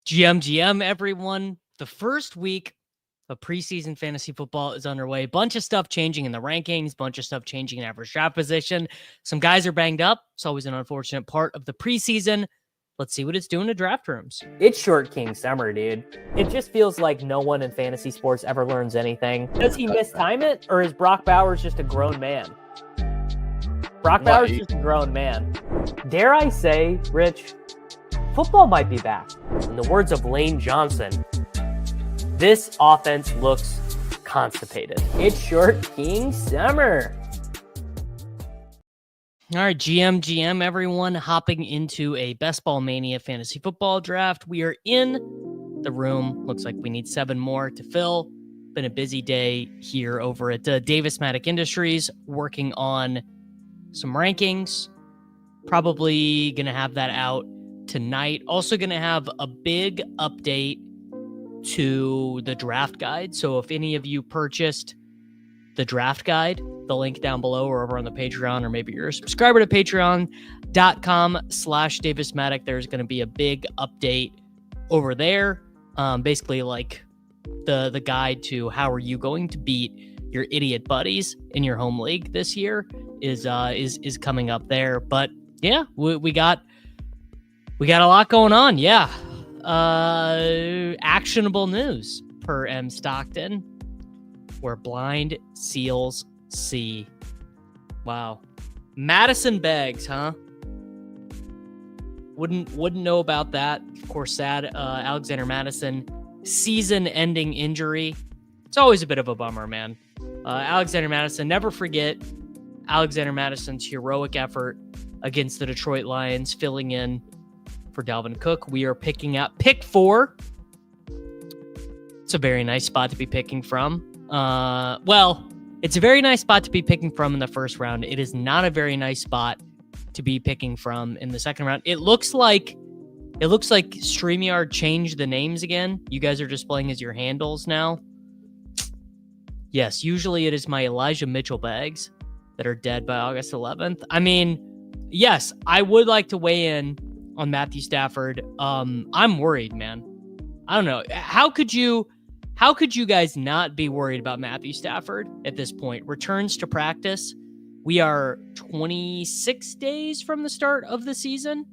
GM, everyone. The first week of preseason fantasy football is underway. Bunch of stuff changing in the rankings, bunch of stuff changing in average draft position. Some guys are banged up. It's always an unfortunate part of the preseason. Let's see what it's doing to draft rooms. It's Short King Summer, dude. It just feels like no one in fantasy sports ever learns anything. Does he mistime it, or is Brock Bowers just a grown man? Brock Bowers is just a grown man. Dare I say, Rich, football might be back. In the words of Lane Johnson, this offense looks constipated. It's Short King Summer. All right, GM, everyone, hopping into a Best Ball Mania fantasy football draft. We are in the room. Looks like we need 7 more to fill. Been a busy day here over at Davis-Matic Industries, working on some rankings. Probably going to have that out tonight. Also going to have a big update to the draft guide. So if any of you purchased the draft guide, the link down below or over on the Patreon, or maybe you're a subscriber to patreon.com/DavisMatic, there's going to be a big update over there. Basically like the guide to how are you going to beat your idiot buddies in your home league this year is coming up there. But yeah, we got a lot going on. Yeah. Actionable news per M Stockton, where blind seals see. Wow. Madison Beggs, huh? Wouldn't know about that. Of course, sad. Alexander Madison, season-ending injury. It's always a bit of a bummer, man. Alexander Madison, never forget Alexander Madison's heroic effort against the Detroit Lions, filling in for Dalvin Cook. We are picking up pick 4. It's a very nice spot to be picking from. Well, it's a very nice spot to be picking from in the first round. It is not a very nice spot to be picking from in the second round. It looks like StreamYard changed the names again. You guys are displaying as your handles now. Yes, usually it is my Elijah Mitchell bags that are dead by August 11th. I mean, yes, I would like to weigh in on Matthew Stafford. I'm worried, man. I don't know. How could you guys not be worried about Matthew Stafford at this point? Returns to practice. We are 26 days from the start of the season.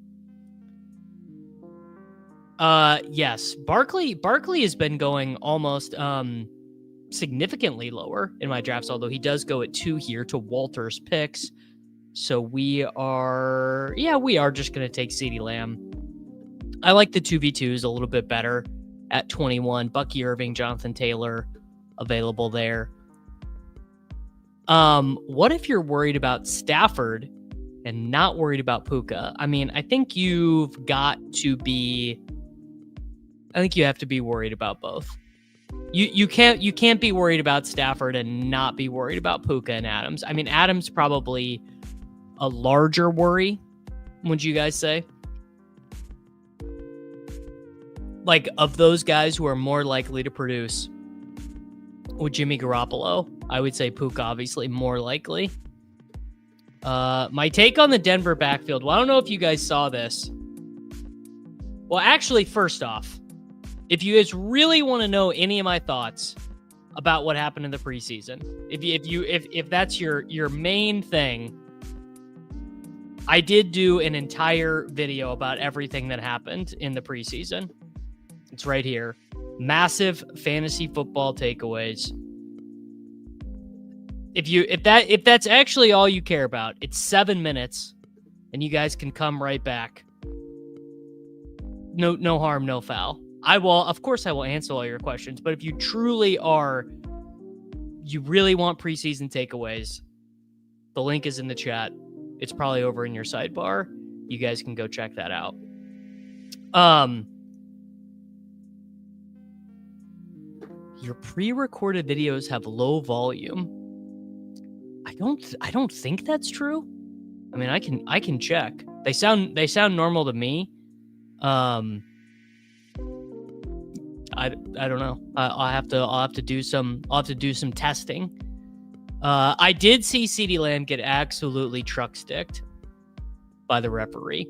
Yes, Barkley has been going almost significantly lower in my drafts, although he does go at 2 here to Walter's picks. So we are just going to take CeeDee Lamb. I like the 2v2s a little bit better at 21. Bucky Irving, Jonathan Taylor available there. What if you're worried about Stafford and not worried about Puka? I mean, I think you have to be worried about both. You can't be worried about Stafford and not be worried about Puka and Adams. I mean, Adams probably a larger worry, would you guys say? Like, of those guys who are more likely to produce with Jimmy Garoppolo, I would say Puka obviously more likely. My take on the Denver backfield. Well, I don't know if you guys saw this. Well, actually, first off, if you guys really want to know any of my thoughts about what happened in the preseason, if that's your main thing, I did do an entire video about everything that happened in the preseason. It's right here. Massive fantasy football takeaways. If that's actually all you care about, it's 7 minutes, and you guys can come right back. No harm, no foul. Of course I will answer all your questions, but if you truly you really want preseason takeaways, the link is in the chat. It's probably over in your sidebar. You guys can go check that out. Your pre-recorded videos have low volume. I don't think that's true. I mean, I can check. They sound normal to me. I don't know. I'll have to do some testing. I did see CeeDee Lamb get absolutely truck sticked by the referee.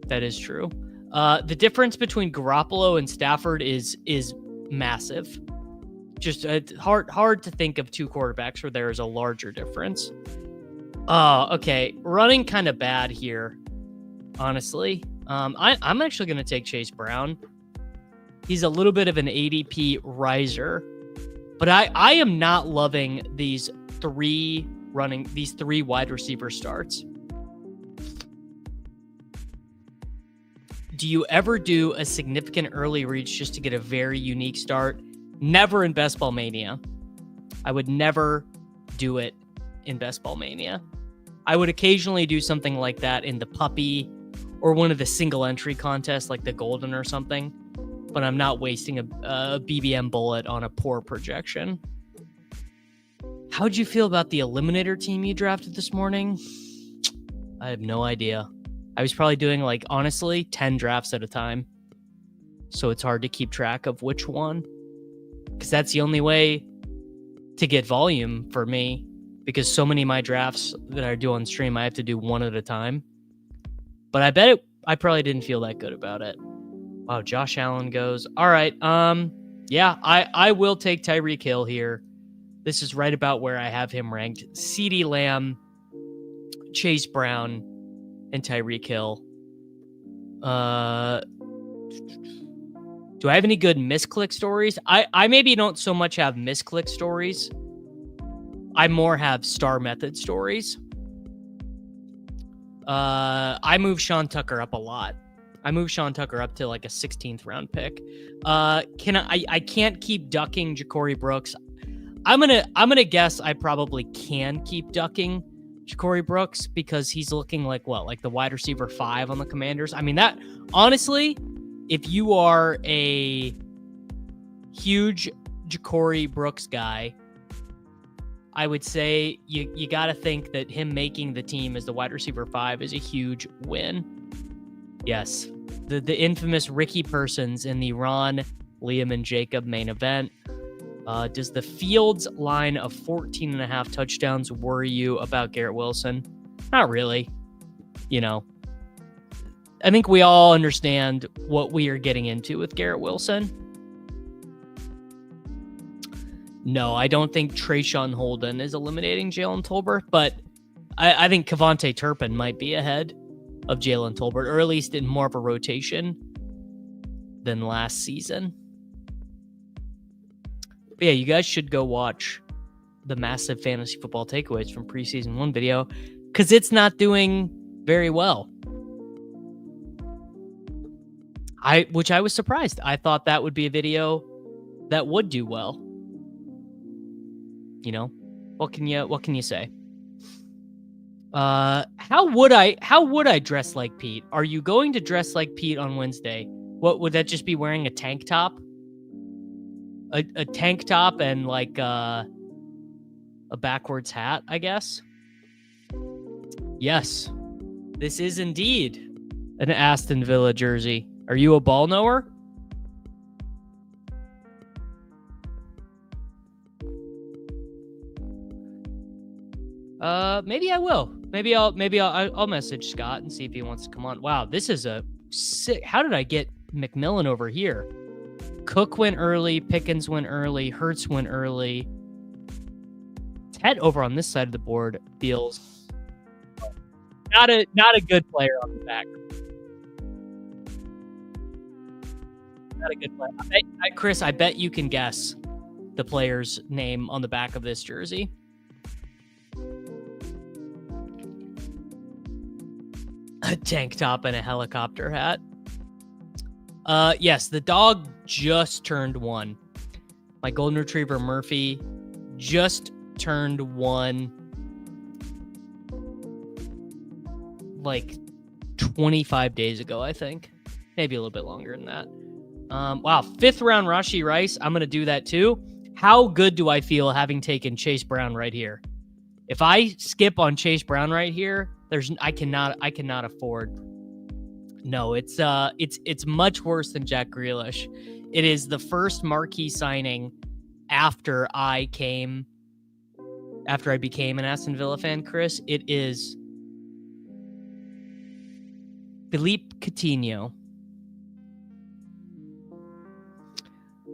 That is true. The difference between Garoppolo and Stafford is massive. Just hard to think of two quarterbacks where there is a larger difference. Okay. Running kind of bad here, honestly. I'm actually going to take Chase Brown. He's a little bit of an ADP riser, but I am not loving these three wide receiver starts. Do you ever do a significant early reach just to get a very unique start? Never in Best Ball Mania. I would never do it in Best Ball Mania. I would occasionally do something like that in the Puppy or one of the single entry contests like the Golden or something, but I'm not wasting a BBM bullet on a poor projection. How'd you feel about the Eliminator team you drafted this morning? I have no idea. I was probably doing, like, honestly, 10 drafts at a time. So it's hard to keep track of which one. Because that's the only way to get volume for me. Because so many of my drafts that I do on stream, I have to do one at a time. But I probably didn't feel that good about it. Wow, Josh Allen goes. All right. Yeah, I will take Tyreek Hill here. This is right about where I have him ranked. CeeDee Lamb, Chase Brown, and Tyreek Hill. Do I have any good misclick stories? I maybe don't so much have misclick stories. I more have star method stories. I move Sean Tucker up a lot. I move Sean Tucker up to like a 16th round pick. I can't keep ducking Ja'Cory Brooks. I'm gonna guess I probably can keep ducking Ja'Cory Brooks because he's looking like the wide receiver 5 on the Commanders. I mean, that honestly, if you are a huge Ja'Cory Brooks guy, I would say you got to think that him making the team as the wide receiver 5 is a huge win. Yes, the infamous Ricky Persons in the Ron, Liam, and Jacob main event. Does the Fields line of 14.5 touchdowns worry you about Garrett Wilson? Not really. You know, I think we all understand what we are getting into with Garrett Wilson. No, I don't think Trayshawn Holden is eliminating Jalen Tolbert, but I think Kevontae Turpin might be ahead of Jalen Tolbert, or at least in more of a rotation than last season. But yeah, you guys should go watch the massive fantasy football takeaways from preseason 1 video because it's not doing very well. Which I was surprised. I thought that would be a video that would do well. You know, what can you say? How would I dress like Pete? Are you going to dress like Pete on Wednesday? What would that just be, wearing a tank top? A tank top and like a backwards hat, I guess. Yes, this is indeed an Aston Villa jersey. Are you a ball knower? Maybe I will. Maybe I'll message Scott and see if he wants to come on. Wow, this is a sick. How did I get McMillan over here? Cook went early, Pickens went early, Hurts went early. Ted over on this side of the board feels not a good player on the back. Not a good player. Chris, I bet you can guess the player's name on the back of this jersey. A tank top and a helicopter hat. Yes, the dog just turned 1. My golden retriever Murphy just turned 1 like 25 days ago, I think. Maybe a little bit longer than that. Wow, 5th round Rashee Rice. I'm going to do that too. How good do I feel having taken Chase Brown right here? If I skip on Chase Brown right here, I cannot afford. No, it's much worse than Jack Grealish. It is the first marquee signing after I became an Aston Villa fan, Chris. It is Philippe Coutinho.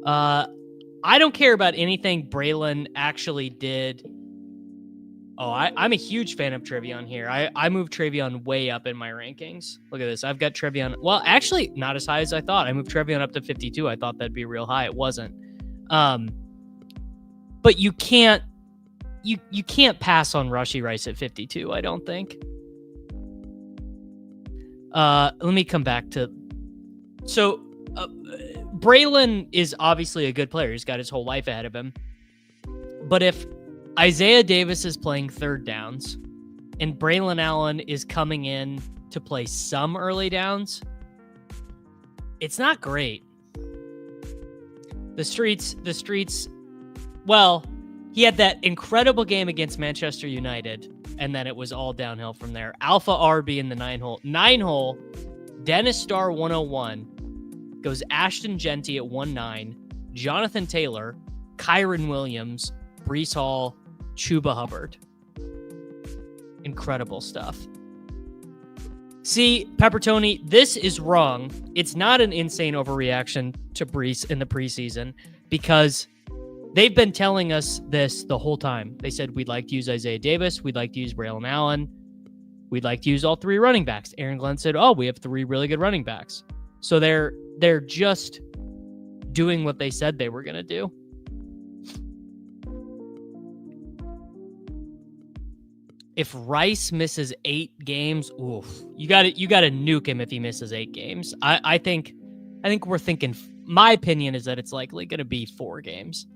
I don't care about anything Braylon actually did. Oh, I'm a huge fan of Trevion here. I moved Trevion way up in my rankings. Look at this. I've got Trevion. Well, actually, not as high as I thought. I moved Trevion up to 52. I thought that'd be real high. It wasn't. But you can't pass on Rashee Rice at 52, I don't think. Let me come back to... So, Braylon is obviously a good player. He's got his whole life ahead of him. But if Isaiah Davis is playing third downs and Braylon Allen is coming in to play some early downs, it's not great. The streets, well, he had that incredible game against Manchester United, and then it was all downhill from there. Alpha RB in the 9-hole, Dennis Starr 101, goes Ashton Genty at 19, Jonathan Taylor, Kyron Williams, Breece Hall, Chuba Hubbard. Incredible stuff. See, Peppertoni, this is wrong. It's not an insane overreaction to Breece in the preseason because they've been telling us this the whole time. They said, we'd like to use Isaiah Davis. We'd like to use Braylon Allen. We'd like to use all three running backs. Aaron Glenn said, oh, we have three really good running backs. So they're just doing what they said they were going to do. If Rice misses 8 games, oof, you got to nuke him if he misses 8 games. I think we're thinking. My opinion is that it's likely going to be 4 games.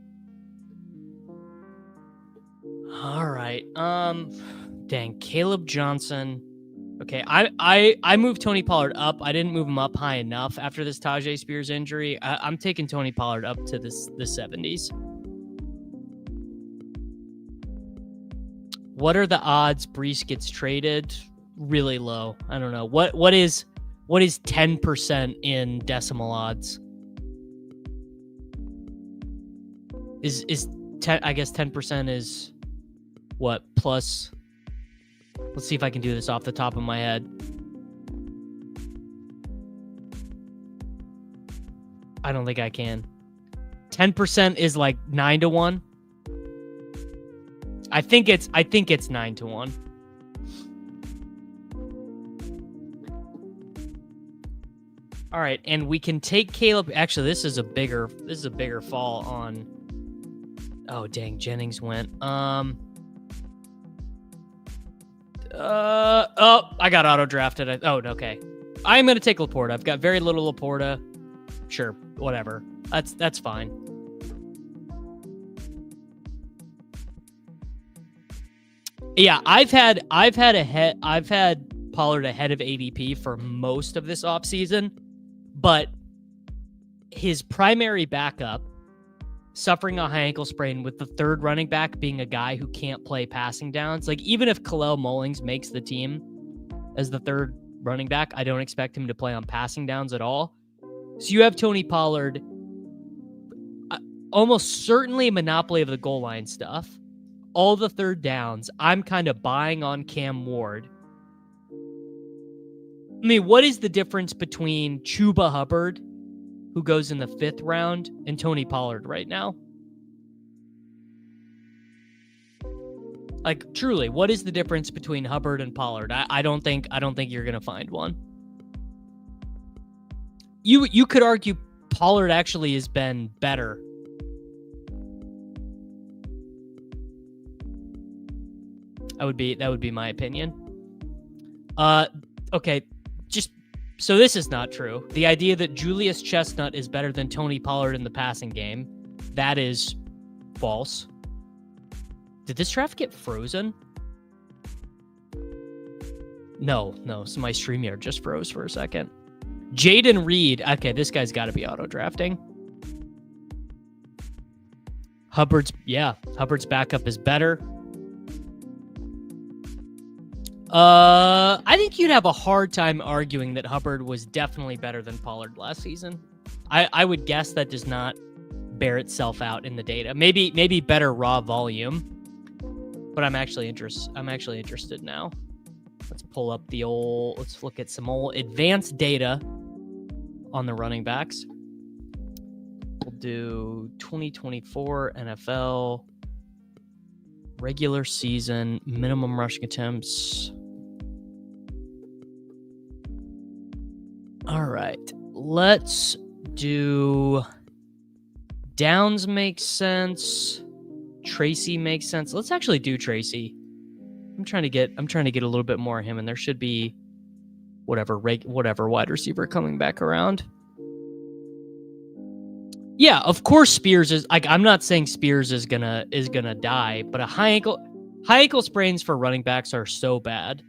All right. Dang, Caleb Johnson. Okay, I moved Tony Pollard up. I didn't move him up high enough after this Tajay Spears injury. I'm taking Tony Pollard up to the 70s. What are the odds Breece gets traded? Really low. I don't know. What is 10% in decimal odds? Is 10, I guess 10% is what, plus? Let's see if I can do this off the top of my head. I don't think I can. 10% is like 9-1. I think it's 9-1. All right, and we can take Caleb. Actually, this is a bigger fall on. Oh dang, Jennings went. I got auto drafted. Okay. I'm gonna take Laporta. I've got very little Laporta. Sure, whatever. That's fine. Yeah, I've had Pollard ahead of ADP for most of this offseason, but his primary backup suffering a high ankle sprain with the third running back being a guy who can't play passing downs. Like, even if Khalil Mullings makes the team as the third running back, I don't expect him to play on passing downs at all. So you have Tony Pollard, almost certainly a monopoly of the goal line stuff. All the third downs, I'm kind of buying on Cam Ward. I mean, what is the difference between Chuba Hubbard, who goes in the 5th round, and Tony Pollard right now? Like, truly, what is the difference between Hubbard and Pollard? I don't think you're gonna find one. You could argue Pollard actually has been better. That would be my opinion. Okay, just so this is not true. The idea that Julius Chestnut is better than Tony Pollard in the passing game, that is false. Did this draft get frozen? No. So my StreamYard just froze for a second. Jayden Reed. Okay, this guy's got to be auto drafting. Hubbard's backup is better. I think you'd have a hard time arguing that Hubbard was definitely better than Pollard last season. I would guess that does not bear itself out in the data. Maybe better raw volume, but I'm actually interested now. Let's pull up let's look at some old advanced data on the running backs. We'll do 2024 NFL regular season minimum rushing attempts. All right, let's do Downs makes sense. Tracy makes sense. Let's actually do Tracy. I'm trying to get a little bit more of him, and there should be whatever wide receiver coming back around. Yeah, of course Spears is like, I'm not saying Spears is gonna die, but a high ankle sprains for running backs are so bad.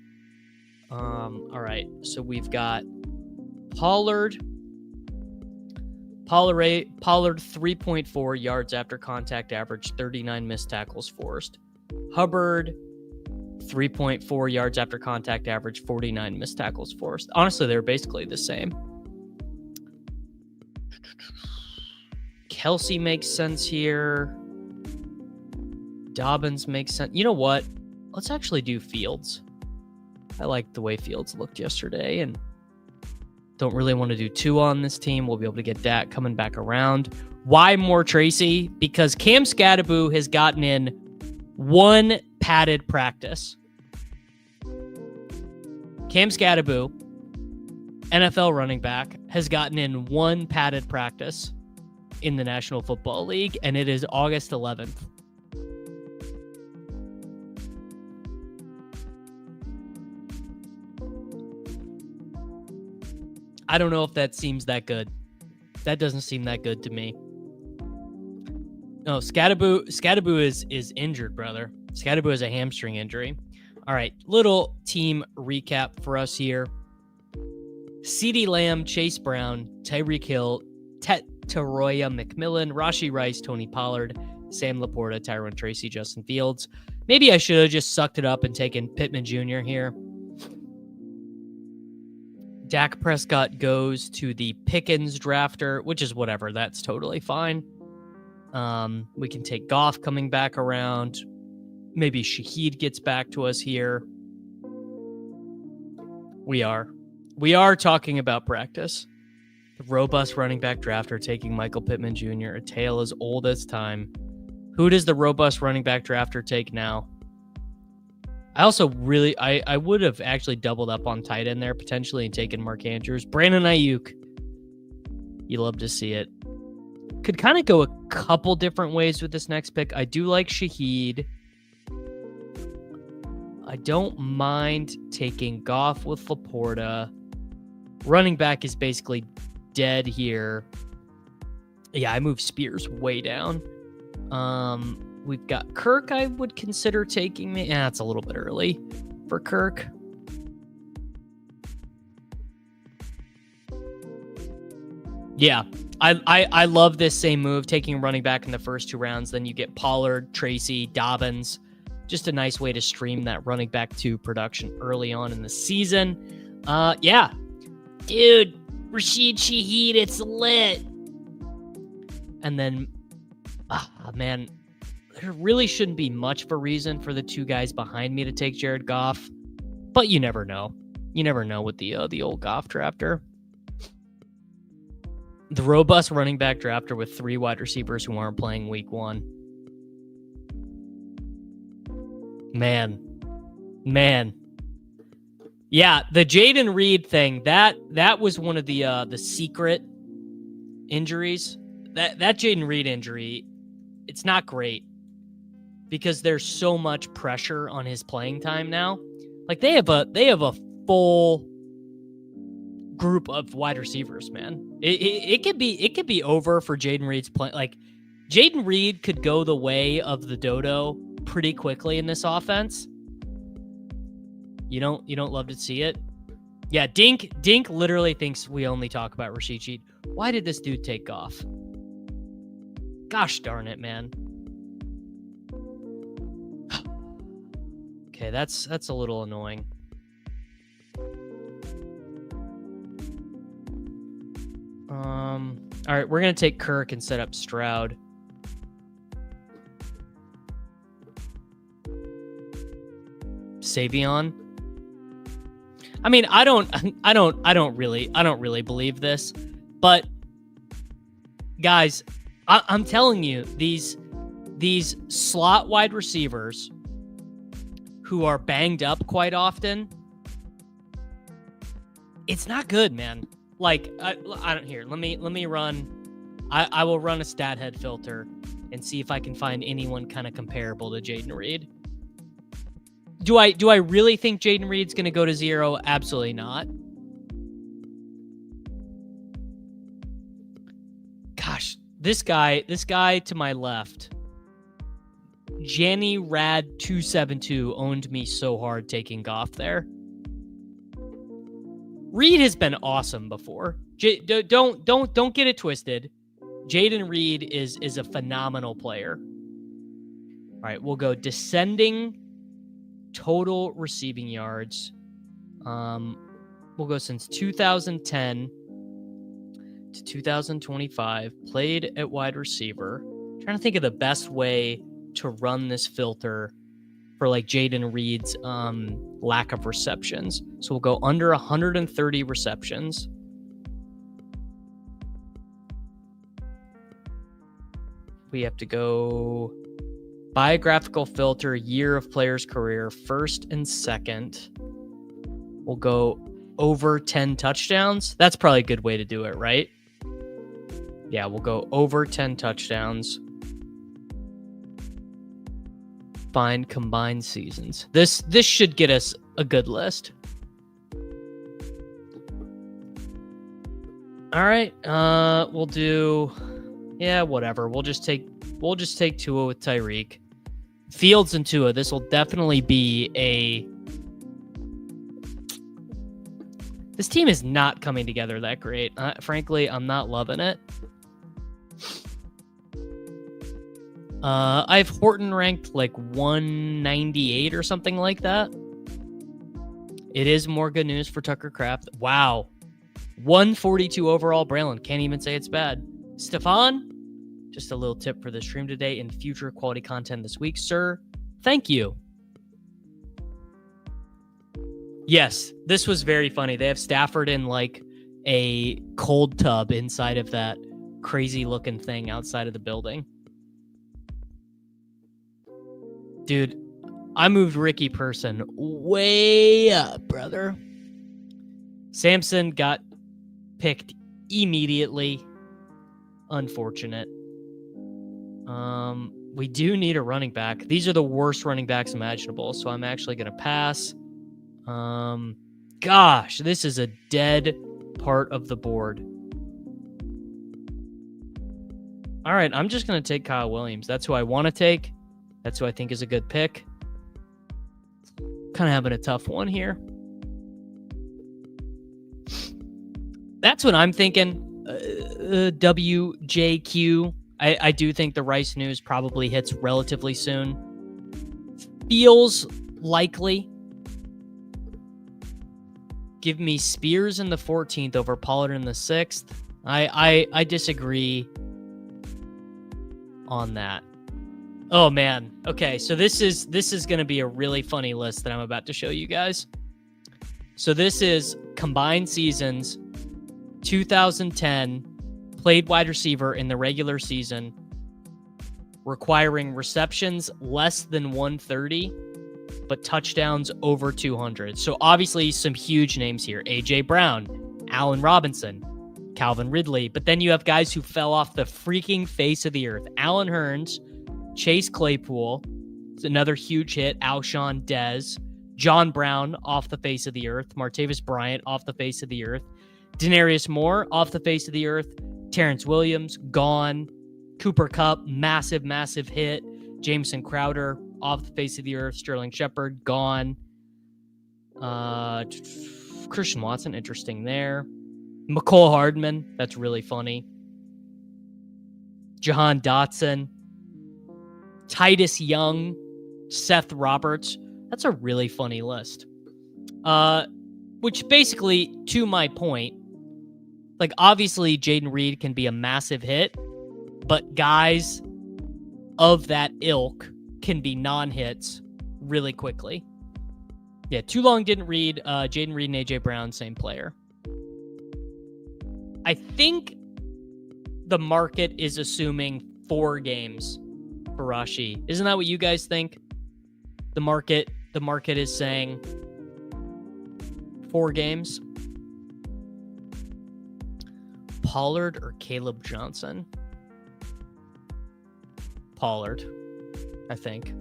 All right, so we've got Pollard 3.4 yards after contact average, 39 missed tackles forced. Hubbard 3.4 yards after contact average, 49 missed tackles forced. Honestly, they're basically the same. Kelsey makes sense here. Dobbins makes sense. You know what? Let's actually do Fields. I like the way Fields looked yesterday, and don't really want to do two on this team. We'll be able to get Dak coming back around. Why more Tracy? Because Cam Scadaboo has gotten in one padded practice. Cam Scadaboo, NFL running back, has gotten in one padded practice in the National Football League, and it is August 11th. I don't know if that seems that good. That doesn't seem that good to me. No, Scadaboo is injured, brother. Scadaboo has a hamstring injury. All right, little team recap for us here. CeeDee Lamb, Chase Brown, Tyreek Hill, Taroya McMillan, Rashee Rice, Tony Pollard, Sam Laporta, Tyrone Tracy, Justin Fields. Maybe I should have just sucked it up and taken Pittman Jr. here. Dak Prescott goes to the Pickens drafter, which is whatever. That's totally fine. We can take Goff coming back around. Maybe Shaheed gets back to us here. We are talking about practice. The robust running back drafter taking Michael Pittman Jr., a tale as old as time. Who does the robust running back drafter take now? I also really, I would have actually doubled up on tight end there potentially and taken Mark Andrews. Brandon Ayuk. You love to see it. Could kind of go a couple different ways with this next pick. I do like Shaheed. I don't mind taking Goff with Laporta. Running back is basically dead here. Yeah, I moved Spears way down. We've got Kirk I would consider taking. It's a little bit early for Kirk. Yeah, I love this same move, taking running back in the first two rounds. Then you get Pollard, Tracy, Dobbins. Just a nice way to stream that running back to production early on in the season. Yeah. Dude, Rashid Shaheed, it's lit. And then, man, there really shouldn't be much of a reason for the two guys behind me to take Jared Goff. But you never know. You never know with the old Goff drafter. The robust running back drafter with three wide receivers who aren't playing week one. Man. Yeah, the Jayden Reed thing, that was one of the secret injuries. That Jayden Reed injury, it's not great because there's so much pressure on his playing time now. Like they have a full group of wide receivers, man. It could be over for Jayden Reed's play. Like Jayden Reed could go the way of the dodo pretty quickly in this offense. You don't love to see it. Yeah, Dink literally thinks we only talk about Rashid Shaheed. Why did this dude take off? Gosh darn it, man. Okay, that's a little annoying. All right, we're gonna take Kirk and set up Stroud. Savion. I mean, I don't really believe this, but guys, I'm telling you, these slot wide receivers who are banged up quite often, it's not good, man. Like, I don't here. Let me run. I will run a stat head filter and see if I can find anyone kind of comparable to Jayden Reed. Do I really think Jayden Reed's going to go to 0? Absolutely not. Gosh, this guy to my left, Janny Rad 272 owned me so hard taking Goff there. Reed has been awesome before. Don't get it twisted. Jayden Reed is a phenomenal player. All right, we'll go descending total receiving yards. We'll go since 2010 to 2025. Played at wide receiver. Trying to think of the best way to run this filter for like Jayden Reed's lack of receptions. So we'll go under 130 receptions. We have to go biographical filter, year of player's career, first and second. We'll go over 10 touchdowns. That's probably a good way to do it, right? Yeah, we'll go over 10 touchdowns. Find combined seasons. This should get us a good list. All right, we'll do, yeah, whatever. We'll just take Tua with Tyreek. Fields and Tua. This will definitely be a. This team is not coming together that great. Frankly, I'm not loving it. I have Horton ranked like 198 or something like that. It is more good news for Tucker Kraft. Wow. 142 overall. Braylon. Can't even say it's bad. Stefan, just a little tip for the stream today and future quality content this week, sir. Thank you. Yes, this was very funny. They have Stafford in like a cold tub inside of that crazy looking thing outside of the building. Dude, I moved Ricky Person way up, brother. Samson got picked immediately. Unfortunate. We do need a running back. These are the worst running backs imaginable, so I'm actually going to pass. Gosh, this is a dead part of the board. All right, I'm just going to take Kyle Williams. That's who I want to take. That's who I think is a good pick. Kind of having a tough one here. That's what I'm thinking. WJQ. I do think the Rice news probably hits relatively soon. Feels likely. Give me Spears in the 14th over Pollard in the 6th. I disagree on that. Oh man. Okay, so this is going to be a really funny list that I'm about to show you guys. So this is combined seasons 2010, played wide receiver in the regular season, requiring receptions less than 130, but touchdowns over 200. So obviously some huge names here. A.J. Brown, Allen Robinson, Calvin Ridley. But then you have guys who fell off the freaking face of the earth. Allen Hurns, Chase Claypool, it's another huge hit. Alshon Dez, John Brown off the face of the earth. Martavis Bryant off the face of the earth. Denarius Moore off the face of the earth. Terrence Williams, gone. Cooper Kupp, massive, massive hit. Jameson Crowder off the face of the earth. Sterling Shepard, gone. Christian Watson, interesting there. McCole Hardman, that's really funny. Jahan Dotson. Titus Young. Seth Roberts. That's a really funny list. Which basically, to my point, like obviously Jayden Reed can be a massive hit, but guys of that ilk can be non-hits really quickly. Yeah, too long didn't read. Jayden Reed and A.J. Brown, same player. I think the market is assuming 4 games for Rashi. Isn't that what you guys think? The market is saying 4 games. Pollard or Caleb Johnson? Pollard, I think.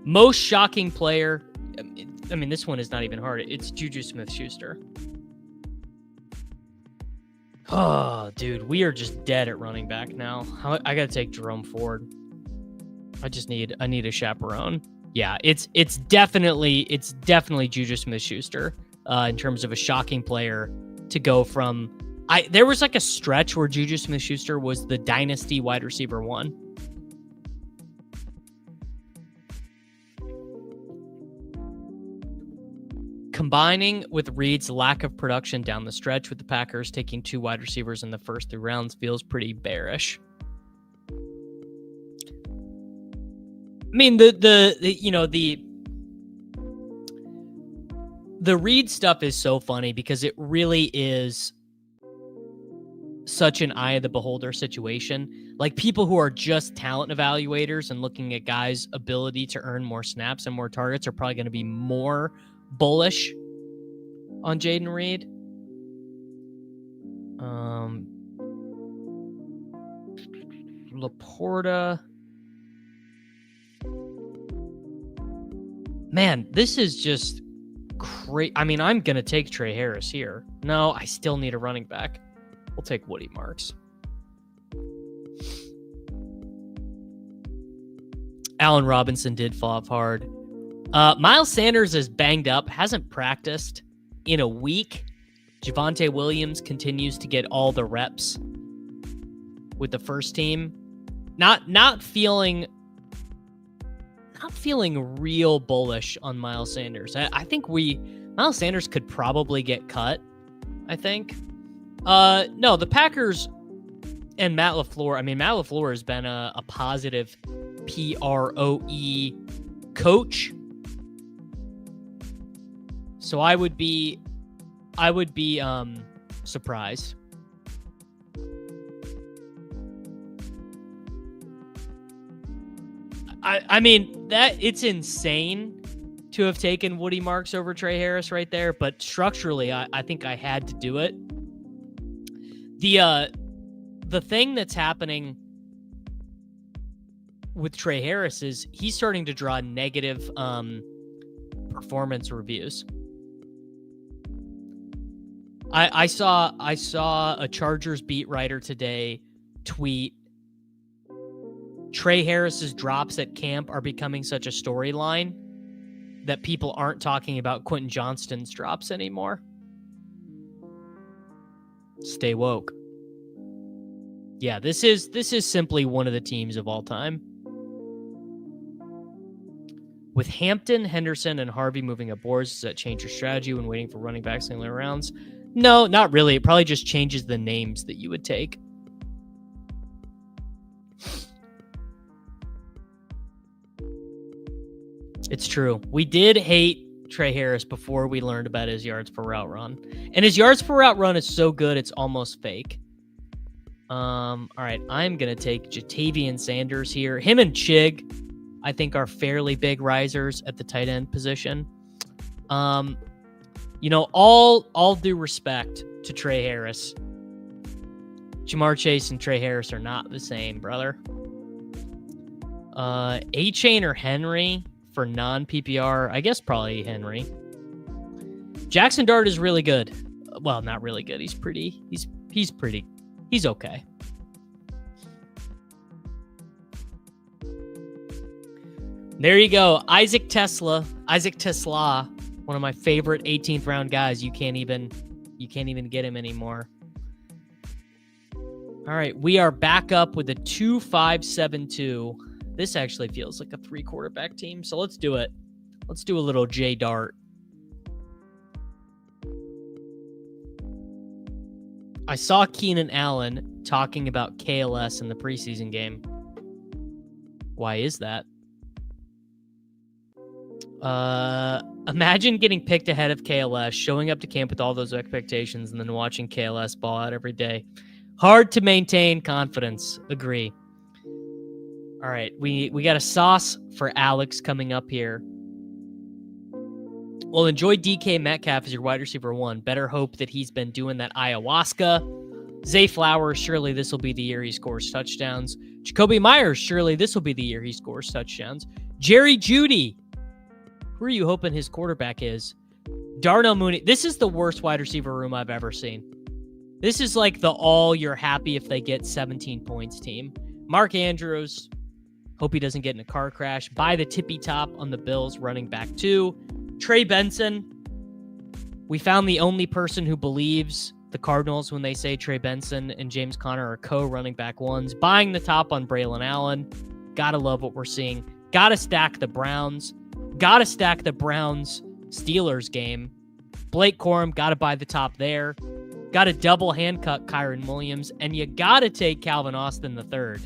Most shocking player. I mean, this one is not even hard. It's Juju Smith-Schuster. Oh, dude, we are just dead at running back now. I gotta take Jerome Ford. I need a chaperone. Yeah, it's definitely Juju Smith-Schuster in terms of a shocking player to go from. There was like a stretch where Juju Smith-Schuster was the dynasty wide receiver 1. Combining with Reed's lack of production down the stretch with the Packers taking 2 wide receivers in the first 3 rounds feels pretty bearish. I mean, the Reed stuff is so funny because it really is such an eye of the beholder situation. Like, people who are just talent evaluators and looking at guys' ability to earn more snaps and more targets are probably going to be more bullish on Jayden Reed. Laporta. Man, this is just crazy. I mean, I'm going to take Trey Harris here. No, I still need a running back. We'll take Woody Marks. Allen Robinson did fall off hard. Miles Sanders is banged up, hasn't practiced in a week. Javonte Williams continues to get all the reps with the first team. Not feeling real bullish on Miles Sanders. I think Miles Sanders could probably get cut, I think. No, the Packers and Matt LaFleur. I mean, Matt LaFleur has been a positive PROE coach. So I would be surprised. I mean, that it's insane to have taken Woody Marks over Trey Harris right there, but structurally, I think I had to do it. The thing that's happening with Trey Harris is he's starting to draw negative performance reviews. I saw a Chargers beat writer today tweet, Trey Harris's drops at camp are becoming such a storyline that people aren't talking about Quentin Johnston's drops anymore. Stay woke. Yeah, this is simply one of the teams of all time. With Hampton, Henderson, and Harvey moving up boards, does that change your strategy when waiting for running backs in later rounds? No, not really. It probably just changes the names that you would take. It's true. We did hate Trey Harris before we learned about his yards per route run. And his yards per route run is so good, it's almost fake. All right, I'm going to take Jatavian Sanders here. Him and Chig, I think, are fairly big risers at the tight end position. All due respect to Trey Harris, Jamar Chase and Trey Harris are not the same, brother. A-Chain or Henry for non-PPR? I guess probably Henry. Jackson Dart is really good. Well, not really good. He's pretty. He's okay. There you go. Isaac Tesla, one of my favorite 18th round guys. You can't even get him anymore. All right, we are back up with a 2-5-7-2. This actually feels like a 3 quarterback team, so let's do it. Let's do a little J Dart. I saw Keenan Allen talking about KLS in the preseason game. Why is that? Imagine getting picked ahead of KLS, showing up to camp with all those expectations, and then watching KLS ball out every day. Hard to maintain confidence. Agree. All right, we got a sauce for Alex coming up here. Well, enjoy DK Metcalf as your wide receiver 1. Better hope that he's been doing that ayahuasca. Zay Flowers, surely this will be the year he scores touchdowns. Jacoby Myers, surely this will be the year he scores touchdowns. Jerry Jeudy, who are you hoping his quarterback is? Darnell Mooney. This is the worst wide receiver room I've ever seen. This is like the all you're happy if they get 17 points team. Mark Andrews, hope he doesn't get in a car crash. Buy the tippy top on the Bills running back 2. Trey Benson. We found the only person who believes the Cardinals when they say Trey Benson and James Conner are co-running back 1s. Buying the top on Braylon Allen. Gotta love what we're seeing. Gotta stack the Browns. Gotta stack the Browns-Steelers game. Blake Corum, gotta buy the top there. Gotta double handcut Kyron Williams. And you gotta take Calvin Austin III.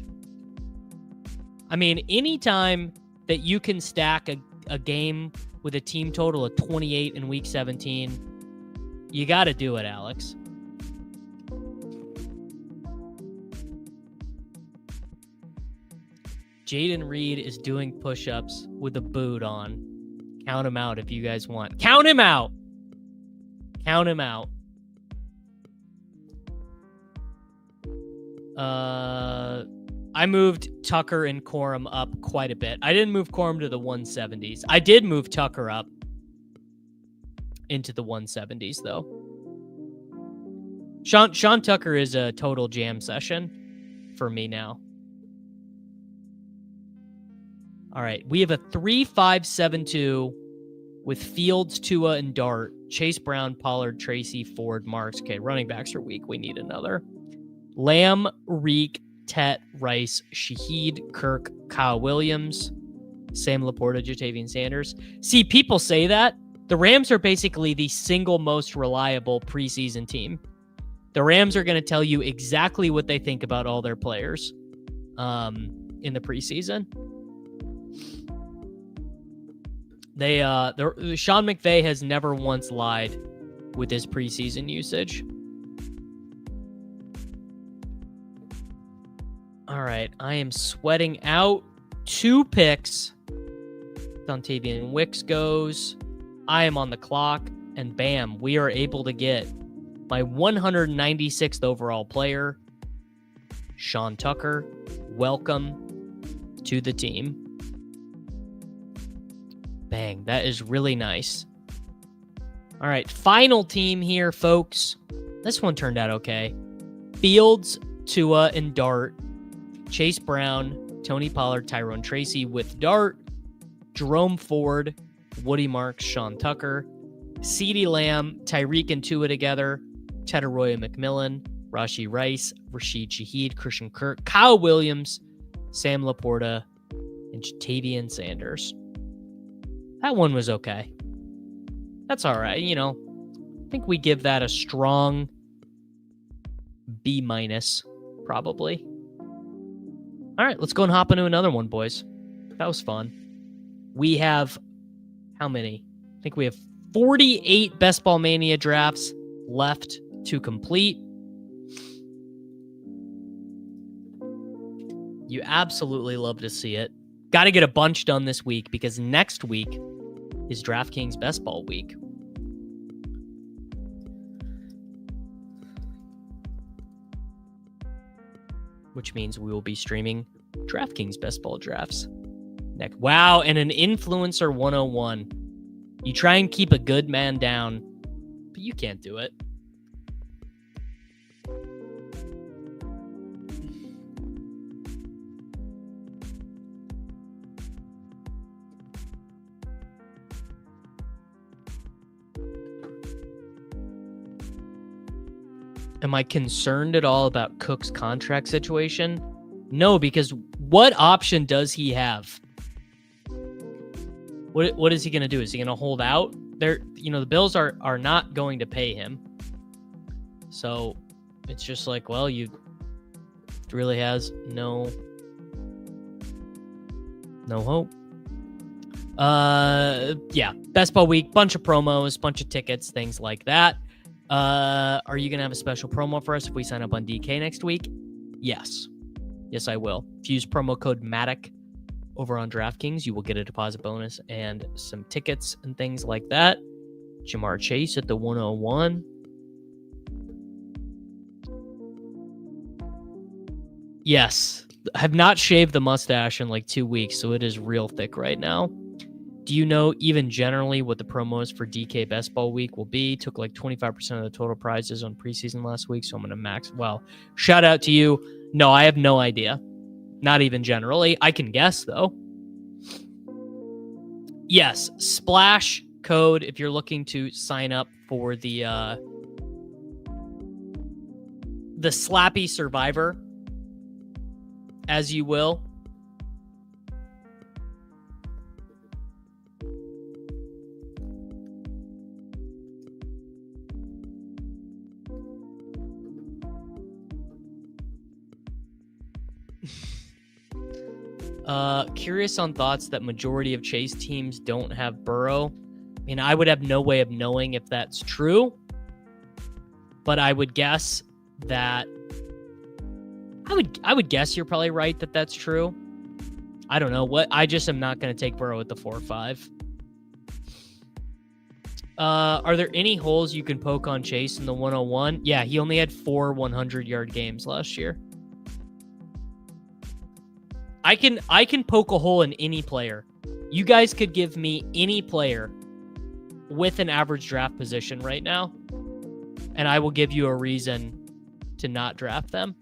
I mean, anytime that you can stack a game with a team total of 28 in week 17, you got to do it, Alex. Jayden Reed is doing push-ups with a boot on. Count him out if you guys want. Count him out. Count him out. I moved Tucker and Corum up quite a bit. I didn't move Corum to the 170s. I did move Tucker up into the 170s, though. Sean Tucker is a total jam session for me now. All right, we have a 3-5-7-2 with Fields, Tua, and Dart. Chase Brown, Pollard, Tracy, Ford, Marks. Okay, running backs are weak. We need another. Lamb, Reek, Tet, Rice, Shaheed, Kirk, Kyle Williams, Sam Laporta, Jatavian Sanders. See, people say that. The Rams are basically the single most reliable preseason team. The Rams are going to tell you exactly what they think about all their players in the preseason. Sean McVay has never once lied with his preseason usage. All right, I am sweating out 2 picks. Dontavian Wicks goes. I am on the clock, and bam, we are able to get my 196th overall player, Sean Tucker. Welcome to the team. Bang, that is really nice. All right, final team here, folks. This one turned out okay. Fields, Tua, and Dart. Chase Brown, Tony Pollard, Tyrone Tracy with Dart, Jerome Ford, Woody Marks, Sean Tucker, CeeDee Lamb, Tyreek and Tua together, Tedoroya McMillan, Rashee Rice, Rashid Shaheed, Christian Kirk, Kyle Williams, Sam Laporta, and Jatavian Sanders. That one was okay. That's all right. You know, I think we give that a strong B-, probably. All right, let's go and hop into another one, boys. That was fun. We have, how many? I think we have 48 Best Ball Mania drafts left to complete. You absolutely love to see it. Got to get a bunch done this week because next week is DraftKings Best Ball week. Which means we will be streaming DraftKings Best Ball drafts next. Wow, and an Influencer 101. You try and keep a good man down, but you can't do it. Am I concerned at all about Cook's contract situation? No, because what option does he have? What is he going to do? Is he going to hold out? The Bills are not going to pay him. So it's just like, well, you really has no hope. Yeah, Best Ball week, bunch of promos, bunch of tickets, things like that. Are you going to have a special promo for us if we sign up on DK next week? Yes. Yes, I will. If you use promo code MATTIC over on DraftKings, you will get a deposit bonus and some tickets and things like that. Jamar Chase at the 101. Yes. I have not shaved the mustache in like 2 weeks, so it is real thick right now. Do you know even generally what the promos for DK Best Ball Week will be? Took like 25% of the total prizes on preseason last week, so I'm going to max. Well, shout out to you. No, I have no idea. Not even generally. I can guess, though. Yes, splash code if you're looking to sign up for the Slappy Survivor, as you will. Curious on thoughts that majority of Chase teams don't have Burrow. I mean, I would have no way of knowing if that's true, but I would guess that I would guess you're probably right that that's true. I don't know what. I just am not going to take Burrow at the 4-5. Are there any holes you can poke on Chase in the 101? Yeah, he only had 4 100-yard games last year. I can poke a hole in any player. You guys could give me any player with an average draft position right now, and I will give you a reason to not draft them.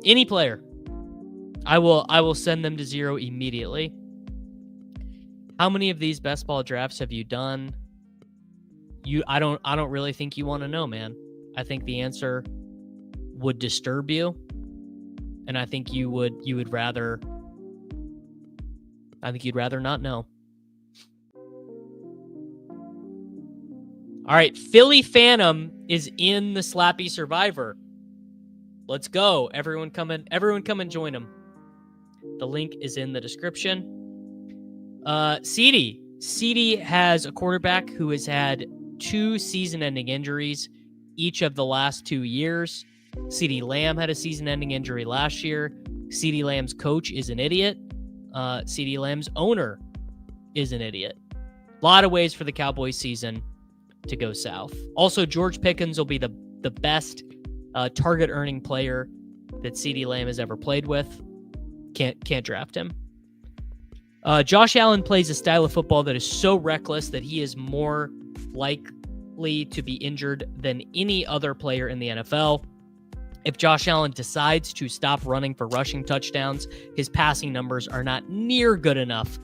Any player. I will send them to 0 immediately. How many of these best ball drafts have you done? I don't really think you want to know, man. I think the answer would disturb you. And I think you'd rather not know. All right, Philly Phantom is in the Slappy Survivor. Let's go. Everyone come and join him. The link is in the description. CD has a quarterback who has had 2 season-ending injuries each of the last 2 years. CeeDee Lamb had a season-ending injury last year. CeeDee Lamb's coach is an idiot. CeeDee Lamb's owner is an idiot. A lot of ways for the Cowboys season to go south. Also, George Pickens will be the best target-earning player that CeeDee Lamb has ever played with. Can't draft him. Josh Allen plays a style of football that is so reckless that he is more likely to be injured than any other player in the NFL. If Josh Allen decides to stop running for rushing touchdowns, his passing numbers are not near good enough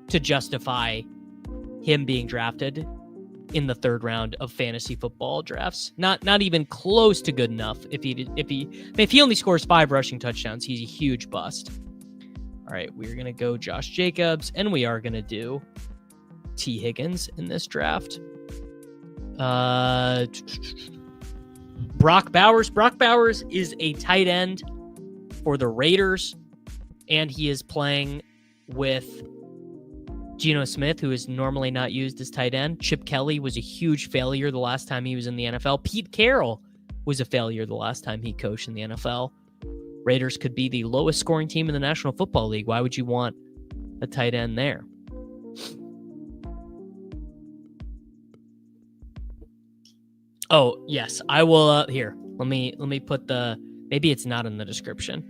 to justify him being drafted in the 3rd round of fantasy football drafts. Not even close to good enough. If he only scores 5 rushing touchdowns, he's a huge bust. All right, we're going to go Josh Jacobs, and we are going to do T. Higgins in this draft. Brock Bowers. Brock Bowers is a tight end for the Raiders, and he is playing with Geno Smith, who is normally not used as tight end. Chip Kelly was a huge failure the last time he was in the NFL. Pete Carroll was a failure the last time he coached in the NFL. Raiders could be the lowest scoring team in the National Football League. Why would you want a tight end there? Oh, yes, I will. Here, let me put maybe it's not in the description.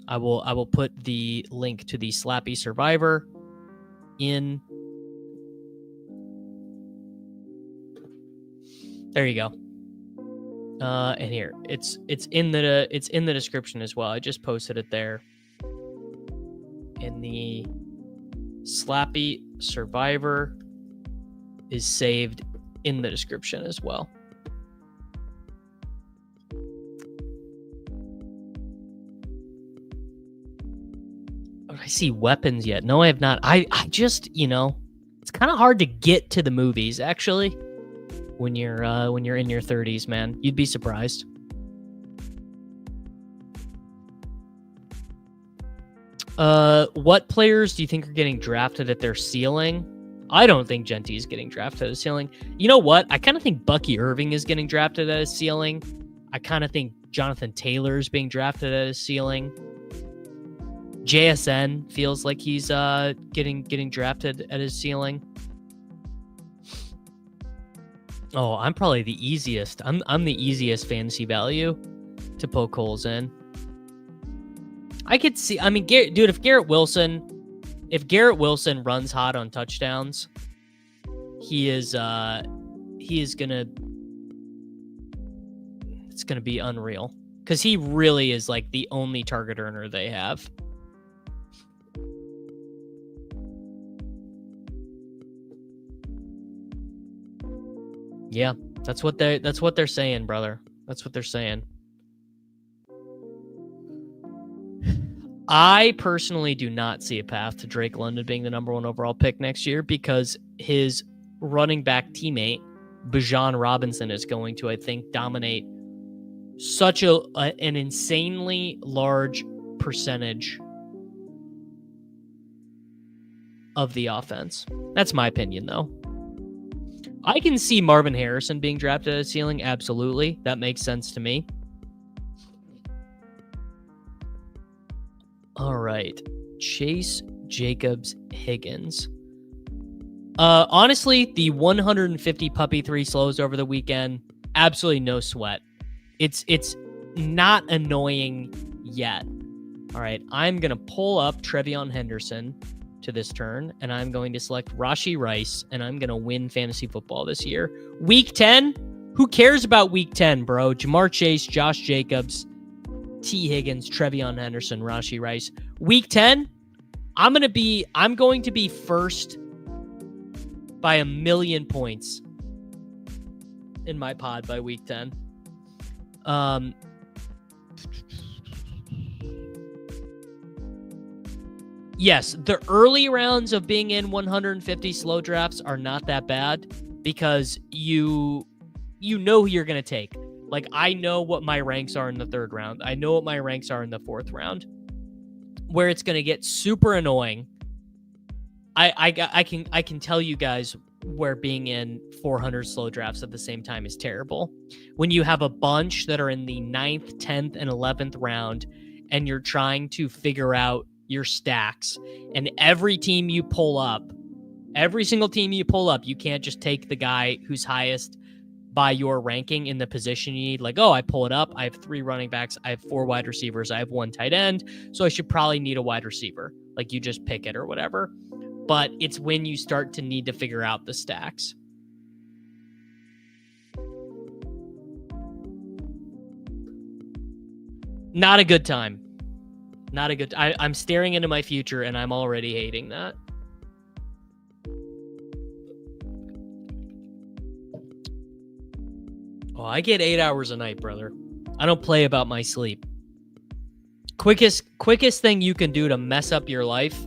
I will put the link to the Slappy Survivor in. There you go. And here, it's in the description as well. I just posted it there. And the Slappy Survivor is saved in the description as well. Oh, I see weapons yet? No, I have not. I just, it's kind of hard to get to the movies actually when you're in your 30s, man. You'd be surprised. What players do you think are getting drafted at their ceiling? I don't think Genty is getting drafted at his ceiling. You know what? I kind of think Bucky Irving is getting drafted at his ceiling. I kind of think Jonathan Taylor is being drafted at his ceiling. JSN feels like he's getting drafted at his ceiling. Oh, I'm probably the easiest. I'm the easiest fantasy value to poke holes in. I could see. I mean, dude, if Garrett Wilson runs hot on touchdowns, he is gonna. It's gonna be unreal because he really is like the only target earner they have. Yeah, that's what they're saying, brother. That's what they're saying. I personally do not see a path to Drake London being the number 1 overall pick next year because his running back teammate, Bijan Robinson, is going to, I think, dominate such an insanely large percentage of the offense. That's my opinion, though. I can see Marvin Harrison being drafted at a ceiling. Absolutely. That makes sense to me. All right. Chase Jacobs Higgins. Honestly, the 150 puppy 3 slows over the weekend, absolutely no sweat. It's not annoying yet. All right. I'm going to pull up Trevion Henderson to this turn, and I'm going to select Rashee Rice, and I'm going to win fantasy football this year. Week 10? Who cares about Week 10, bro? Jamar Chase, Josh Jacobs, T. Higgins, Trevion Henderson, Rashee Rice. Week 10, I'm going to be first by 1,000,000 points in my pod by Week 10. Yes, the early rounds of being in 150 slow drafts are not that bad because you know who you're going to take. Like, I know what my ranks are in the 3rd round. I know what my ranks are in the 4th round. Where it's going to get super annoying, I can tell you guys where being in 400 slow drafts at the same time is terrible. When you have a bunch that are in the 9th, 10th, and 11th round, and you're trying to figure out your stacks, and every team you pull up, every single team you pull up, you can't just take the guy who's highest by your ranking in the position you need. Like, oh, I pull it up, I have 3 running backs, I have 4 wide receivers, I have 1 tight end, so I should probably need a wide receiver. Like, you just pick it or whatever. But it's when you start to need to figure out the stacks. Not a good time. Not a good. I'm staring into my future, and I'm already hating that. Oh, I get 8 hours a night, brother. I don't play about my sleep. Quickest thing you can do to mess up your life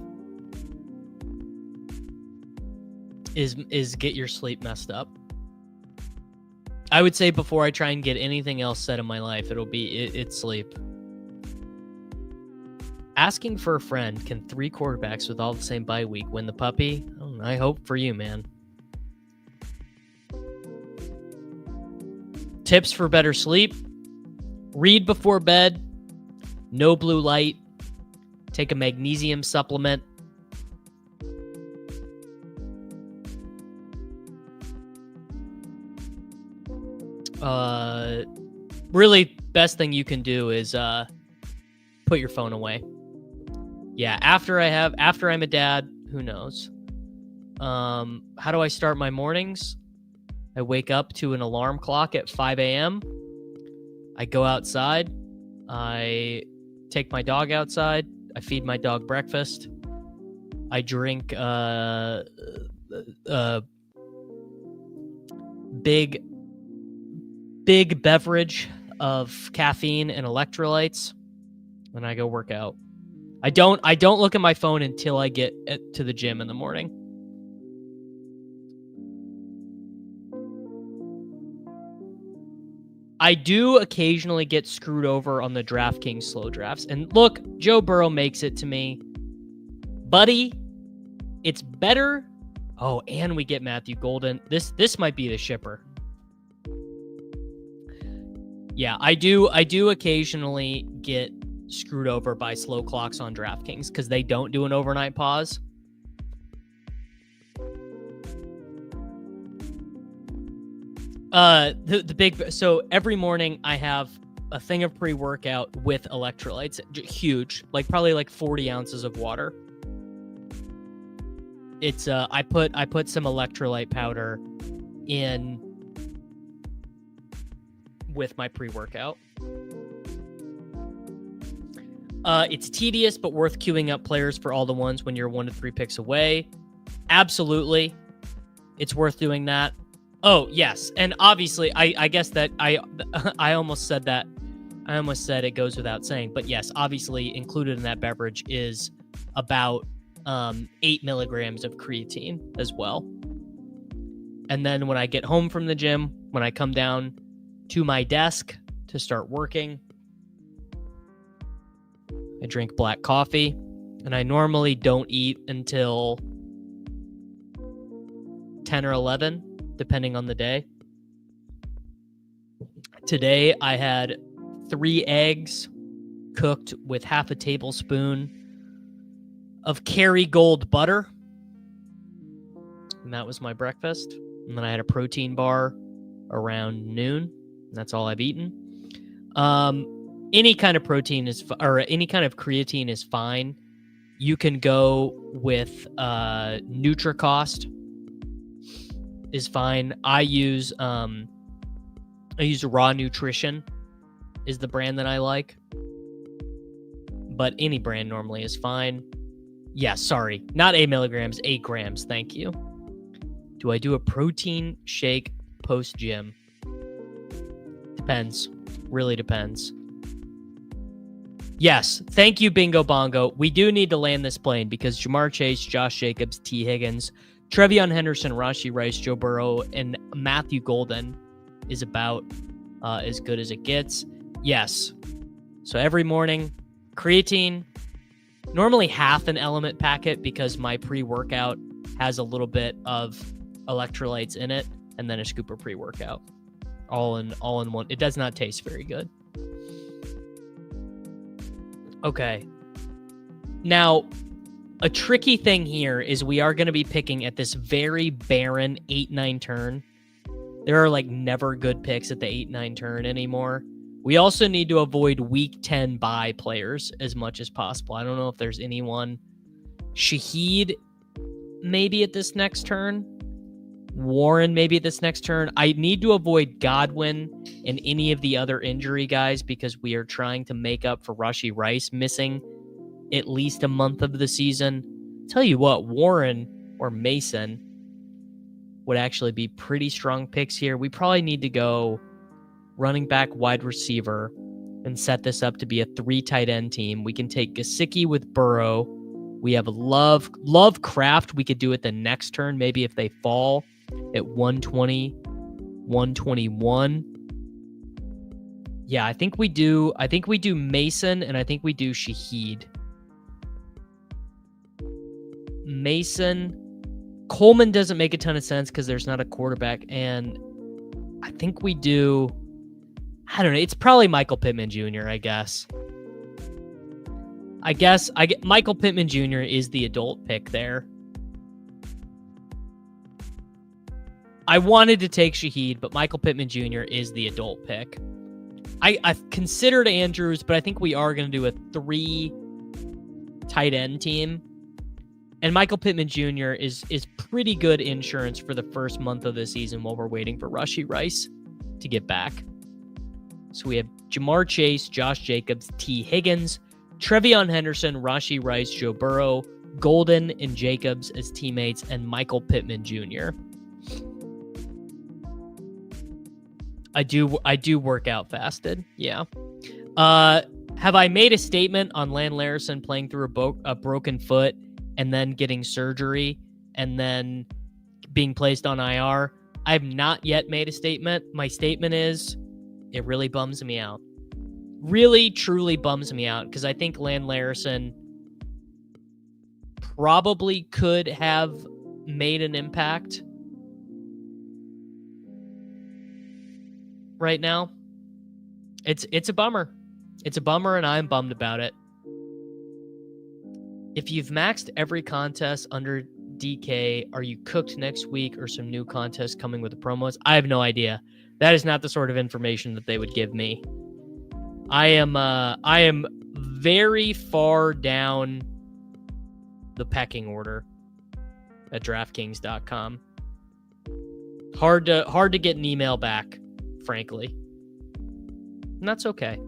is get your sleep messed up. I would say before I try and get anything else said in my life, it's sleep. Asking for a friend, can 3 quarterbacks with all the same bye week win the puppy? Oh, I hope for you, man. Tips for better sleep: read before bed, no blue light, take a magnesium supplement. Really, best thing you can do is put your phone away. Yeah, after I'm a dad, who knows? How do I start my mornings? I wake up to an alarm clock at 5 a.m. I go outside. I take my dog outside. I feed my dog breakfast. I drink big beverage of caffeine and electrolytes, and I go work out. I don't look at my phone until I get to the gym in the morning. I do occasionally get screwed over on the DraftKings slow drafts. And look, Joe Burrow makes it to me. Buddy, it's better Oh, and we get Matthew Golden. This might be the shipper. Yeah, I do occasionally get screwed over by slow clocks on DraftKings because they don't do an overnight pause. So every morning I have a thing of pre-workout with electrolytes, huge, like probably like 40 ounces of water. It's I put some electrolyte powder in with my pre-workout. It's tedious, but worth queuing up players for all the ones when you're 1 to 3 picks away. Absolutely. It's worth doing that. Oh, yes. And obviously, I guess that I almost said that. I almost said it goes without saying. But yes, obviously included in that beverage is about 8 milligrams of creatine as well. And then when I get home from the gym, when I come down to my desk to start working, I drink black coffee, and I normally don't eat until 10 or 11, depending on the day. Today, I had 3 eggs cooked with half a tablespoon of Kerrygold butter. And that was my breakfast. And then I had a protein bar around noon. And that's all I've eaten. Any kind of protein or any kind of creatine is fine. You can go with Nutricost is fine. I use Raw Nutrition is the brand that I like. But any brand normally is fine. Yeah, sorry. Not 8 milligrams, 8 grams. Thank you. Do I do a protein shake post-gym? Depends. Really depends. Yes, thank you, Bingo Bongo. We do need to land this plane because Jamar Chase, Josh Jacobs, T. Higgins, Trevion Henderson, Rashee Rice, Joe Burrow, and Matthew Golden is about as good as it gets. Yes. So every morning, creatine, normally half an element packet because my pre-workout has a little bit of electrolytes in it, and then a scoop of pre-workout. All in one. It does not taste very good. Okay. Now, a tricky thing here is we are going to be picking at this very barren 8-9 turn. There are like never good picks at the 8-9 turn anymore. We also need to avoid week 10 bye players as much as possible. I don't know if there's anyone. Shaheed maybe at this next turn. Warren maybe at this next turn. I need to avoid Godwin and any of the other injury guys because we are trying to make up for Rashee Rice missing at least a month of the season. Tell you what, Warren or Mason would actually be pretty strong picks here. We probably need to go running back, wide receiver, and set this up to be a 3 tight end team. We can take Gesicki with Burrow. We have Lovecraft. We could do it the next turn, maybe if they fall at 120, 121. Yeah, I think we do Mason, and I think we do Shaheed. Mason. Coleman doesn't make a ton of sense because there's not a quarterback, and I think we do, I don't know, it's probably Michael Pittman Jr., I guess. I get Michael Pittman Jr. is the adult pick there. I wanted to take Shaheed, but Michael Pittman Jr. is the adult pick. I've considered Andrews, but I think we are going to do a 3 tight end team. And Michael Pittman Jr. is pretty good insurance for the first month of the season while we're waiting for Rashee Rice to get back. So we have Jamar Chase, Josh Jacobs, T. Higgins, Trevion Henderson, Rashee Rice, Joe Burrow, Golden and Jacobs as teammates, and Michael Pittman Jr. I do work out fasted. Yeah. Have I made a statement on Land Larison playing through a broken foot and then getting surgery and then being placed on IR? I have not yet made a statement. My statement is, it really bums me out. Really, truly bums me out because I think Land Larison probably could have made an impact right now. It's a bummer. It's a bummer, and I'm bummed about it. If you've maxed every contest under DK, are you cooked next week or some new contests coming with the promos? I have no idea. That is not the sort of information that they would give me. I am very far down the pecking order at DraftKings.com. Hard to get an email back, frankly. And that's okay.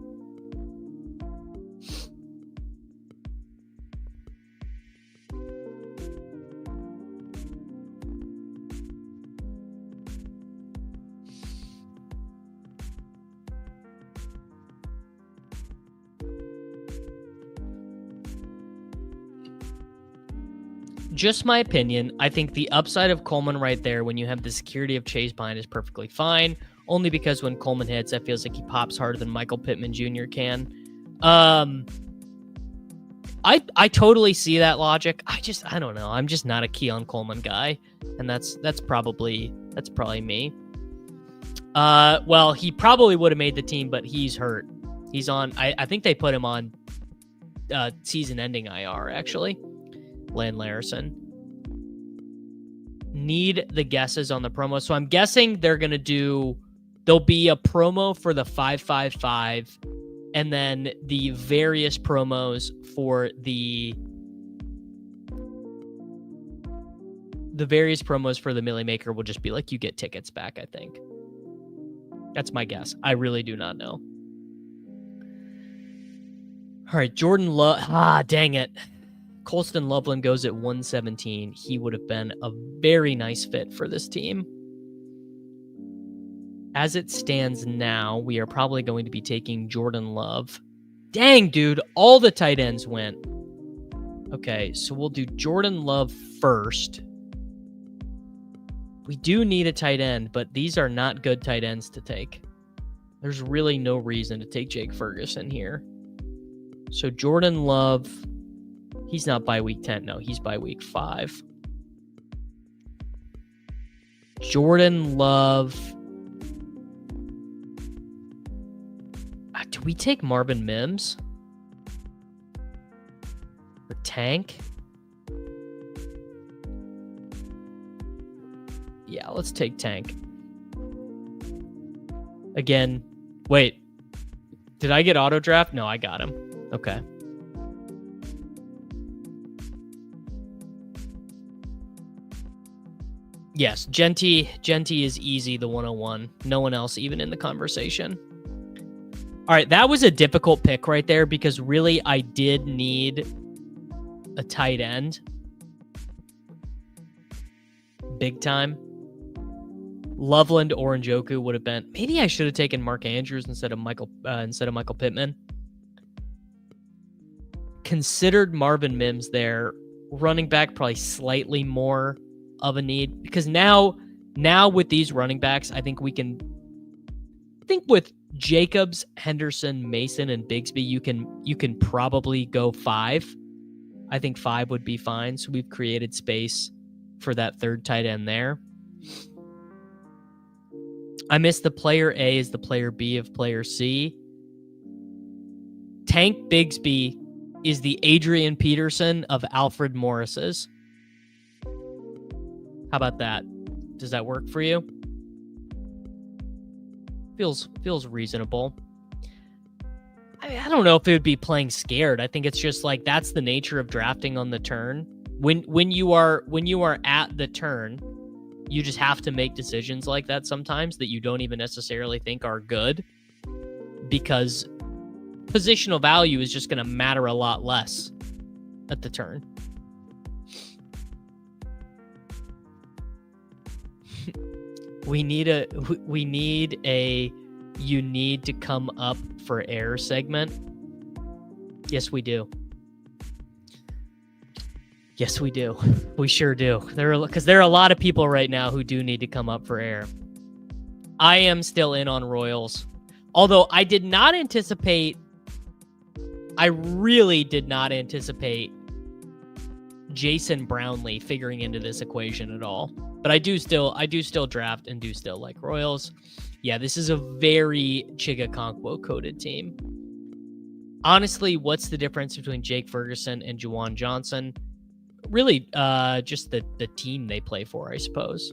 Just my opinion, I think the upside of Coleman right there when you have the security of Chase behind is perfectly fine, only because when Coleman hits, that feels like he pops harder than Michael Pittman Jr. can. I totally see that logic. I don't know. I'm just not a Keon Coleman guy, and that's probably me. Well, he probably would have made the team, but he's hurt. He's on. I think they put him on season-ending IR actually. Land Larison. Need the guesses on the promo. So I'm guessing there'll be a promo for the 555 and then the various promos for the various promos for the Millie Maker will just be like, you get tickets back, I think. That's my guess. I really do not know. All right, Jordan Love. Dang it. Colston Loveland goes at 117. He would have been a very nice fit for this team. As it stands now, we are probably going to be taking Jordan Love. Dang, dude, all the tight ends went. Okay, so we'll do Jordan Love first. We do need a tight end, but these are not good tight ends to take. There's really no reason to take Jake Ferguson here. So Jordan Love... He's not by week 10. No, he's by week 5. Jordan Love. Do we take Marvin Mims? Or Tank? Yeah, let's take Tank. Again, wait. Did I get auto draft? No, I got him. Okay. Yes, Genty is easy, the 101. No one else even in the conversation. All right, that was a difficult pick right there because really I did need a tight end. Big time. Loveland or Njoku would have been... Maybe I should have taken Mark Andrews instead of Michael Pittman. Considered Marvin Mims there. Running back probably slightly more of a need because now with these running backs, I think with Jacobs, Henderson, Mason, and Bigsby, you can probably go 5. I think 5 would be fine. So we've created space for that third tight end there. I missed the player A is the player B of player C. Tank Bigsby is the Adrian Peterson of Alfred Morris's. How about that? Does that work for you? Feels reasonable. I don't know if it would be playing scared. I think it's just like that's the nature of drafting on the turn. When you are at the turn, you just have to make decisions like that sometimes that you don't even necessarily think are good because positional value is just going to matter a lot less at the turn. We need a you need to come up for air segment. Yes, we do. Yes, we do. We sure do. Because there are a lot of people right now who do need to come up for air. I am still in on Royals. Although I really did not anticipate Jason Brownlee figuring into this equation at all. But I do still draft and do still like Royals. Yeah, this is a very Chigakonkwo coded team. Honestly, what's the difference between Jake Ferguson and Juwan Johnson? Really, just the team they play for, I suppose.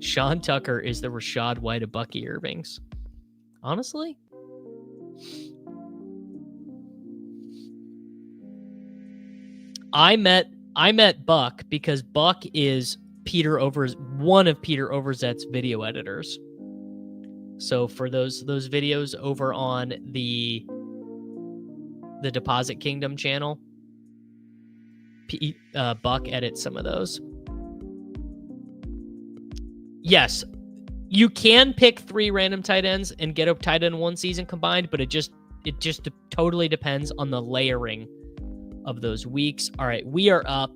Sean Tucker is the Rashad White of Bucky Irvings. Honestly? I met Buck because Buck is one of Peter Overzet's video editors. So for those videos over on the Deposit Kingdom channel, Buck edits some of those. Yes, you can pick 3 random tight ends and get a tight end one season combined, but it just totally depends on the layering of those weeks. All right, we are up.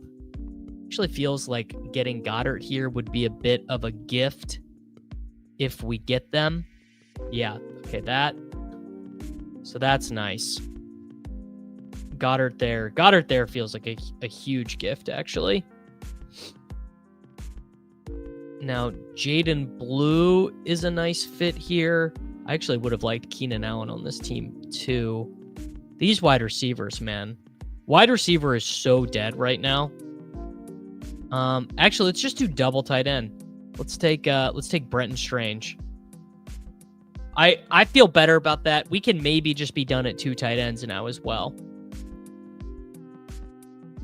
Actually feels like getting Goddard here would be a bit of a gift if we get them. Yeah, okay, so that's nice. Goddard there feels like a huge gift, actually. Now, Jayden Blue is a nice fit here. I actually would have liked Keenan Allen on this team, too. These wide receivers, man. Wide receiver is so dead right now. Actually, let's just do double tight end. Let's take Brenton Strange. I feel better about that. We can maybe just be done at 2 tight ends now as well.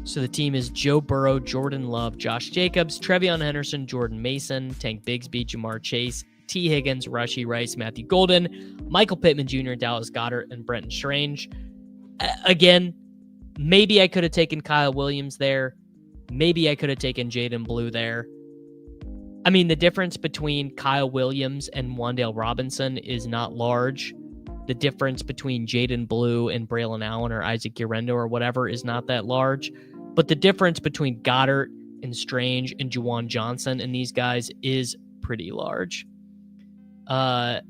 So the team is Joe Burrow, Jordan Love, Josh Jacobs, Trevion Henderson, Jordan Mason, Tank Bigsby, Jamar Chase, T. Higgins, Rashee Rice, Matthew Golden, Michael Pittman Jr., Dallas Goedert, and Brenton Strange. Again, maybe I could have taken Kyle Williams there. Maybe I could have taken Jayden Blue there. I mean, the difference between Kyle Williams and Wan'Dale Robinson is not large. The difference between Jayden Blue and Braylon Allen or Isaac Urendo or whatever is not that large. But the difference between Goddard and Strange and Juwan Johnson and these guys is pretty large. I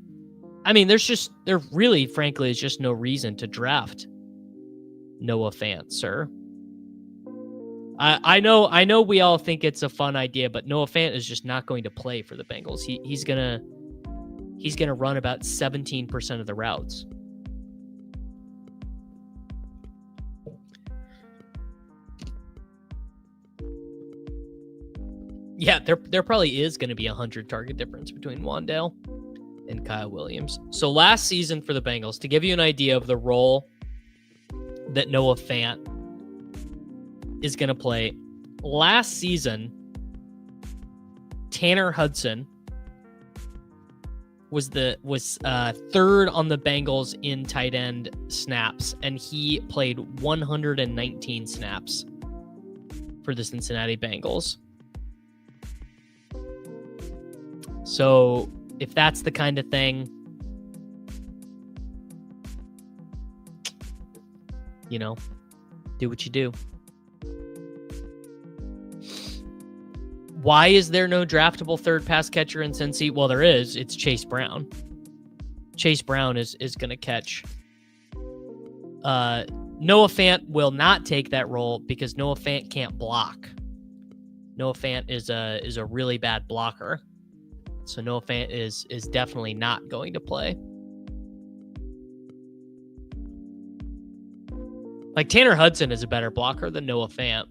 mean, there really, frankly, is just no reason to draft Noah Fant, sir. I know we all think it's a fun idea, but Noah Fant is just not going to play for the Bengals. He's gonna run about 17% of the routes. Yeah, there probably is going to be 100 target difference between Wan'Dale and Kyle Williams. So last season for the Bengals, to give you an idea of the role that Noah Fant is going to play, last season, Tanner Hudson was third on the Bengals in tight end snaps, and he played 119 snaps for the Cincinnati Bengals. So if that's the kind of thing, do what you do. Why is there no draftable third pass catcher in Cincy? Well, there is. It's Chase Brown. Chase Brown is going to catch. Noah Fant will not take that role because Noah Fant can't block. Noah Fant is a really bad blocker. So Noah Fant is definitely not going to play. Like, Tanner Hudson is a better blocker than Noah Fant.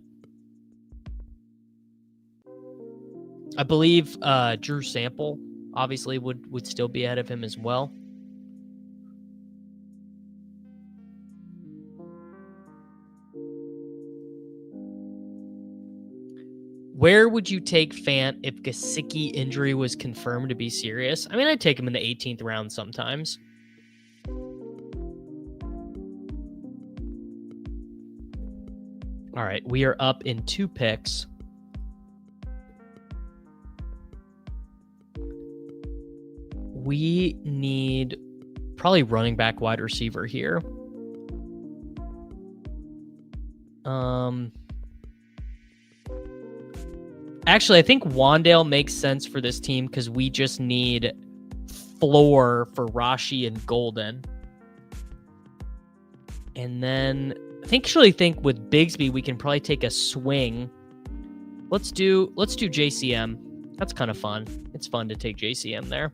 I believe Drew Sample obviously would still be ahead of him as well. Where would you take Fant if Gesicki injury was confirmed to be serious? I mean, I'd take him in the 18th round sometimes. All right, we are up in 2 picks. We need probably running back, wide receiver here. Actually, I think Wan'Dale makes sense for this team because we just need floor for Rashee and Golden. And then I think with Bigsby, we can probably take a swing. Let's do JCM. That's kind of fun. It's fun to take JCM there.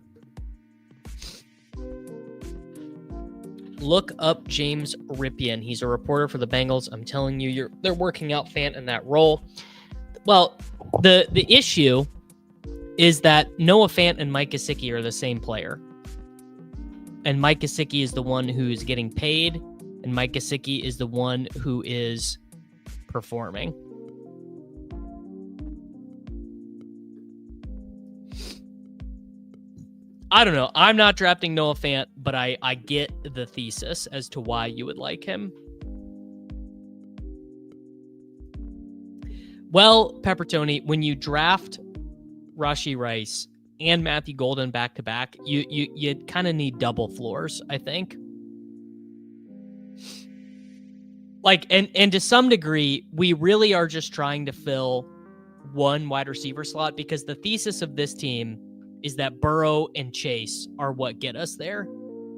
Look up James Ripien. He's a reporter for the Bengals. I'm telling you, they're working out Fant in that role. Well, the issue is that Noah Fant and Mike Gesicki are the same player. And Mike Gesicki is the one who's getting paid, and Mike Gesicki is the one who is performing. I don't know. I'm not drafting Noah Fant, but I get the thesis as to why you would like him. Well, Peppertoni, when you draft Rashee Rice and Matthew Golden back-to-back, you kind of need double floors, I think. Like, and to some degree, we really are just trying to fill one wide receiver slot because the thesis of this team is that Burrow and Chase are what get us there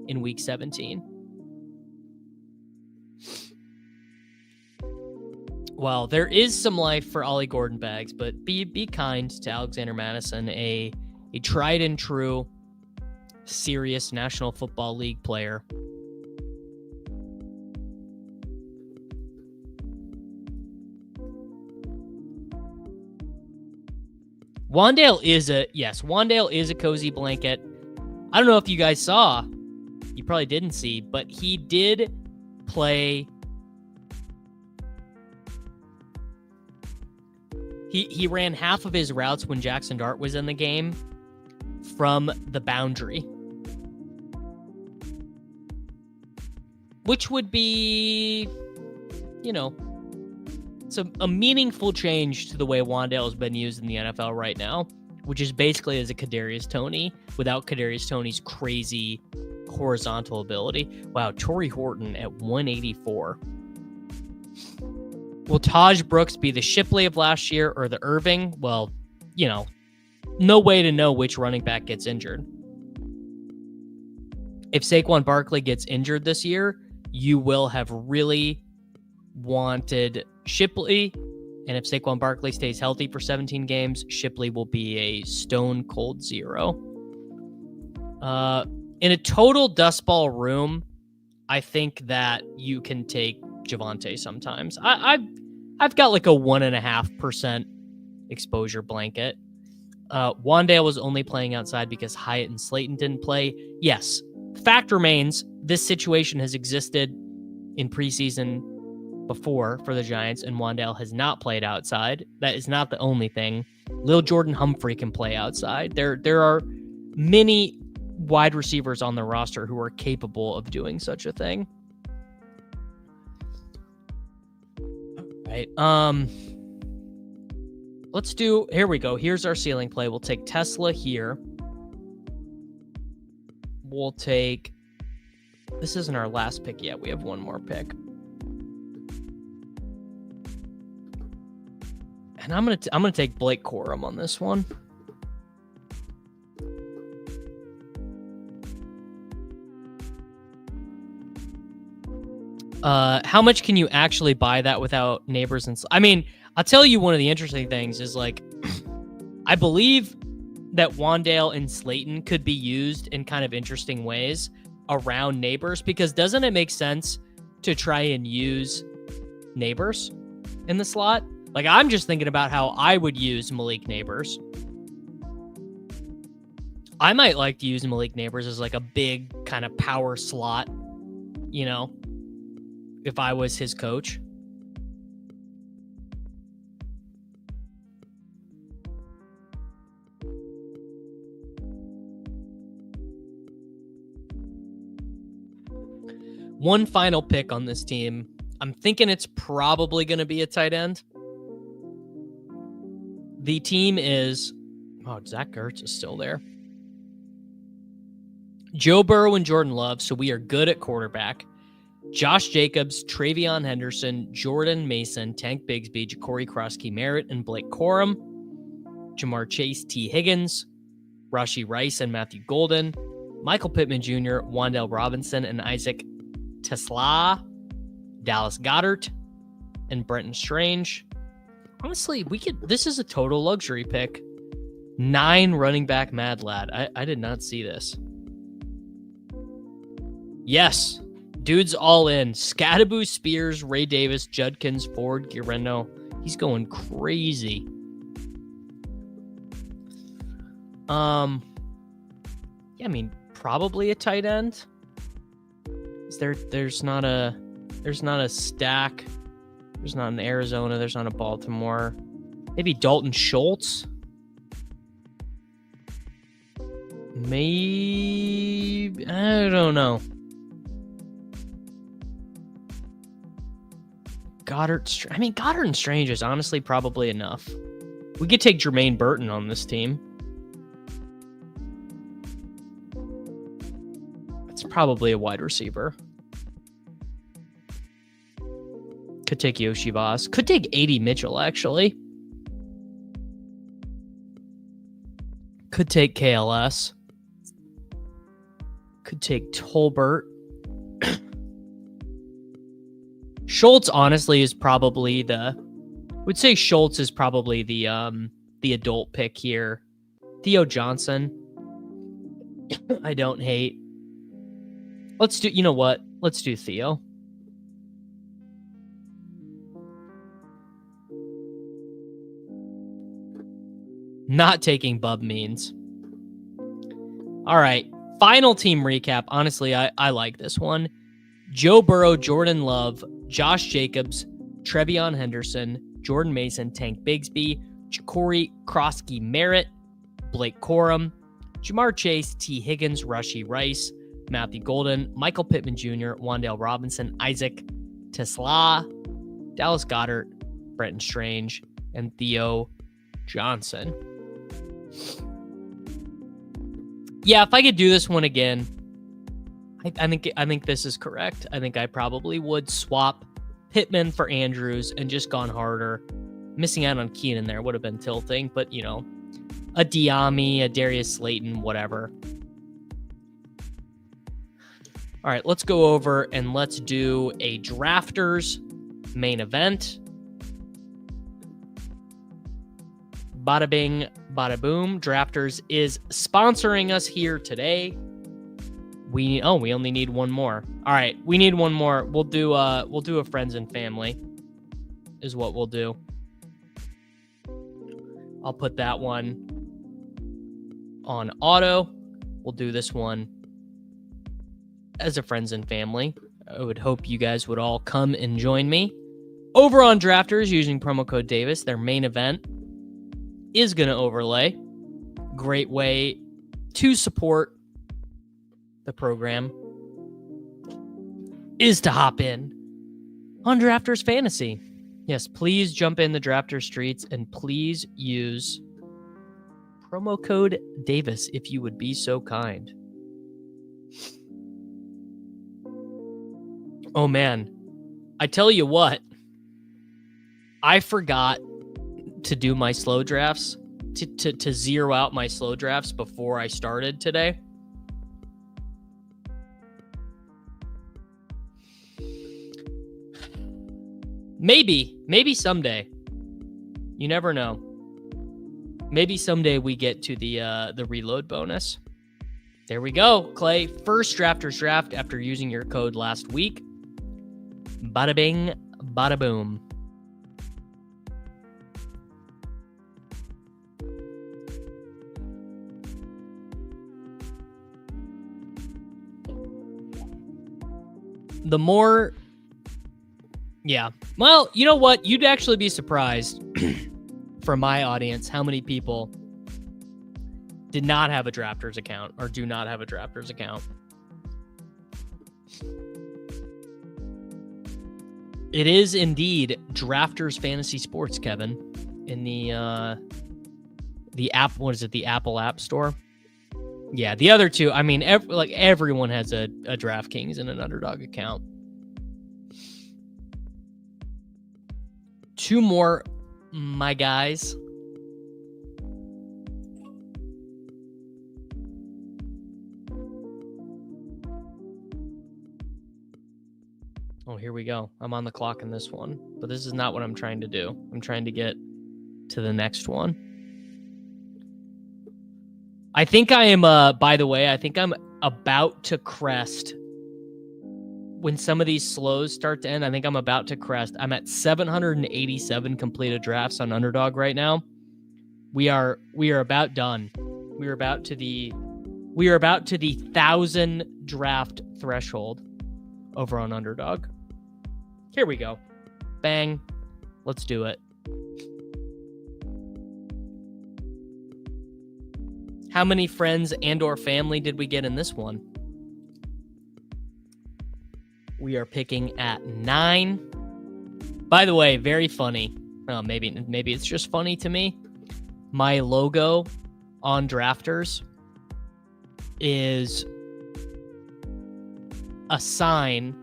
in week 17. Well, there is some life for Ollie Gordon Bags, but be kind to Alexander Mattison, a tried and true, serious National Football League player. Wandale is a cozy blanket. I don't know if you guys saw. You probably didn't see, but he did play. He ran half of his routes when Jackson Dart was in the game from the boundary, which would be, it's a meaningful change to the way Wandale has been used in the NFL right now, which is basically as a Kadarius Toney without Kadarius Toney's crazy horizontal ability. Wow, Torrey Horton at 184. Will Taj Brooks be the Shipley of last year or the Irving? Well, no way to know which running back gets injured. If Saquon Barkley gets injured this year, you will have really wanted Shipley, and if Saquon Barkley stays healthy for 17 games, Shipley will be a stone cold 0. In a total dust ball room, I think that you can take Javonte sometimes. I've got like a 1.5% exposure blanket. Wandale was only playing outside because Hyatt and Slayton didn't play. Yes, fact remains, this situation has existed in preseason before for the Giants, and Wandale has not played outside. That is not the only thing. Lil Jordan Humphrey can play outside. There are many wide receivers on the roster who are capable of doing such a thing. All right. Here we go. Here's our ceiling play. We'll take Tesla here. This isn't our last pick yet. We have one more pick. And I'm gonna take Blake Corum on this one. How much can you actually buy that without neighbors? I'll tell you one of the interesting things is like, I believe that Wandale and Slayton could be used in kind of interesting ways around neighbors, because doesn't it make sense to try and use neighbors in the slot? Like, I'm just thinking about how I would use Malik Neighbors. I might like to use Malik Neighbors as like a big kind of power slot, if I was his coach. One final pick on this team. I'm thinking it's probably going to be a tight end. The team is... Zach Ertz is still there. Joe Burrow and Jordan Love, so we are good at quarterback. Josh Jacobs, Travion Henderson, Jordan Mason, Tank Bigsby, Ja'Cory Krosky Merritt, and Blake Corum. Jamar Chase, T. Higgins, Rashee Rice and Matthew Golden, Michael Pittman Jr., Wandale Robinson, and Isaac Tesla. Dallas Goedert, and Brenton Strange. Honestly, this is a total luxury pick. 9 running back Mad Lad. I did not see this. Yes. Dude's all in. Scadaboo, Spears, Ray Davis, Judkins, Ford, Guerrero. He's going crazy. Yeah, I mean, probably a tight end. There's not a stack. There's not an Arizona. There's not a Baltimore. Maybe Dalton Schultz. Maybe, I don't know. Goddard and Strange is honestly probably enough. We could take Jermaine Burton on this team. It's probably a wide receiver. Could take Yoshi Voss. Could take A.D. Mitchell, actually. Could take KLS. Could take Tolbert. Schultz, honestly, is probably would say Schultz is probably the adult pick here. Theo Johnson, I don't hate. You know what? Let's do Theo. Not taking Bub Means. All right. Final team recap. Honestly, I like this one. Joe Burrow, Jordan Love, Josh Jacobs, Trevion Henderson, Jordan Mason, Tank Bigsby, Ja'Cory Krosky Merritt, Blake Corum, Jamar Chase, T. Higgins, Rashee Rice, Matthew Golden, Michael Pittman Jr., Wan'Dale Robinson, Isaac Tesla, Dallas Goedert, Brenton Strange, and Theo Johnson. Yeah, if I could do this one again, I think this is correct. I think I probably would swap Pittman for Andrews and just gone harder. Missing out on Keenan there would have been tilting, but you know, a Diami, a Darius Slayton, whatever. All right, let's go over and let's do a drafters main event. Bada bing, bada boom. Drafters is sponsoring us here today. We only need one more. All right, we need one more. We'll do a friends and family is what we'll do. I'll put that one on auto. We'll do this one as a friends and family. I would hope you guys would all come and join me over on Drafters using promo code Davis. Their main event is going to overlay. Great way to support the program is to hop in on Drafters Fantasy. Yes, please jump in the Drafters streets and please use promo code Davis if you would be so kind. Oh man, I tell you what, I forgot to do my slow drafts, to zero out my slow drafts before I started today. Maybe someday. You never know. Maybe someday we get to the reload bonus. There we go, Clay. First drafters draft after using your code last week. Bada bing, bada boom. The more, yeah. Well, you know what? You'd actually be surprised for my audience how many people did not have a Drafters account or do not have a Drafters account. It is indeed Drafters Fantasy Sports, Kevin, in the app. What is it? The Apple App Store. Yeah, the other two. I mean, everyone has a DraftKings and an Underdog account. Two more, my guys. Oh, here we go. I'm on the clock in this one, but this is not what I'm trying to do. I'm trying to get to the next one. I think I am, by the way, I think I'm about to crest. When some of these slows start to end, I think I'm about to crest. I'm at 787 completed drafts on Underdog right now. We are about done. We are about to the 1,000 draft threshold over on Underdog. Here we go. Bang. Let's do it. How many friends and or family did we get in this one? We are picking at 9. By the way, very funny. Oh, maybe it's just funny to me. My logo on Drafters is a sign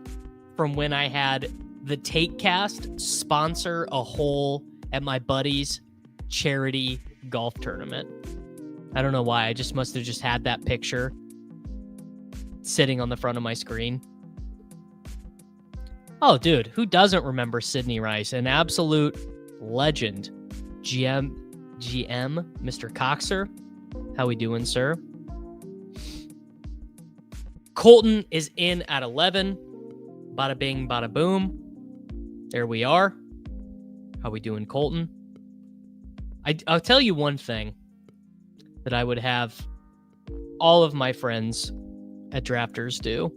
from when I had the TakeCast sponsor a hole at my buddy's charity golf tournament. I don't know why. I just must have just had that picture sitting on the front of my screen. Oh, dude, who doesn't remember Sidney Rice? An absolute legend. GM, Mr. Coxer. How we doing, sir? Colton is in at 11. Bada bing, bada boom. There we are. How we doing, Colton? I'll tell you one thing that I would have all of my friends at Drafters do.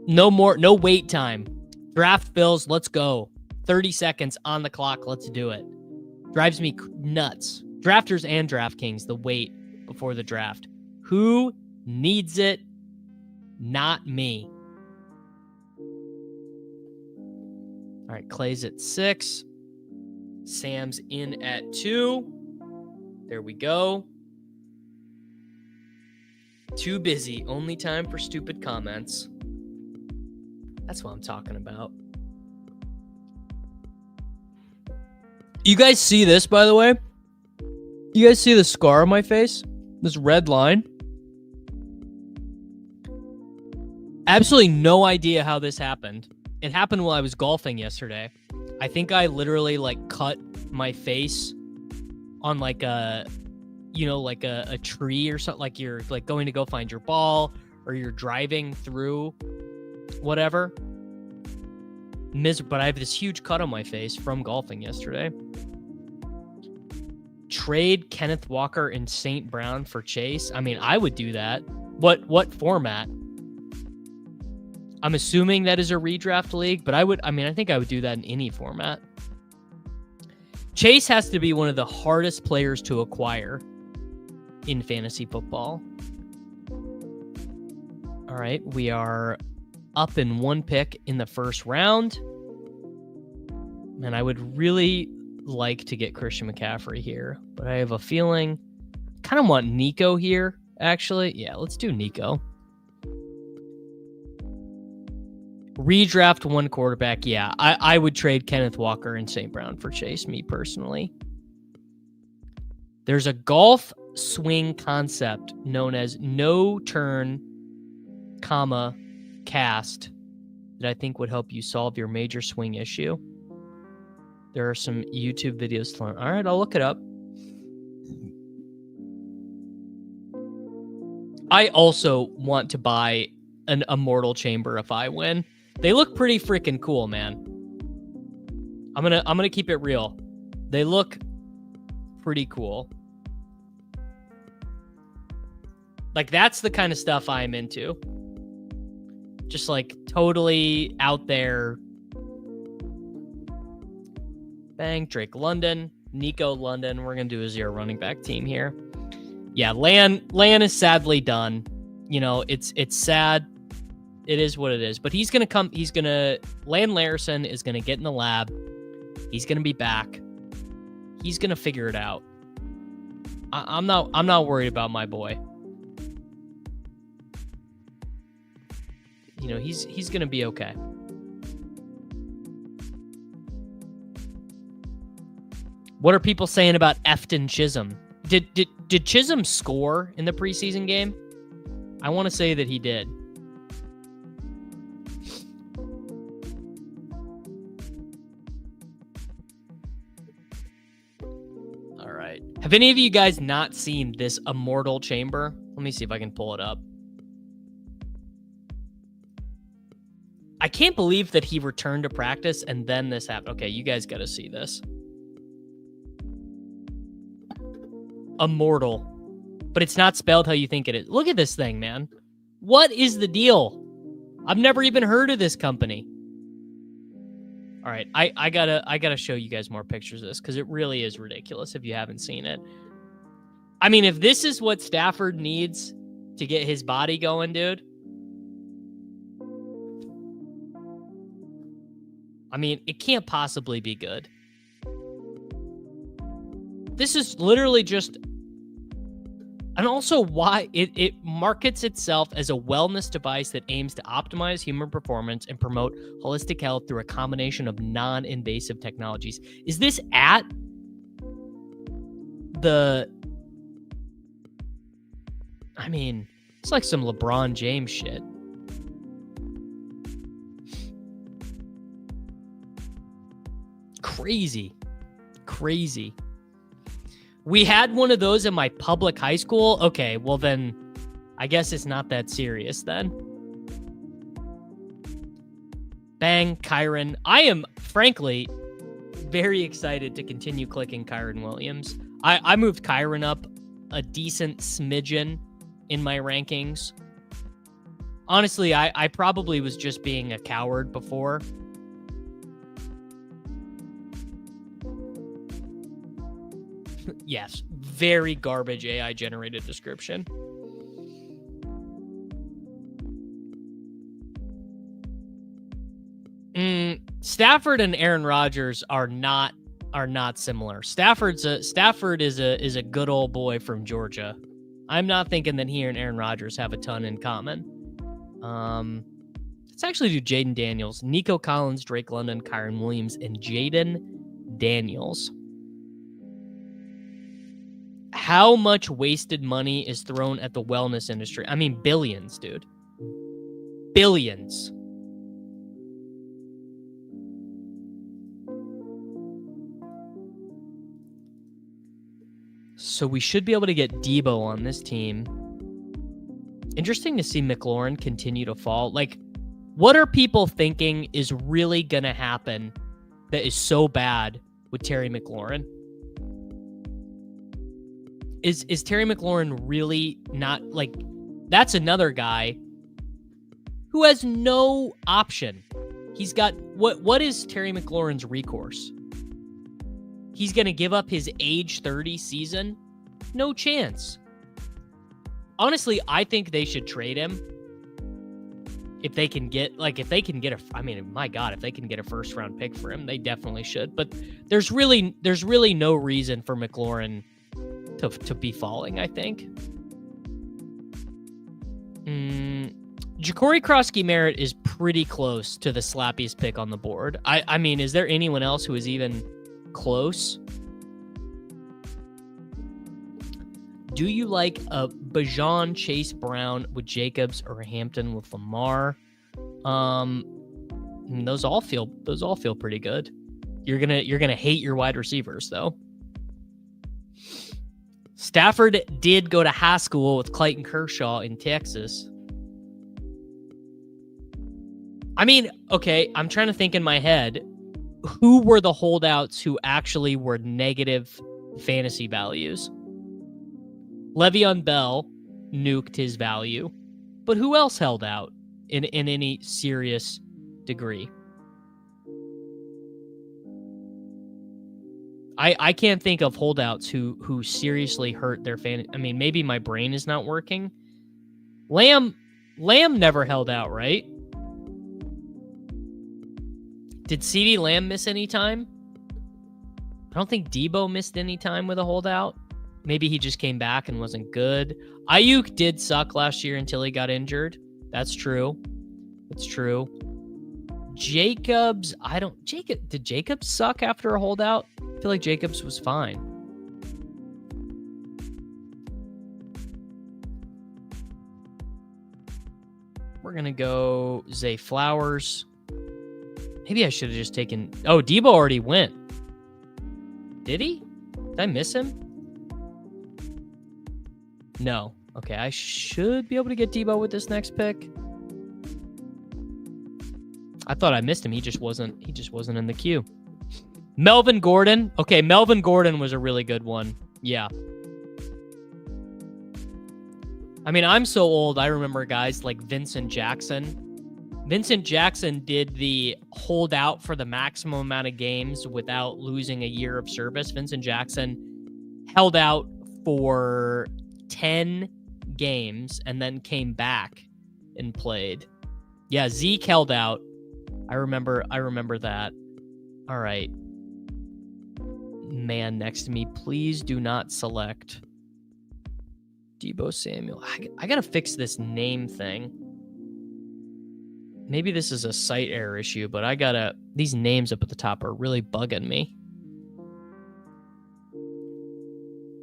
No wait time. Draft bills, let's go. 30 seconds on the clock, let's do it. Drives me nuts. Drafters and DraftKings, the wait before the draft. Who needs it? Not me. All right, Clay's at 6. Sam's in at 2. There we go. Too busy. Only time for stupid comments. That's what I'm talking about. You guys see this, by the way? You guys see the scar on my face? This red line? Absolutely no idea how this happened. It happened while I was golfing yesterday. I think I literally cut my face on a tree or something. Like you're going to go find your ball or you're driving through whatever. But I have this huge cut on my face from golfing yesterday. Trade Kenneth Walker and St. Brown for Chase. I mean, I would do that. What format? I'm assuming that is a redraft league, but I think I would do that in any format. Chase has to be one of the hardest players to acquire in fantasy football. All right, we are up in 1 pick in the first round. And I would really like to get Christian McCaffrey here, but I have a feeling I kind of want Nico here, actually. Yeah, let's do Nico. Redraft 1 quarterback. Yeah, I would trade Kenneth Walker and St. Brown for Chase, me personally. There's a golf swing concept known as no turn, cast that I think would help you solve your major swing issue. There are some YouTube videos to learn. All right, I'll look it up. I also want to buy an Immortal Chamber if I win. They look pretty freaking cool, man. I'm gonna keep it real. They look pretty cool. That's the kind of stuff I'm into. Just totally out there. Bang, Drake London, Nico London. We're going to do a 0 running back team here. Yeah, Lan is sadly done. You know, it's sad. It is what it is. But he's going to Lan Larson is going to get in the lab. He's going to be back. He's going to figure it out. I'm not worried about my boy. You know, he's going to be okay. What are people saying about Efton Chisholm? Did Chisholm score in the preseason game? I want to say that he did. Have any of you guys not seen this Immortal Chamber? Let me see if I can pull it up. I can't believe that he returned to practice and then this happened. Okay, you guys got to see this. Immortal. But it's not spelled how you think it is. Look at this thing, man. What is the deal? I've never even heard of this company. All right, I gotta show you guys more pictures of this because it really is ridiculous if you haven't seen it. I mean, if this is what Stafford needs to get his body going, dude. I mean, it can't possibly be good. This is literally just... And also why it markets itself as a wellness device that aims to optimize human performance and promote holistic health through a combination of non-invasive technologies. Is this at the... I mean, it's like some LeBron James shit. Crazy. We had one of those in my public high school. Okay, well then, I guess it's not that serious then. Bang, Kyron. I am, frankly, very excited to continue clicking Kyron Williams. I moved Kyron up a decent smidgen in my rankings. Honestly, I probably was just being a coward before. Yes, very garbage AI-generated description. Stafford and Aaron Rodgers are not similar. Stafford is a good old boy from Georgia. I'm not thinking that he and Aaron Rodgers have a ton in common. Let's actually do Jayden Daniels, Nico Collins, Drake London, Kyron Williams, and Jayden Daniels. How much wasted money is thrown at the wellness industry? I mean, billions, dude. Billions. So we should be able to get Debo on this team. Interesting to see McLaurin continue to fall. Like, what are people thinking is really going to happen that is so bad with Terry McLaurin? Is Terry McLaurin really not, like, that's another guy who has no option. He's got, what is Terry McLaurin's recourse? He's going to give up his age 30 season? No chance. Honestly, I think they should trade him. If they can get, I mean, my God, if they can get a first round pick for him, they definitely should. But there's really no reason for McLaurin to be falling, I think. Ja'Cory Krosky-Merritt is pretty close to the slappiest pick on the board. I mean, is there anyone else who is even close? Do you like a Bijan Chase Brown with Jacobs or Hampton with Lamar? Those all feel pretty good. You're gonna hate your wide receivers though. Stafford did go to high school with Clayton Kershaw in Texas. I mean, okay, I'm trying to think in my head, who were the holdouts who actually were negative fantasy values? Le'Veon Bell nuked his value, but who else held out in any serious degree? I can't think of holdouts who seriously hurt their fan. I mean, maybe my brain is not working. Lamb never held out, right? Did CeeDee Lamb miss any time? I don't think Debo missed any time with a holdout. Maybe he just came back and wasn't good. Ayuk did suck last year until he got injured. That's true. It's true. Jacobs, did Jacobs suck after a holdout? I feel like Jacobs was fine. We're going to go Zay Flowers. Maybe I should have just taken... Oh, Debo already went. Did he? Did I miss him? No. Okay, I should be able to get Debo with this next pick. I thought I missed him. He just wasn't in the queue. Melvin Gordon. Okay, Melvin Gordon was a really good one. Yeah. I mean, I'm so old. I remember guys like Vincent Jackson. Vincent Jackson did the hold out for the maximum amount of games without losing a year of service. Vincent Jackson held out for 10 games and then came back and played. Yeah, Zeke held out. I remember that. All right. Man next to me, please do not select Debo Samuel. I gotta fix this name thing. Maybe this is a site error issue, but these names up at the top are really bugging me.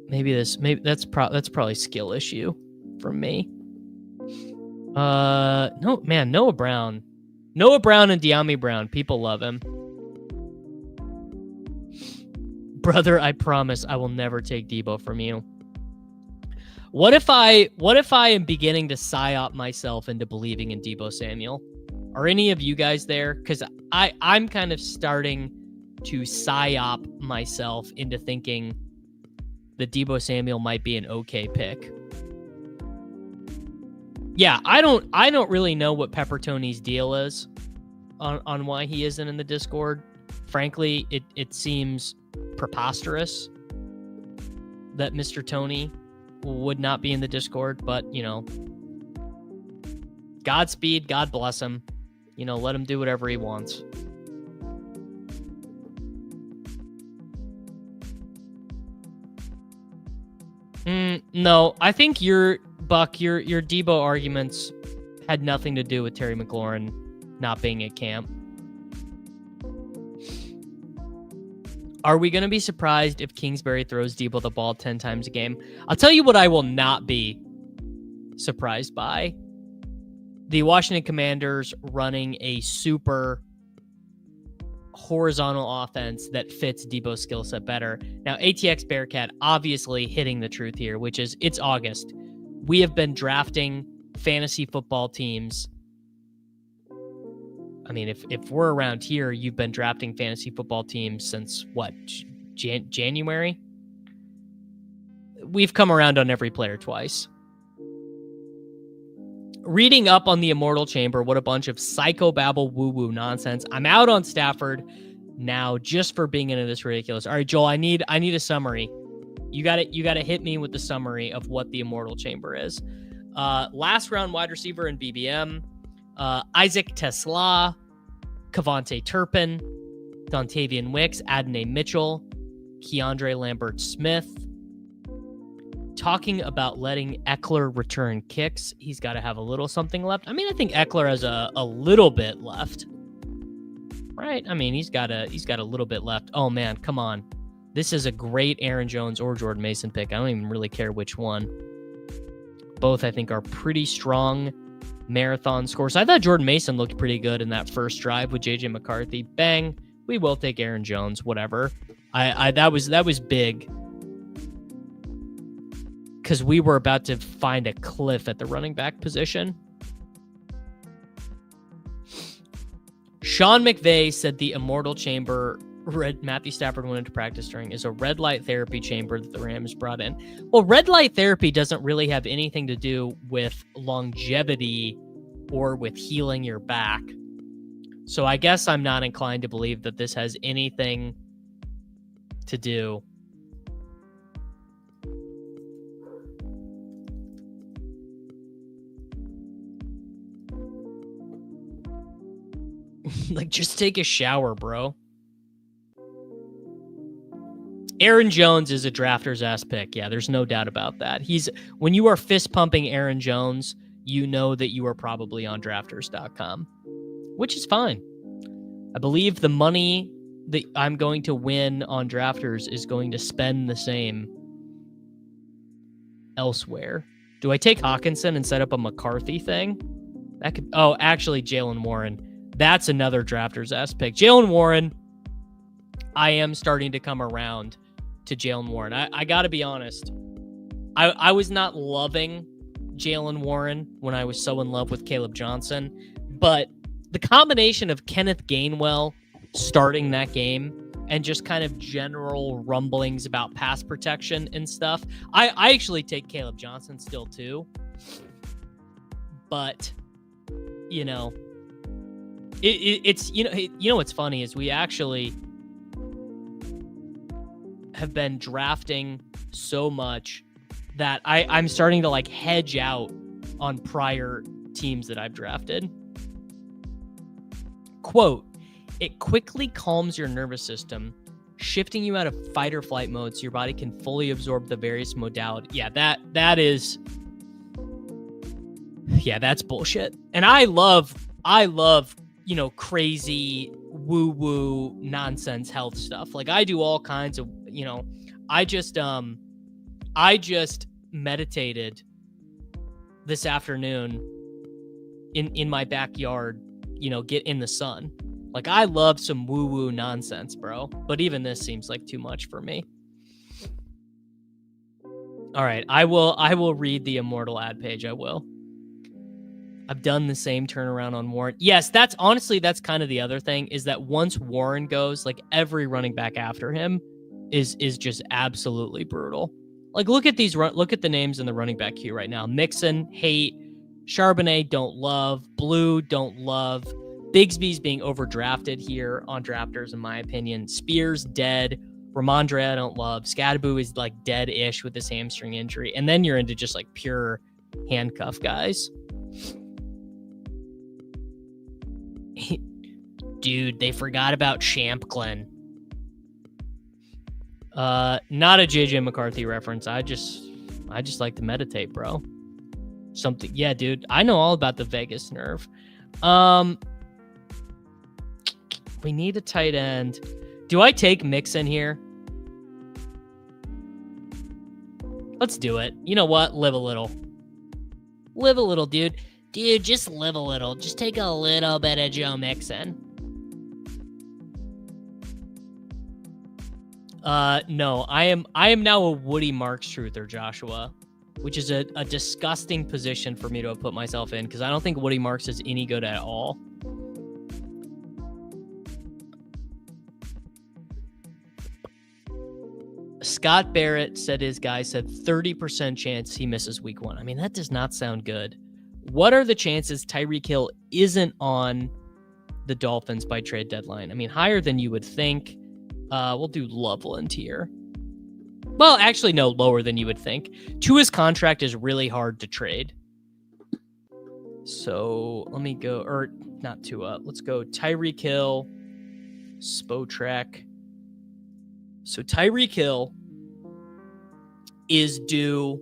Maybe that's probably skill issue from me. No, man, Noah Brown and De'Ami Brown. People love him. Brother, I promise I will never take Debo from you. What if I am beginning to psyop myself into believing in Debo Samuel? Are any of you guys there? Because I'm kind of starting to psyop myself into thinking that Debo Samuel might be an okay pick. Yeah, I don't really know what Pepper Tony's deal is on why he isn't in the Discord. Frankly, it seems preposterous that Mr. Tony would not be in the Discord, but Godspeed, God bless him. Let him do whatever he wants. No, I think your Debo arguments had nothing to do with Terry McLaurin not being at camp. Are we going to be surprised if Kingsbury throws Debo the ball 10 times a game? I'll tell you what I will not be surprised by. The Washington Commanders running a super horizontal offense that fits Debo's skill set better. Now, ATX Bearcat obviously hitting the truth here, which is it's August. We have been drafting fantasy football teams. I mean, if we're around here, you've been drafting fantasy football teams since what, January? We've come around on every player twice. Reading up on the Immortal Chamber, what a bunch of psychobabble woo-woo nonsense. I'm out on Stafford now just for being into this ridiculous. All right, Joel, I need a summary. You got to hit me with the summary of what the Immortal Chamber is. Last round wide receiver in BBM, Isaac Tesla, Kavonte Turpin, Dontavian Wicks, Adonai Mitchell, Keandre Lambert-Smith. Talking about letting Eckler return kicks. He's got to have a little something left. I mean, I think Eckler has a little bit left. Right? I mean, he's got a little bit left. Oh, man, come on. This is a great Aaron Jones or Jordan Mason pick. I don't even really care which one. Both, I think, are pretty strong marathon scores. I thought Jordan Mason looked pretty good in that first drive with JJ McCarthy. Bang. We will take Aaron Jones, whatever. That was big. Because we were about to find a cliff at the running back position. Sean McVay said the Immortal Chamber Matthew Stafford went into practice during is a red light therapy chamber that the Rams brought in. Well, red light therapy doesn't really have anything to do with longevity or with healing your back. So I guess I'm not inclined to believe that this has anything to do. Like, just take a shower, bro. Aaron Jones is a drafter's ass pick. Yeah, there's no doubt about that. When you are fist pumping Aaron Jones, you know that you are probably on drafters.com, which is fine. I believe the money that I'm going to win on drafters is going to spend the same elsewhere. Do I take Hawkinson and set up a McCarthy thing? Actually, Jaylen Warren. That's another drafter's ass pick. Jaylen Warren, I am starting to come around to Jaylen Warren. I got to be honest. I was not loving Jaylen Warren when I was so in love with Caleb Johnson, but the combination of Kenneth Gainwell starting that game and just kind of general rumblings about pass protection and stuff, I actually take Caleb Johnson still too. But, you know, it's, what's funny is we actually have been drafting so much that I'm starting to like hedge out on prior teams that I've drafted. Quote, it quickly calms your nervous system, shifting you out of fight or flight mode so your body can fully absorb the various modalities. Yeah, that's bullshit. And I love, crazy woo-woo nonsense health stuff. Like I do all kinds of, I just meditated this afternoon in my backyard, get in the sun. Like I love some woo-woo nonsense, bro. But even this seems like too much for me. All right, I will read the Immortal ad page. I will. I've done the same turnaround on Warren. Yes, that's kind of the other thing is that once Warren goes, like every running back after him is just absolutely brutal. Like look at the names in the running back queue right now. Mixon, hate. Charbonnet, don't love. Blue, don't love. Bigsby's being overdrafted here on drafters, in my opinion. Spears, dead. Ramondre, I don't love. Scadaboo is like dead-ish with this hamstring injury. And then you're into just like pure handcuff guys. Dude, they forgot about Champclin. Not a JJ McCarthy reference. I just like to meditate, bro. Something, yeah, dude. I know all about the Vegas nerve. We need a tight end. Do I take Mixon here? Let's do it. You know what? Live a little. Live a little, dude. Dude, just live a little. Just take a little bit of Joe Mixon. No, I am now a Woody Marks truther, Joshua, which is a disgusting position for me to have put myself in because I don't think Woody Marks is any good at all. Scott Barrett said his guy said 30% chance he misses week 1. I mean, that does not sound good. What are the chances Tyreek Hill isn't on the Dolphins by trade deadline? I mean, higher than you would think. We'll do Loveland here. Well, actually, no, lower than you would think. Tua's contract is really hard to trade. So let me go, or not Tua. Let's go Tyreek Hill, Spotrac. So Tyreek Hill is due,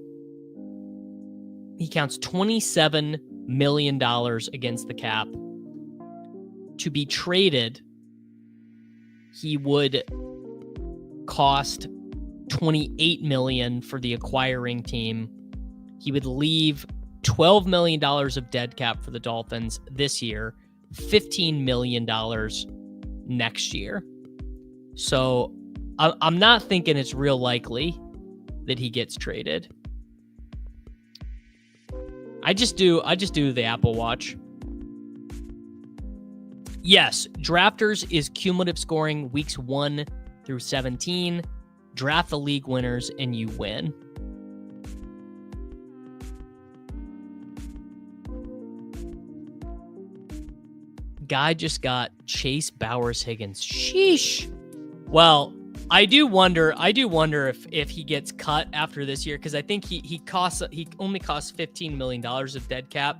he counts $27 million against the cap. To be traded, he would cost $28 million for the acquiring team. He would leave $12 million of dead cap for the Dolphins this year, $15 million next year. So I'm not thinking it's real likely that he gets traded. I just do the Apple Watch. Yes, Drafters is cumulative scoring weeks 1 through 17. Draft the league winners and you win. Guy just got Chase Bowers Higgins. Sheesh. Well, I do wonder if he gets cut after this year because I think he only costs $15 million of dead cap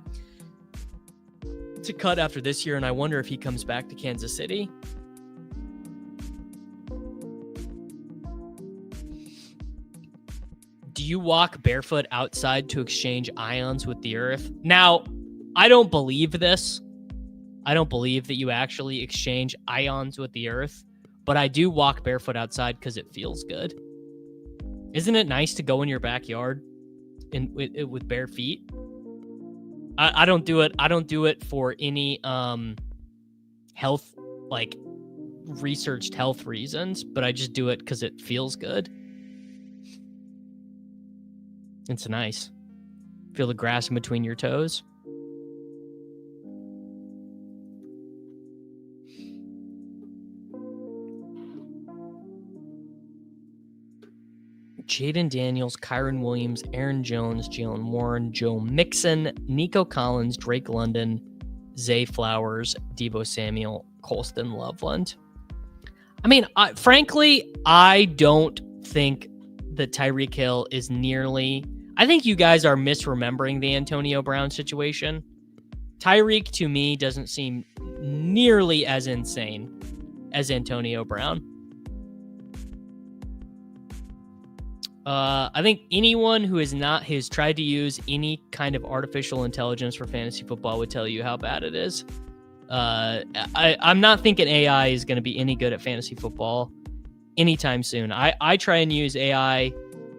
to cut after this year, and I wonder if he comes back to Kansas City. Do you walk barefoot outside to exchange ions with the earth? Now, I don't believe this. I don't believe that you actually exchange ions with the earth, but I do walk barefoot outside because it feels good. Isn't it nice to go in your backyard with bare feet? I don't do it. I don't do it for any health, like researched health reasons, but I just do it because it feels good. It's nice. Feel the grass in between your toes. Jayden Daniels, Kyron Williams, Aaron Jones, Jalen Warren, Joe Mixon, Nico Collins, Drake London, Zay Flowers, Deebo Samuel, Colston Loveland. I mean, frankly, I don't think that Tyreek Hill is nearly... I think you guys are misremembering the Antonio Brown situation. Tyreek, to me, doesn't seem nearly as insane as Antonio Brown. I think anyone who has tried to use any kind of artificial intelligence for fantasy football would tell you how bad it is. I'm not thinking AI is going to be any good at fantasy football anytime soon. I try and use AI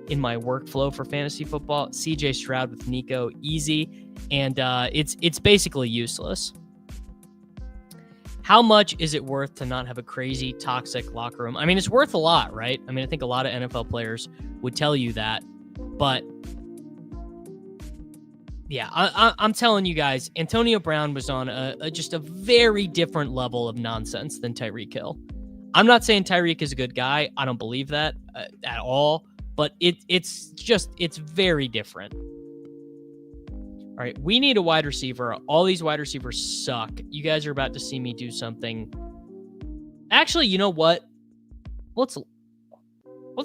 in my workflow for fantasy football. CJ Stroud with Nico, easy, and it's basically useless. How much is it worth to not have a crazy, toxic locker room? I mean, it's worth a lot, right? I mean, I think a lot of NFL players would tell you that. But, yeah, I'm telling you guys, Antonio Brown was on just a very different level of nonsense than Tyreek Hill. I'm not saying Tyreek is a good guy. I don't believe that at all. But it's very different. All right, we need a wide receiver. All these wide receivers suck. You guys are about to see me do something. Actually, you know what? Let's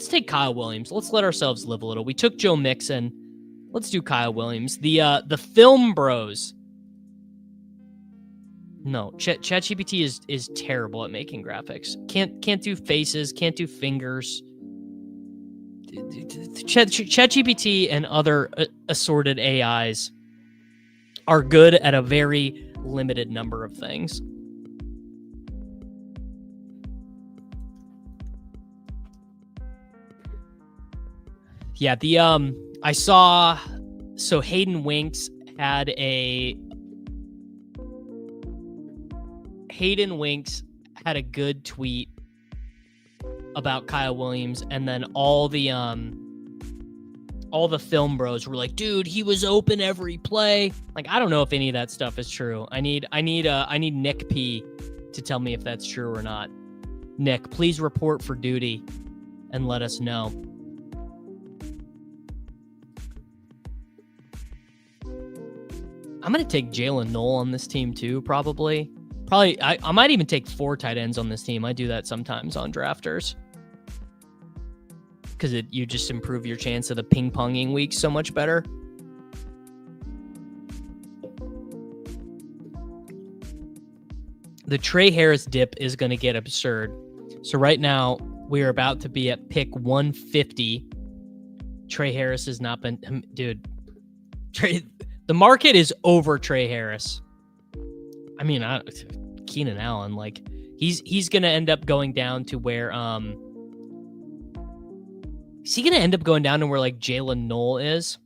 take Kyle Williams. Let's let ourselves live a little. We took Joe Mixon. Let's do Kyle Williams. The film bros. No, ChatGPT is terrible at making graphics. Can't do faces. Can't do fingers. ChatGPT and other assorted AIs are good at a very limited number of things. Yeah, I saw, so Hayden Winks had a good tweet about Kyle Williams, and then all the film bros were like, dude, he was open every play. Like, I don't know if any of that stuff is true. I need Nick P to tell me if that's true or not. Nick, please report for duty and let us know. I'm going to take Jalen Noel on this team too, probably. I might even take 4 tight ends on this team. I do that sometimes on drafters. Because you just improve your chance of the ping-ponging week so much better. The Trey Harris dip is going to get absurd. So right now, we're about to be at pick 150. Trey Harris has not been... Dude, the market is over Trey Harris. I mean, Keenan Allen, like, he's going to end up going down to where... Is he going to end up going down to where, like, Jalen Noel is?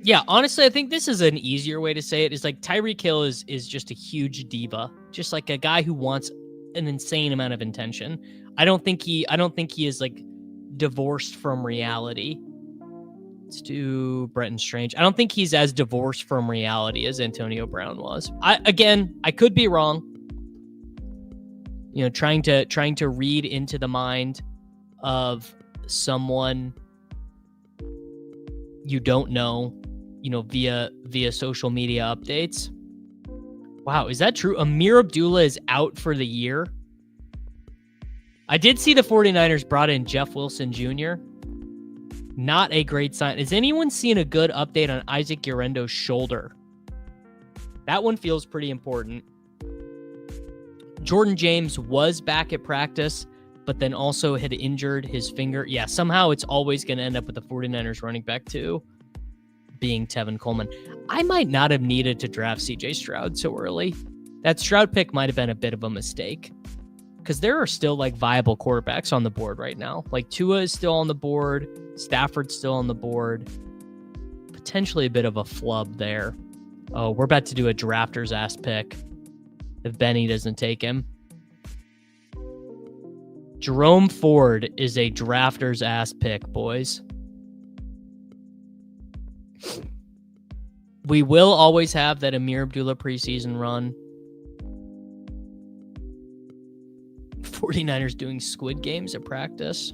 Yeah, honestly, I think this is an easier way to say it. Is like Tyreek Hill is just a huge diva. Just like a guy who wants an insane amount of attention. I don't think he is, like, divorced from reality. Let's do Bretton Strange. I don't think he's as divorced from reality as Antonio Brown was. I could be wrong. You know, trying to read into the mind of someone you don't know, you know, via social media updates. Wow, is that true? Amir Abdullah is out for the year. I did see the 49ers brought in Jeff Wilson Jr. Not a great sign. Is anyone seeing a good update on Isaac Urendo's shoulder? That one feels pretty important. Jordan James was back at practice, but then also had injured his finger. Yeah, somehow it's always going to end up with the 49ers running back too being Tevin Coleman. I might not have needed to draft CJ Stroud so early. That Stroud pick might have been a bit of a mistake because there are still, like, viable quarterbacks on the board right now. Like, Tua is still on the board. Stafford's still on the board. Potentially a bit of a flub there. Oh, we're about to do a drafter's ass pick if Benny doesn't take him. Jerome Ford is a drafter's ass pick, boys. We will always have that Amir Abdullah preseason run. 49ers doing squid games at practice.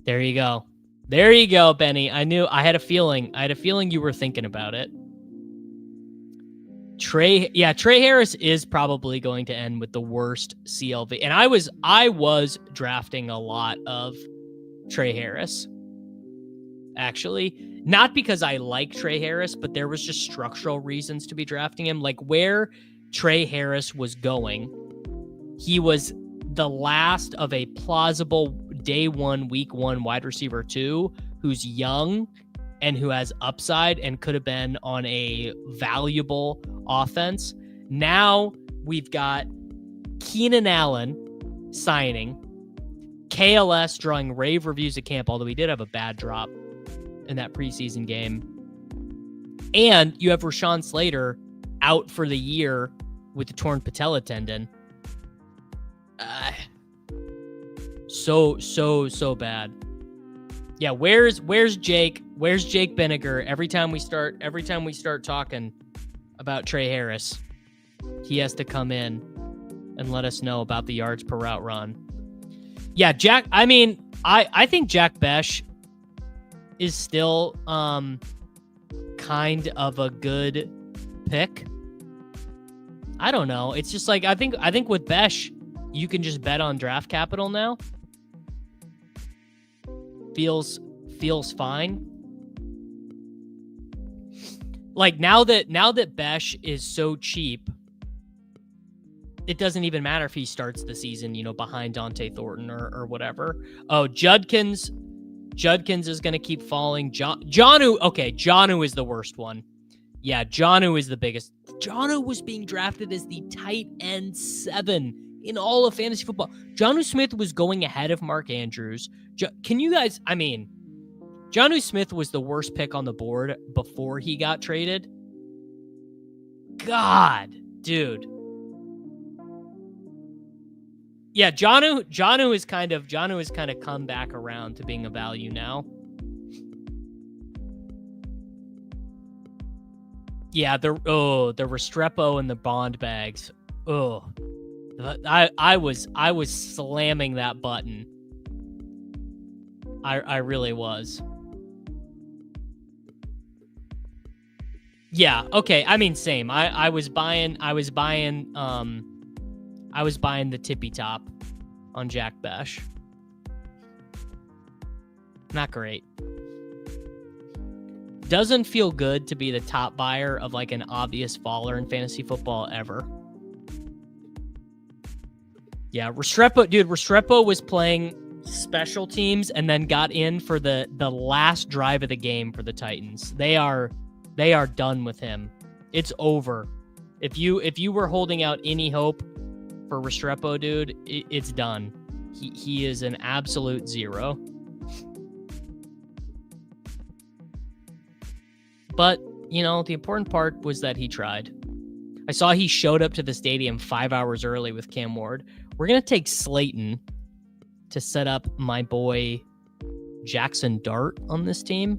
There you go. There you go, Benny. I had a feeling you were thinking about it. Trey Harris is probably going to end with the worst CLV. And I was drafting a lot of Trey Harris. Actually, not because I like Trey Harris, but there was just structural reasons to be drafting him. Like where Trey Harris was going, he was the last of a plausible day one, week one wide receiver 2 who's young and who has upside and could have been on a valuable offense. Now we've got Keenan Allen signing, KLS drawing rave reviews at camp, although he did have a bad drop in that preseason game. And you have Rashawn Slater out for the year with the torn patella tendon. So bad. Yeah, where's Jake? Where's Jake Benniger? Every time we start talking about Trey Harris, he has to come in and let us know about the yards per route run. Yeah, Jack. I mean, I think Jack Besh is still kind of a good pick. I don't know. It's just like I think with Besh, you can just bet on draft capital now. Feels fine. Like now that Besh is so cheap, it doesn't even matter if he starts the season, behind Dante Thornton or whatever. Oh, Judkins is going to keep falling. Jonnu is the worst one. Yeah, Jonnu is the biggest. Jonnu was being drafted as the tight end 7 in all of fantasy football. Jonnu Smith was going ahead of Mark Andrews. Jonnu Smith was the worst pick on the board before he got traded. God, dude. Yeah, Jonnu has kind of come back around to being a value now. Yeah, the Restrepo and the Bond bags. Oh, I was slamming that button. I really was. Yeah. Okay. I mean, same. I was buying the tippy top on Jack Besh. Not great. Doesn't feel good to be the top buyer of like an obvious faller in fantasy football ever. Yeah, Restrepo was playing special teams and then got in for the last drive of the game for the Titans. They are done with him. It's over. If you were holding out any hope for Restrepo, dude, it's done. He is an absolute zero. But, the important part was that he tried. I saw he showed up to the stadium 5 hours early with Cam Ward. We're going to take Slayton to set up my boy Jackson Dart on this team.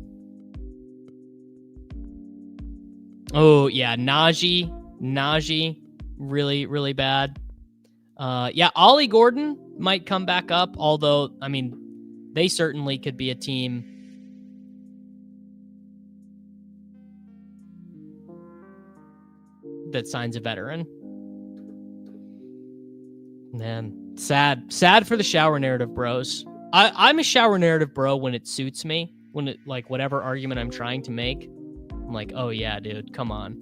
Oh, yeah, Najee, really, really bad. Yeah, Ollie Gordon might come back up, although, I mean, they certainly could be a team that signs a veteran. Man, sad for the shower narrative bros. I'm a shower narrative bro when it suits me, when it, like, whatever argument I'm trying to make, I'm like, oh yeah, dude, come on.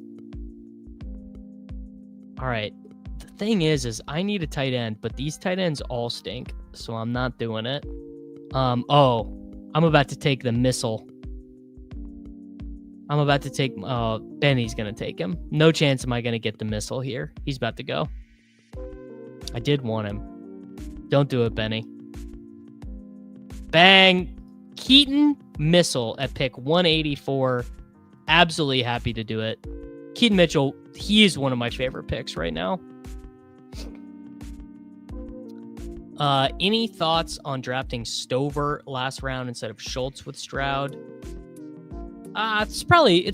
All right. The thing is I need a tight end, but these tight ends all stink, so I'm not doing it. I'm about to take the missile. I'm about to take, Benny's going to take him. No chance am I going to get the missile here. He's about to go. I did want him. Don't do it, Benny. Bang. Keaton Missile at pick 184. Absolutely happy to do it. Keaton Mitchell, he is one of my favorite picks right now. Any thoughts on drafting Stover last round instead of Schultz with Stroud? It's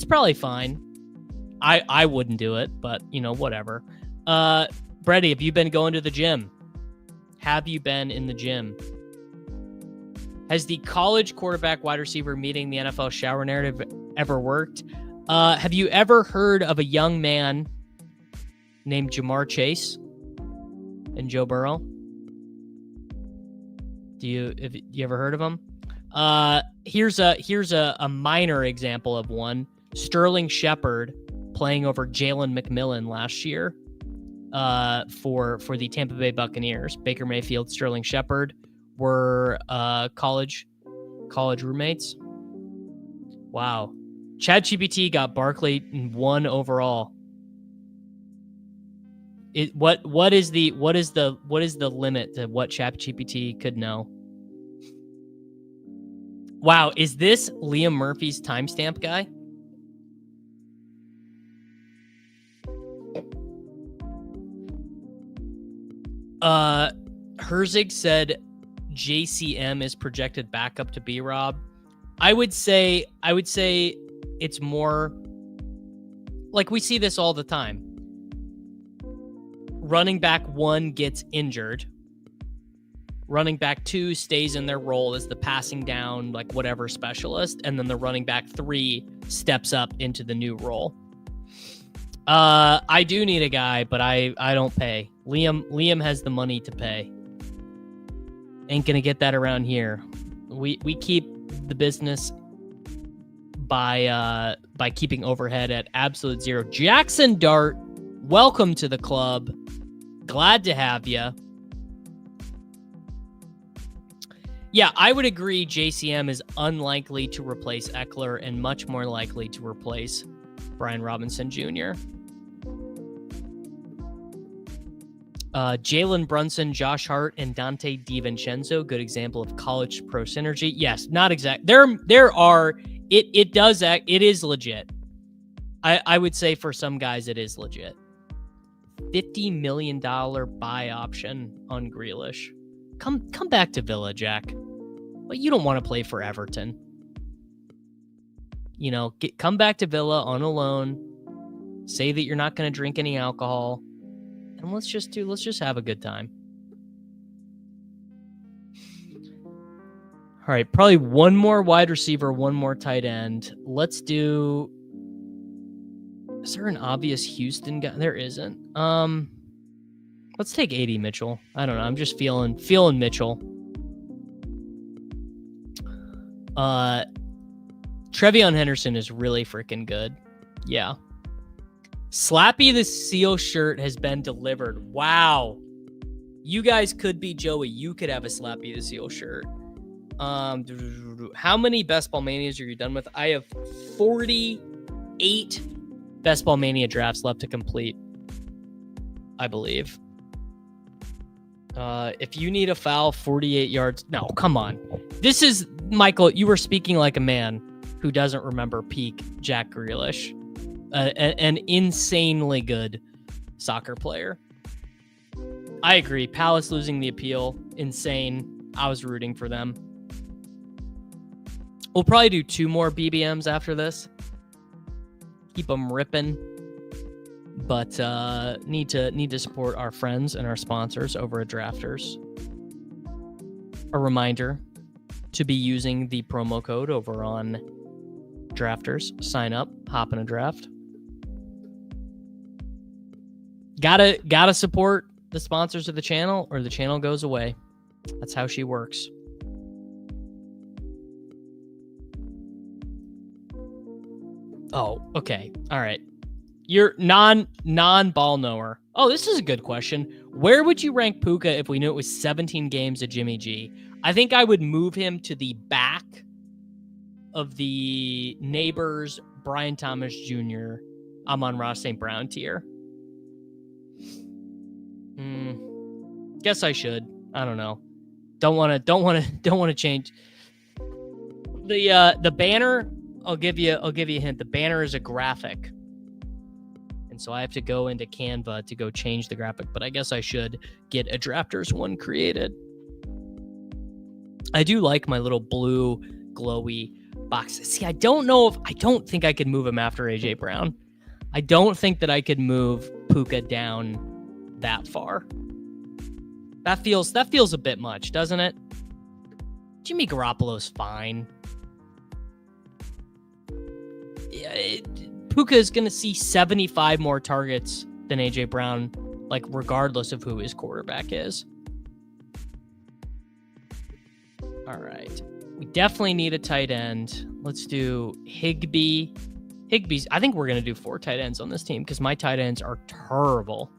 probably fine. I wouldn't do it, but whatever. Brady, have you been going to the gym? Have you been in the gym? Has the college quarterback wide receiver meeting the NFL shower narrative ever worked? Have you ever heard of a young man named Jamar Chase and Joe Burrow? Have you ever heard of him? Here's a minor example of one. Sterling Shepard playing over Jalen McMillan last year for the Tampa Bay Buccaneers. Baker Mayfield, Sterling Shepard were college roommates. Wow. ChatGPT got Barkley 1 overall. What is the limit to what ChatGPT could know? Wow, is this Liam Murphy's timestamp guy? Herzig said JCM is projected back up to B-Rob. I would say it's more like we see this all the time. Running back 1 gets injured. Running back 2 stays in their role as the passing down, like whatever specialist. And then the running back 3 steps up into the new role. I do need a guy, but I don't pay. Liam has the money to pay. Ain't gonna get that around here. We keep the business by keeping overhead at absolute zero. Jackson Dart, welcome to the club. Glad to have you. Yeah, I would agree JCM is unlikely to replace Eckler and much more likely to replace Brian Robinson Jr. Jalen Brunson, Josh Hart, and Dante DiVincenzo, good example of college pro synergy. Yes, not exact. There are, it is legit. I would say for some guys it is legit. $50 million buy option on Grealish. Come back to Villa, Jack. But you don't want to play for Everton. Come back to Villa on a loan. Say that you're not going to drink any alcohol. And let's just have a good time. All right, probably one more wide receiver, one more tight end. Let's do. Is there an obvious Houston guy? There isn't. Let's take AD Mitchell. I don't know. I'm just feeling Mitchell. Trevion Henderson is really freaking good. Yeah. Slappy the Seal shirt has been delivered. Wow. You guys could be Joey. You could have a Slappy the Seal shirt. How many Best Ball Manias are you done with? I have 48 Best Ball Mania drafts left to complete, I believe. If you need a foul, 48 yards. No, come on. This is, Michael, you were speaking like a man who doesn't remember peak Jack Grealish. An insanely good soccer player. I agree. Palace losing the appeal. Insane. I was rooting for them. We'll probably do 2 more BBMs after this. Keep them ripping. But need to support our friends and our sponsors over at Drafters. A reminder to be using the promo code over on Drafters. Sign up, hop in a draft. Gotta support the sponsors of the channel or the channel goes away. That's how she works. Oh, okay. All right. You're non-ball knower. Oh, this is a good question. Where would you rank Puka if we knew it was 17 games of Jimmy G? I think I would move him to the back of the Neighbors, Brian Thomas Jr., Amon-Ra St. Brown tier. Guess I should. I don't know. Don't want to change. The banner, I'll give you a hint. The banner is a graphic. And so I have to go into Canva to go change the graphic, but I guess I should get a Drafters one created. I do like my little blue glowy box. See, I don't think I could move him after AJ Brown. I don't think that I could move Puka down that far. That feels a bit much, doesn't it? Jimmy Garoppolo's fine. Yeah, Puka is going to see 75 more targets than AJ Brown, like regardless of who his quarterback is. All right. We definitely need a tight end. Let's do Higbee. I think we're going to do 4 tight ends on this team because my tight ends are terrible.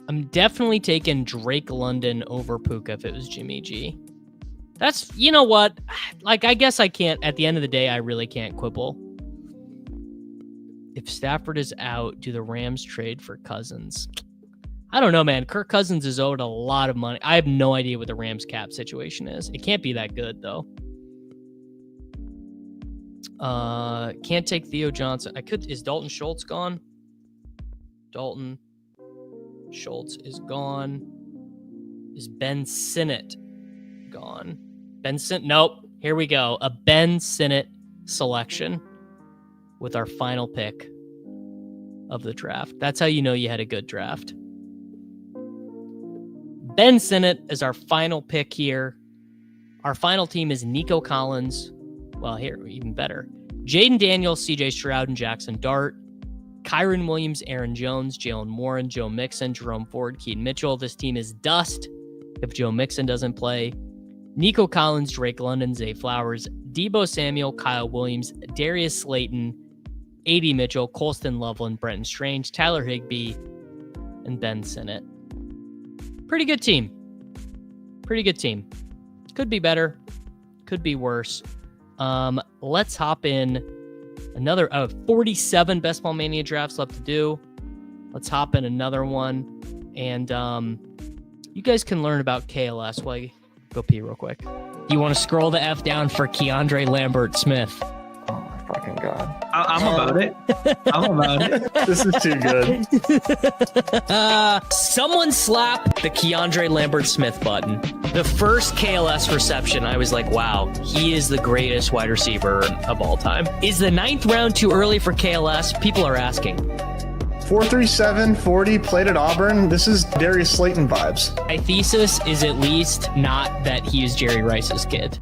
I'm definitely taking Drake London over Puka if it was Jimmy G. That's, you know what? Like, I guess I can't, at the end of the day, I really can't quibble. If Stafford is out, do the Rams trade for Cousins? I don't know, man. Kirk Cousins is owed a lot of money. I have no idea what the Rams cap situation is. It can't be that good, though. Can't take Theo Johnson. I could. Is Dalton Schultz gone? Dalton Schultz is gone. Is Ben Sinnott gone? Ben Sinnott. Nope. Here we go. A Ben Sinnott selection with our final pick of the draft. That's how you know you had a good draft. Ben Sinnott is our final pick here. Our final team is Nico Collins. Well, here, even better. Jayden Daniels, CJ Stroud, and Jackson Dart. Kyron Williams, Aaron Jones, Jalen Warren, Joe Mixon, Jerome Ford, Keaton Mitchell. This team is dust if Joe Mixon doesn't play. Nico Collins, Drake London, Zay Flowers, Deebo Samuel, Kyle Williams, Darius Slayton, A.D. Mitchell, Colston Loveland, Brenton Strange, Tyler Higbee, and Ben Sinnott. Pretty good team. Could be better. Could be worse. Let's hop in. Another 47 Best Ball Mania drafts left to do. Let's hop in another one. And you guys can learn about KLS while you go pee real quick. You want to scroll the F down for Keandre Lambert-Smith. Oh my fucking God. I'm about it. I'm about it. This is too good. Someone slap the Keandre Lambert-Smith button. The first KLS reception, I was like, wow, he is the greatest wide receiver of all time. Is the 9th round too early for KLS? People are asking. 4.37, 40, played at Auburn. This is Darius Slayton vibes. My thesis is at least not that he is Jerry Rice's kid.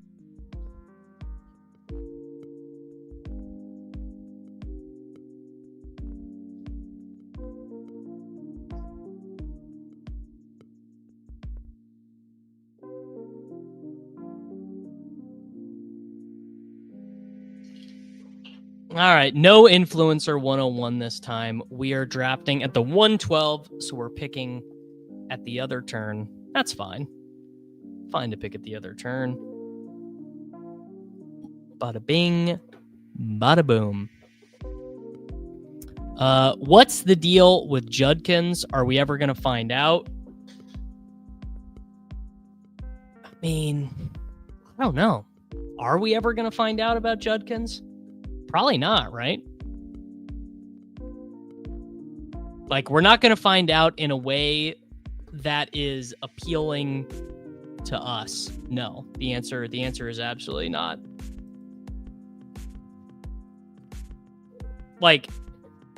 All right, no Influencer 101 this time. We are drafting at the 112, so we're picking at the other turn. That's fine. Fine to pick at the other turn. Bada bing, bada boom. What's the deal with Judkins? Are we ever going to find out? I mean, I don't know. Are we ever going to find out about Judkins? Probably not, right? Like, we're not going to find out in a way that is appealing to us. No, the answer is absolutely not. Like,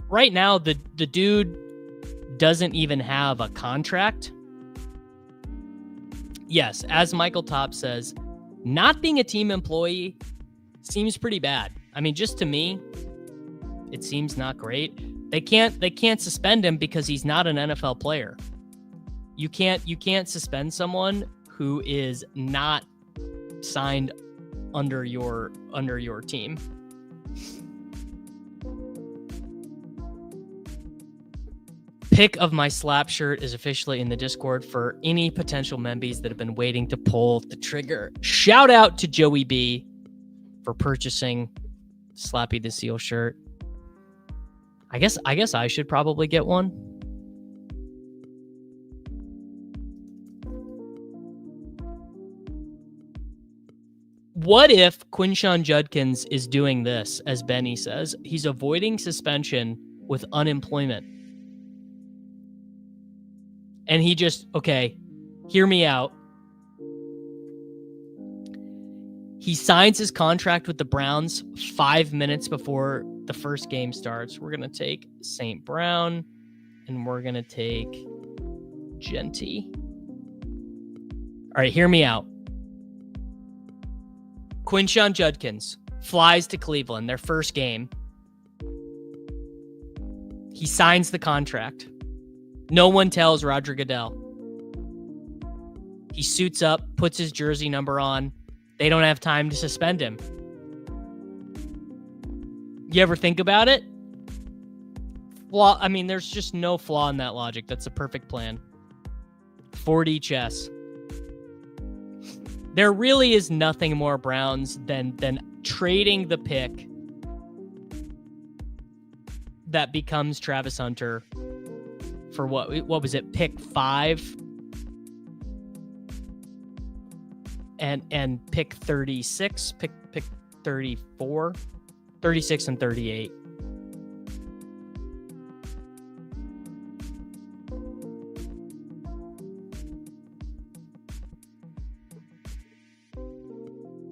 right now, the dude doesn't even have a contract. Yes, as Michael Top says, not being a team employee seems pretty bad. I mean, just to me, it seems not great. They can't suspend him because he's not an NFL player. You can't suspend someone who is not signed under your team. Pick of my slap shirt is officially in the Discord for any potential membies that have been waiting to pull the trigger. Shout out to Joey B for purchasing Slappy the Seal shirt. I guess I should probably get one. What if Quinshon Judkins is doing this, as Benny says? He's avoiding suspension with unemployment. And he just, okay, hear me out. He signs his contract with the Browns 5 minutes before the first game starts. We're going to take St. Brown and we're going to take Genty. All right, hear me out. Quinshon Judkins flies to Cleveland, their first game. He signs the contract. No one tells Roger Goodell. He suits up, puts his jersey number on. They don't have time to suspend him. You ever think about it? There's just no flaw in that logic. That's a perfect plan. 4D chess. There really is nothing more Browns than trading the pick that becomes Travis Hunter for what was it? Pick 5 and pick 36, pick 34, 36 and 38.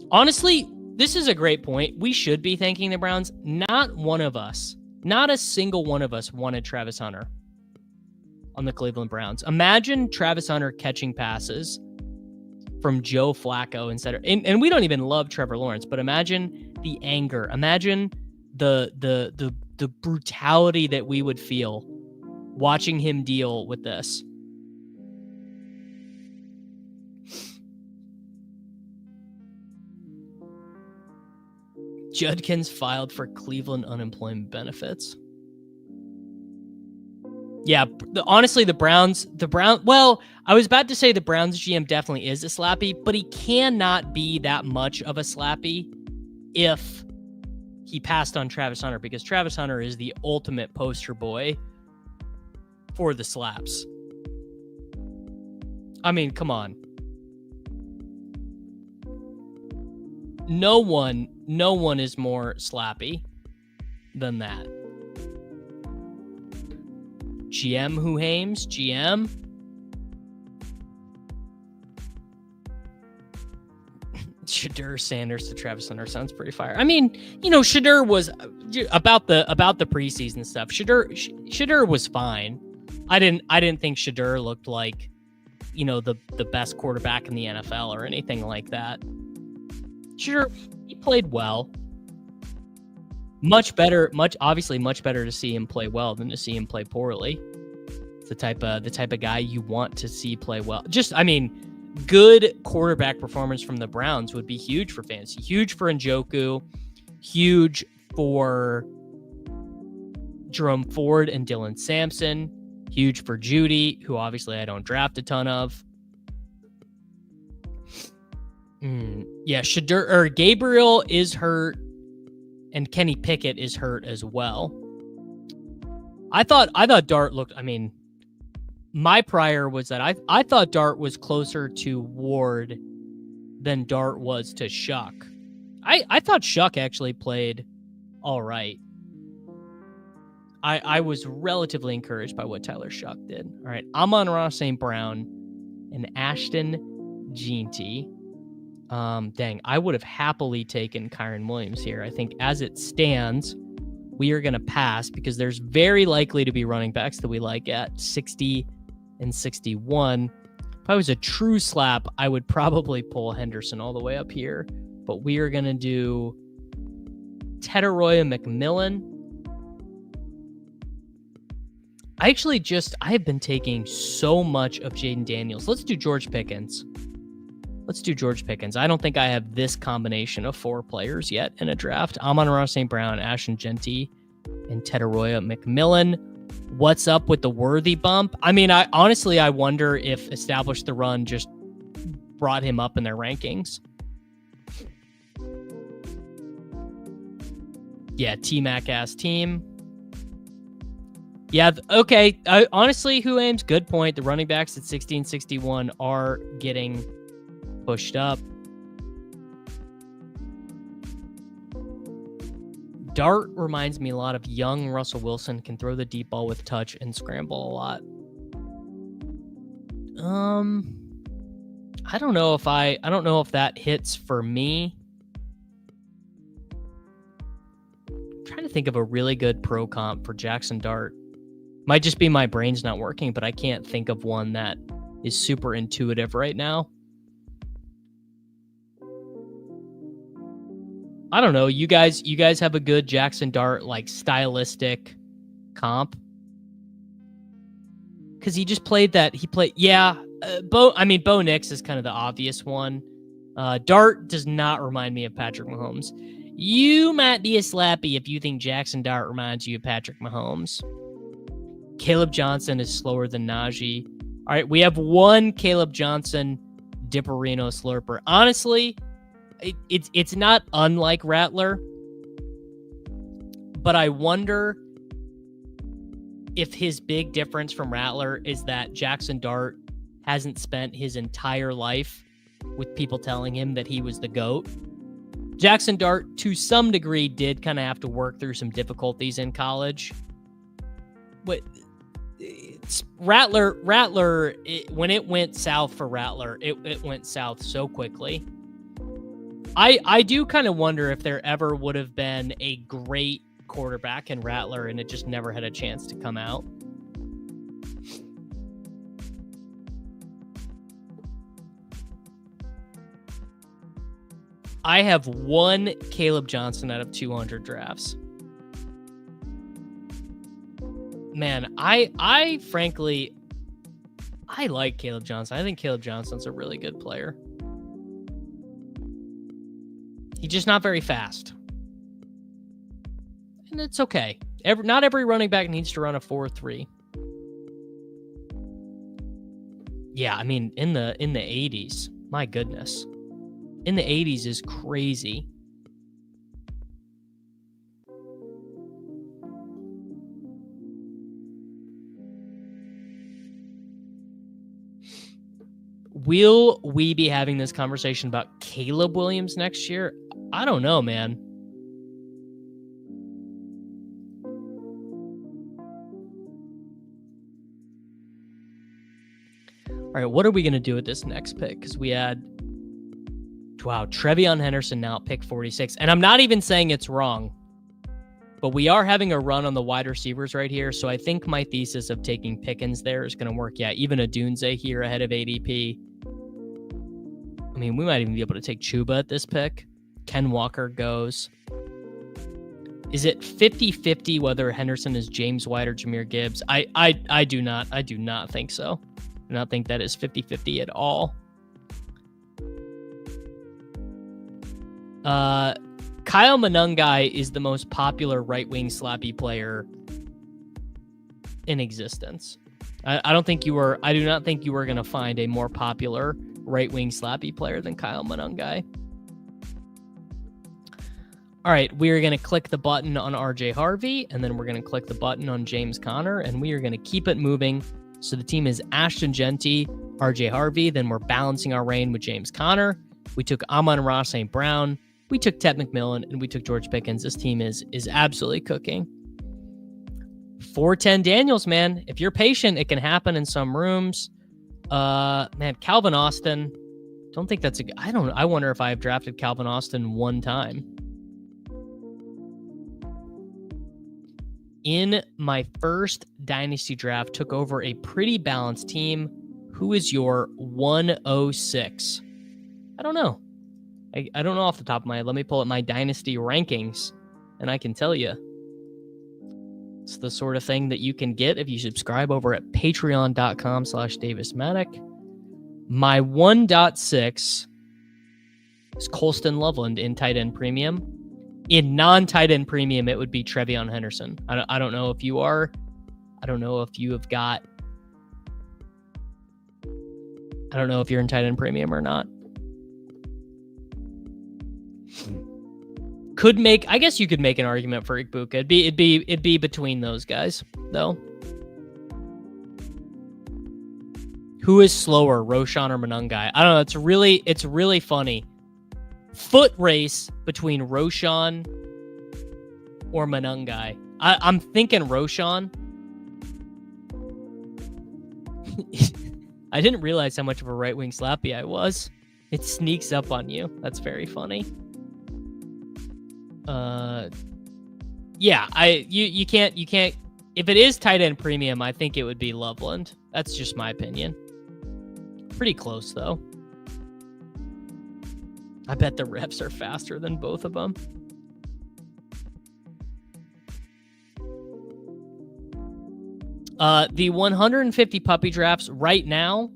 Honestly, this is a great point. We should be thanking the Browns. Not one of us, not a single one of us wanted Travis Hunter on the Cleveland Browns. Imagine Travis Hunter catching passes from Joe Flacco instead of, and we don't even love Trevor Lawrence, but imagine the anger. Imagine the brutality that we would feel watching him deal with this. Judkins filed for Cleveland unemployment benefits. Yeah, honestly, the Browns, well, I was about to say the Browns GM definitely is a slappy, but he cannot be that much of a slappy if he passed on Travis Hunter, because Travis Hunter is the ultimate poster boy for the slaps. I mean, come on. No one is more slappy than that. GM who hames? GM? Shadur Sanders to Travis Hunter sounds pretty fire. I mean, Shadur was about the preseason stuff. Shadur was fine. I didn't think Shadur looked like, the best quarterback in the NFL or anything like that. Sure, he played well. Much better to see him play well than to see him play poorly. It's the type of guy you want to see play well. Good quarterback performance from the Browns would be huge for fantasy. Huge for Njoku, huge for Jerome Ford and Dylan Sampson, huge for Judy, who obviously I don't draft a ton of. Yeah, Gabriel is hurt, and Kenny Pickett is hurt as well. I thought Dart looked. My prior was that I thought Dart was closer to Ward than Dart was to Shuck. I thought Shuck actually played all right. I was relatively encouraged by what Tyler Shuck did. All right, Amon-Ra St. Brown and Ashton Jeanty. Dang, I would have happily taken Kyron Williams here. I think as it stands, we are going to pass because there's very likely to be running backs that we like at 60 and 61. If I was a true slap, I would probably pull Henderson all the way up here, but we are going to do Teteroya McMillan. I have been taking so much of Jayden Daniels. Let's do George Pickens. I don't think I have this combination of 4 players yet in a draft. Amon-Ra St. Brown, Ashton Jeanty, and Teteroya McMillan. What's up with the Worthy bump? I wonder if Establish the Run just brought him up in their rankings. Yeah, T-Mac ass team. Yeah, okay. Honestly, who aims? Good point. The running backs at 60 and 61 are getting pushed up. Dart reminds me a lot of young Russell Wilson, can throw the deep ball with touch and scramble a lot. I don't know if that hits for me. I'm trying to think of a really good pro comp for Jackson Dart. Might just be my brain's not working, but I can't think of one that is super intuitive right now. I don't know. You guys have a good Jackson Dart like stylistic comp? Because he just played that. Bo Nix is kind of the obvious one. Dart does not remind me of Patrick Mahomes. You might be a slappy if you think Jackson Dart reminds you of Patrick Mahomes. Caleb Johnson is slower than Najee. All right, we have one Caleb Johnson Dipperino slurper. Honestly, it's not unlike Rattler, but I wonder if his big difference from Rattler is that Jackson Dart hasn't spent his entire life with people telling him that he was the GOAT. Jackson Dart, to some degree, did kind of have to work through some difficulties in college. But Rattler, when it went south for Rattler, it went south so quickly. I do kind of wonder if there ever would have been a great quarterback in Rattler and it just never had a chance to come out. I have one Caleb Johnson out of 200 drafts. Man, I frankly, I like Caleb Johnson. I think Caleb Johnson's a really good player. He's just not very fast. And it's okay. Not every running back needs to run a 4.3. Yeah, I mean, in the 80s, my goodness. In the 80s is crazy. Will we be having this conversation about Caleb Williams next year? I don't know, man. All right, what are we going to do with this next pick? Because we had, Trevion Henderson now at pick 46. And I'm not even saying it's wrong, but we are having a run on the wide receivers right here. So I think my thesis of taking Pickens there is going to work. Yeah, even a Dunze here ahead of ADP. I mean, we might even be able to take Chuba at this pick. Ken Walker goes. Is it 50-50 whether Henderson is James White or Jahmyr Gibbs? I do not think so. I do not think that is 50-50 at all. Kyle Monangai is the most popular right-wing slappy player in existence. I do not think you are going to find a more popular right-wing slappy player than Kyle Monangai. All right, we're going to click the button on RJ Harvey, and then we're going to click the button on James Conner, and we are going to keep it moving. So the team is Ashton Genty, RJ Harvey, then we're balancing our reign with James Conner. We took Amon-Ra St. Brown. We took Ted McMillan, and we took George Pickens. This team is absolutely cooking. 410 Daniels, man. If you're patient, it can happen in some rooms. Man, Calvin Austin. Don't think that's I wonder if I've drafted Calvin Austin one time. In my first dynasty draft, took over a pretty balanced team. Who is your 106? I don't know. I don't know off the top of my head. Let me pull up my dynasty rankings, and I can tell you. It's the sort of thing that you can get if you subscribe over at patreon.com/DavisMattic. My 1.6 is Colston Loveland in tight end premium. In non-tight end premium, it would be Trevion Henderson. I don't know if you are. I don't know if you have got. I don't know if you're in tight end premium or not. I guess you could make an argument for Igbuka. It'd be between those guys, though. Who is slower, Roshan or Monangai? I don't know. It's really funny. Foot race between Roshan or Monangai. I'm thinking Roshan. I didn't realize how much of a right-wing slappy I was. It sneaks up on you. That's very funny. Yeah, you can't. If it is tight end premium, I think it would be Loveland. That's just my opinion. Pretty close though. I bet the reps are faster than both of them. The 150 puppy drafts right now,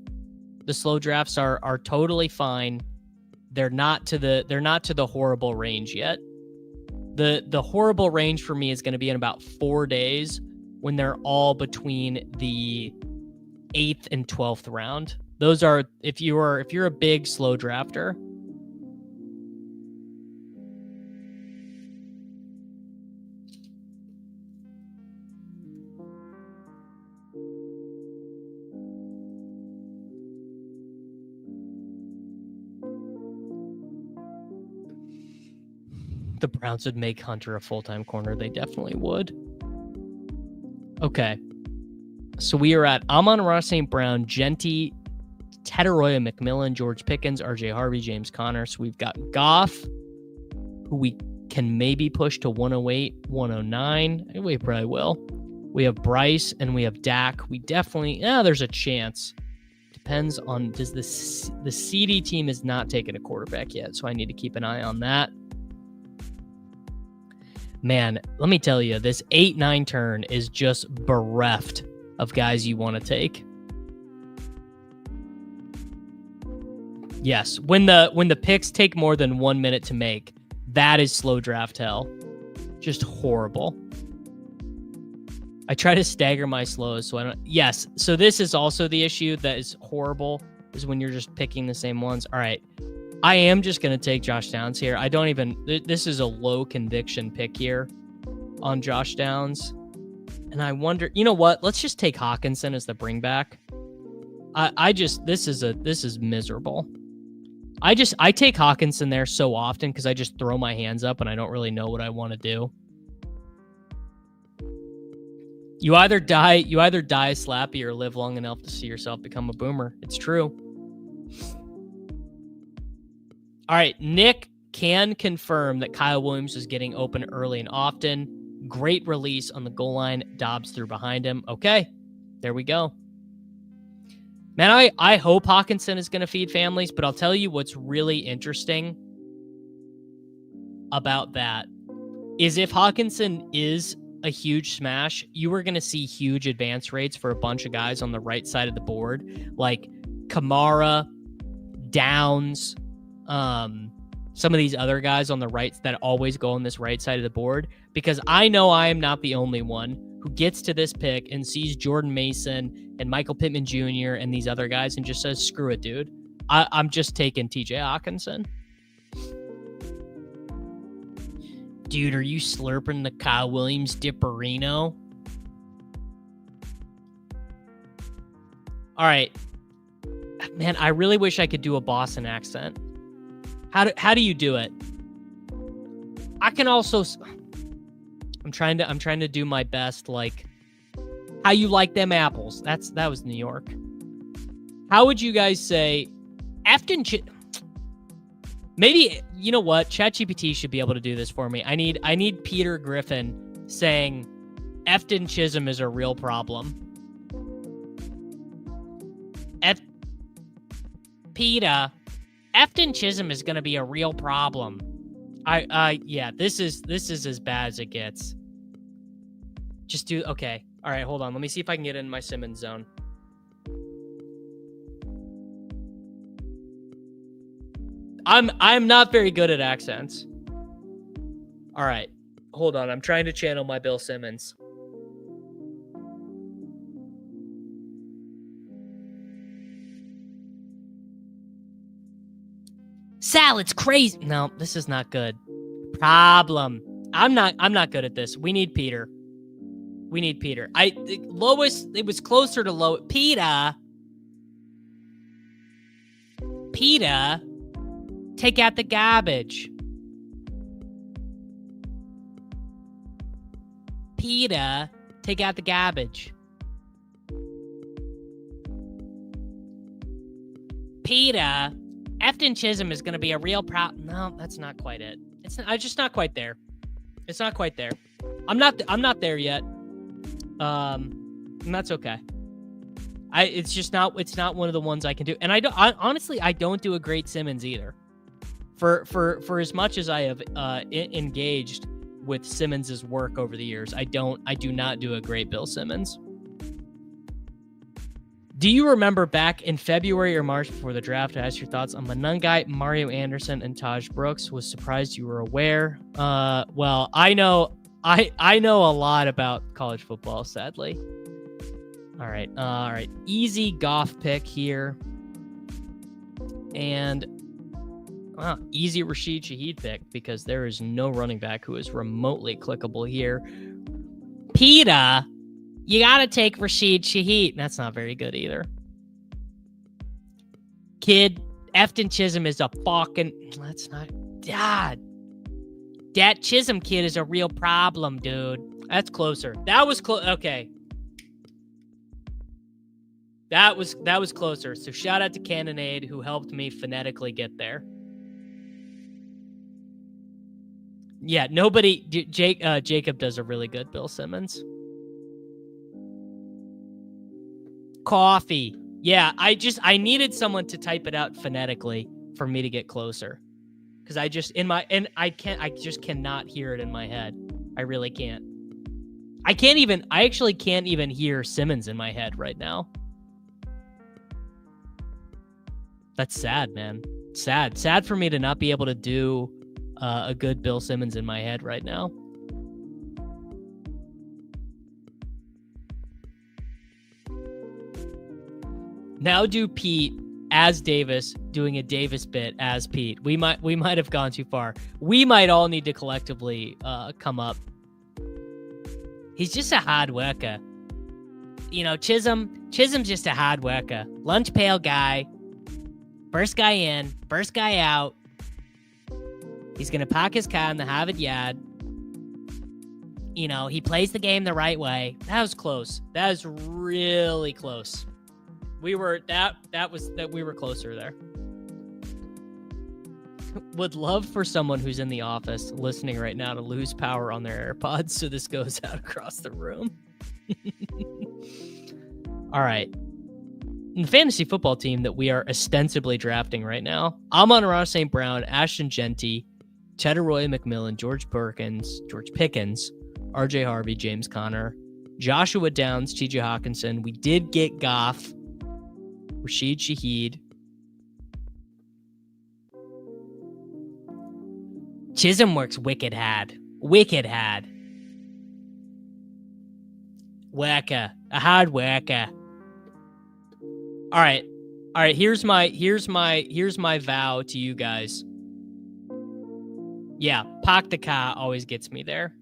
the slow drafts are totally fine. They're not to the horrible range yet. The horrible range for me is going to be in about 4 days when they're all between the 8th and 12th round. Those are if you're a big slow drafter. The Browns would make Hunter a full-time corner. They definitely would. Okay. So we are at Amon-Ra St. Brown, Genty, Tetaroya McMillan, George Pickens, RJ Harvey, James Conner. So we've got Goff, who we can maybe push to 108, 109. We probably will. We have Bryce and we have Dak. We definitely, there's a chance. Depends on, does the CD team is not taking a quarterback yet. So I need to keep an eye on that. Man, let me tell you, this 8-9 turn is just bereft of guys you want to take. Yes, when the picks take more than 1 minute to make, that is slow draft hell. Just horrible. I try to stagger my slows so I don't. Yes, so this is also the issue that is horrible, is when you're just picking the same ones. All right. I am just going to take Josh Downs here. I don't even... This is a low conviction pick here on Josh Downs. And I wonder... You know what? Let's just take Hawkinson as the bring back. This is miserable. I take Hawkinson there so often because I just throw my hands up and I don't really know what I want to do. You either die slappy or live long enough to see yourself become a boomer. It's true. All right, Nick can confirm that Kyle Williams is getting open early and often. Great release on the goal line. Dobbs threw behind him. Okay, there we go. Man, I hope Hawkinson is going to feed families, but I'll tell you what's really interesting about that is if Hawkinson is a huge smash, you are going to see huge advance rates for a bunch of guys on the right side of the board, like Kamara, Downs, some of these other guys on the right that always go on this right side of the board, because I know I am not the only one who gets to this pick and sees Jordan Mason and Michael Pittman Jr. and these other guys and just says, screw it, dude. I'm just taking TJ Hawkinson. Dude, are you slurping the Kyle Williams Dipperino? All right. Man, I really wish I could do a Boston accent. How do you do it? I can also... I'm trying to do my best, like, how you like them apples. That was New York. How would you guys say Afton maybe, you know what? ChatGPT should be able to do this for me. I need Peter Griffin saying Efton Chisholm is a real problem. Peter, Efton Chisholm is going to be a real problem. Yeah, this is as bad as it gets. Just do, okay. All right, hold on. Let me see if I can get in my Simmons zone. I'm not very good at accents. All right, hold on. I'm trying to channel my Bill Simmons. Salad's crazy. No, this is not good. Problem. I'm not good at this. We need Peter. Lowest, it was closer to low. Peter, take out the garbage. Peter, take out the garbage. Peter, Efton Chisholm is going to be a real problem. No, that's not quite it. I'm just not quite there. It's not quite there. I'm not there yet. And that's okay. It's not one of the ones I can do. And honestly, I don't do a great Simmons either. For as much as I have engaged with Simmons's work over the years, I do not do a great Bill Simmons. Do you remember back in February or March before the draft, I asked your thoughts on Manungai, Mario Anderson, and Taj Brooks? Was surprised you were aware. Well, I know a lot about college football, sadly. All right. Easy Goff pick here. And easy Rashid Shaheed pick, because there is no running back who is remotely clickable here. Peter, you got to take Rashid Shaheed. That's not very good either. Kid, Efton Chisholm is a fucking... That's not... God. That Chisholm kid is a real problem, dude. That's closer. That was close. Okay. That was closer. So shout out to Cannonade, who helped me phonetically get there. Yeah, nobody... Jacob does a really good Bill Simmons. Coffee. Yeah, I needed someone to type it out phonetically for me to get closer. Because I just cannot hear it in my head. I really can't. I actually can't even hear Simmons in my head right now. That's sad, man. Sad for me to not be able to do a good Bill Simmons in my head right now. Now do Pete as Davis, doing a Davis bit as Pete. We might have gone too far. We might all need to collectively come up. He's just a hard worker. You know, Chisholm's just a hard worker. Lunch pail guy. First guy in, first guy out. He's going to park his car in the Harvard yard. You know, he plays the game the right way. That was close. That was really close. We were closer there. Would love for someone who's in the office listening right now to lose power on their AirPods so this goes out across the room. All right. The fantasy football team that we are ostensibly drafting right now: Amon-Ra St. Brown, Ashton Genty, Tedderoy McMillan, George Pickens, RJ Harvey, James Conner, Joshua Downs, TJ Hawkinson. We did get Goff, Rashid Shaheed. Chisholm works wicked hard. Worker. A hard worker. All right. Here's my vow to you guys. Yeah, park the car always gets me there.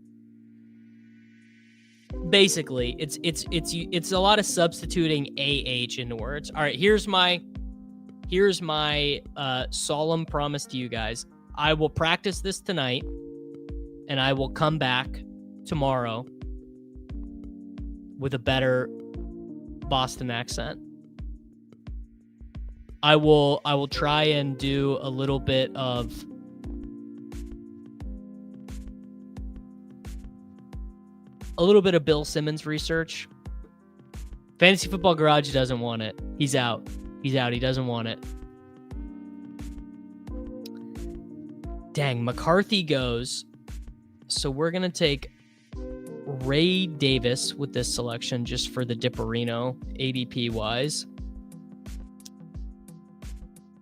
Basically, it's a lot of substituting AH into words. All right, here's my solemn promise to you guys. I will practice this tonight, and I will come back tomorrow with a better Boston accent. I will try and do a little bit of Bill Simmons research. Fantasy Football Garage doesn't want it. He's out. He doesn't want it. Dang, McCarthy goes. So we're going to take Ray Davis with this selection just for the Dipperino ADP wise.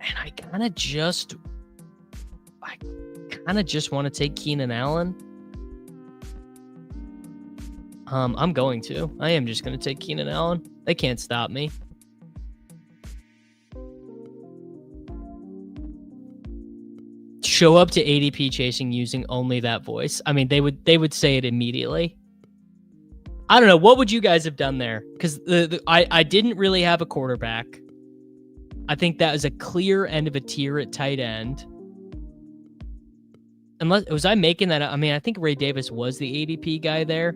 And I kind of just want to take Keenan Allen. I am just going to take Keenan Allen. They can't stop me. Show up to ADP chasing using only that voice. I mean, they would say it immediately. I don't know. What would you guys have done there? Because I didn't really have a quarterback. I think that was a clear end of a tier at tight end. Unless was I making that up? I mean, I think Ray Davis was the ADP guy there.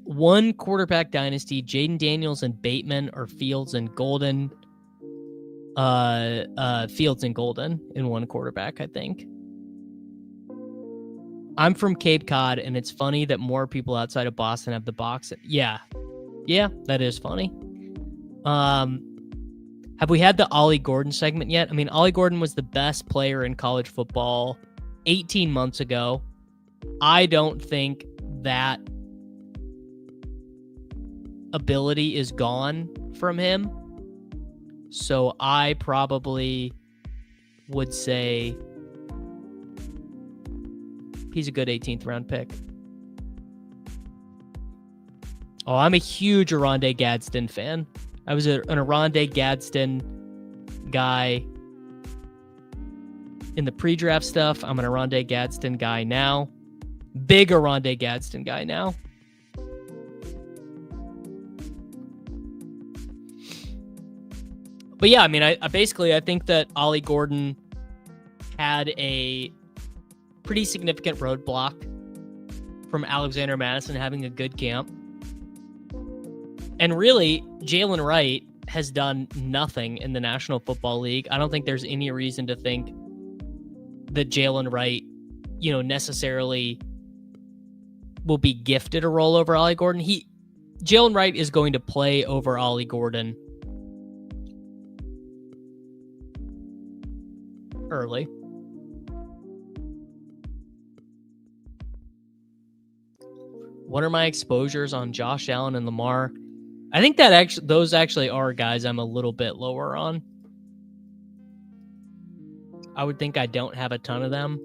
one quarterback dynasty, Jayden Daniels and Bateman, or Fields and Golden. Fields and Golden in one quarterback, I think. I'm from Cape Cod, and it's funny that more people outside of Boston have the box. Yeah, that is funny. Have we had the Ollie Gordon segment yet? I mean, Ollie Gordon was the best player in college football 18 months ago. I don't think that ability is gone from him. So I probably would say he's a good 18th round pick. Oh, I'm a huge Oronde Gadsden fan. I was an Oronde Gadsden guy in the pre-draft stuff. I'm an Oronde Gadsden guy now. Big Oronde Gadsden guy now. But yeah, I mean, I think that Ollie Gordon had a pretty significant roadblock from Alexander Madison having a good camp. And really, Jalen Wright has done nothing in the National Football League. I don't think there's any reason to think that Jalen Wright, necessarily will be gifted a role over Ollie Gordon. Jalen Wright is going to play over Ollie Gordon early. What are my exposures on Josh Allen and Lamar? I think that those actually are guys I'm a little bit lower on. I would think I don't have a ton of them.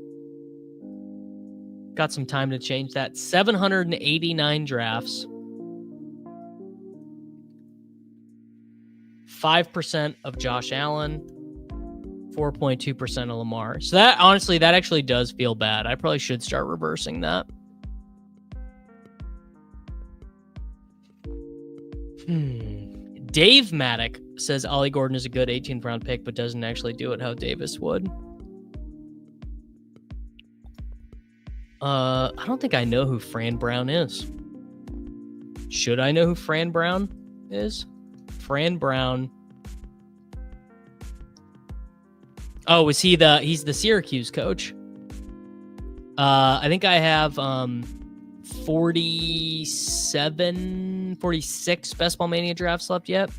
Got some time to change that. 789 drafts. 5% of Josh Allen. 4.2% of Lamar. So that actually does feel bad. I probably should start reversing that. Dave Maddock says Ollie Gordon is a good 18th round pick, but doesn't actually do it how Davis would. I don't think I know who Fran Brown is. Should I know who Fran Brown is? Fran Brown. Oh, he's the Syracuse coach. I think I have 46 Best Ball Mania drafts left yet.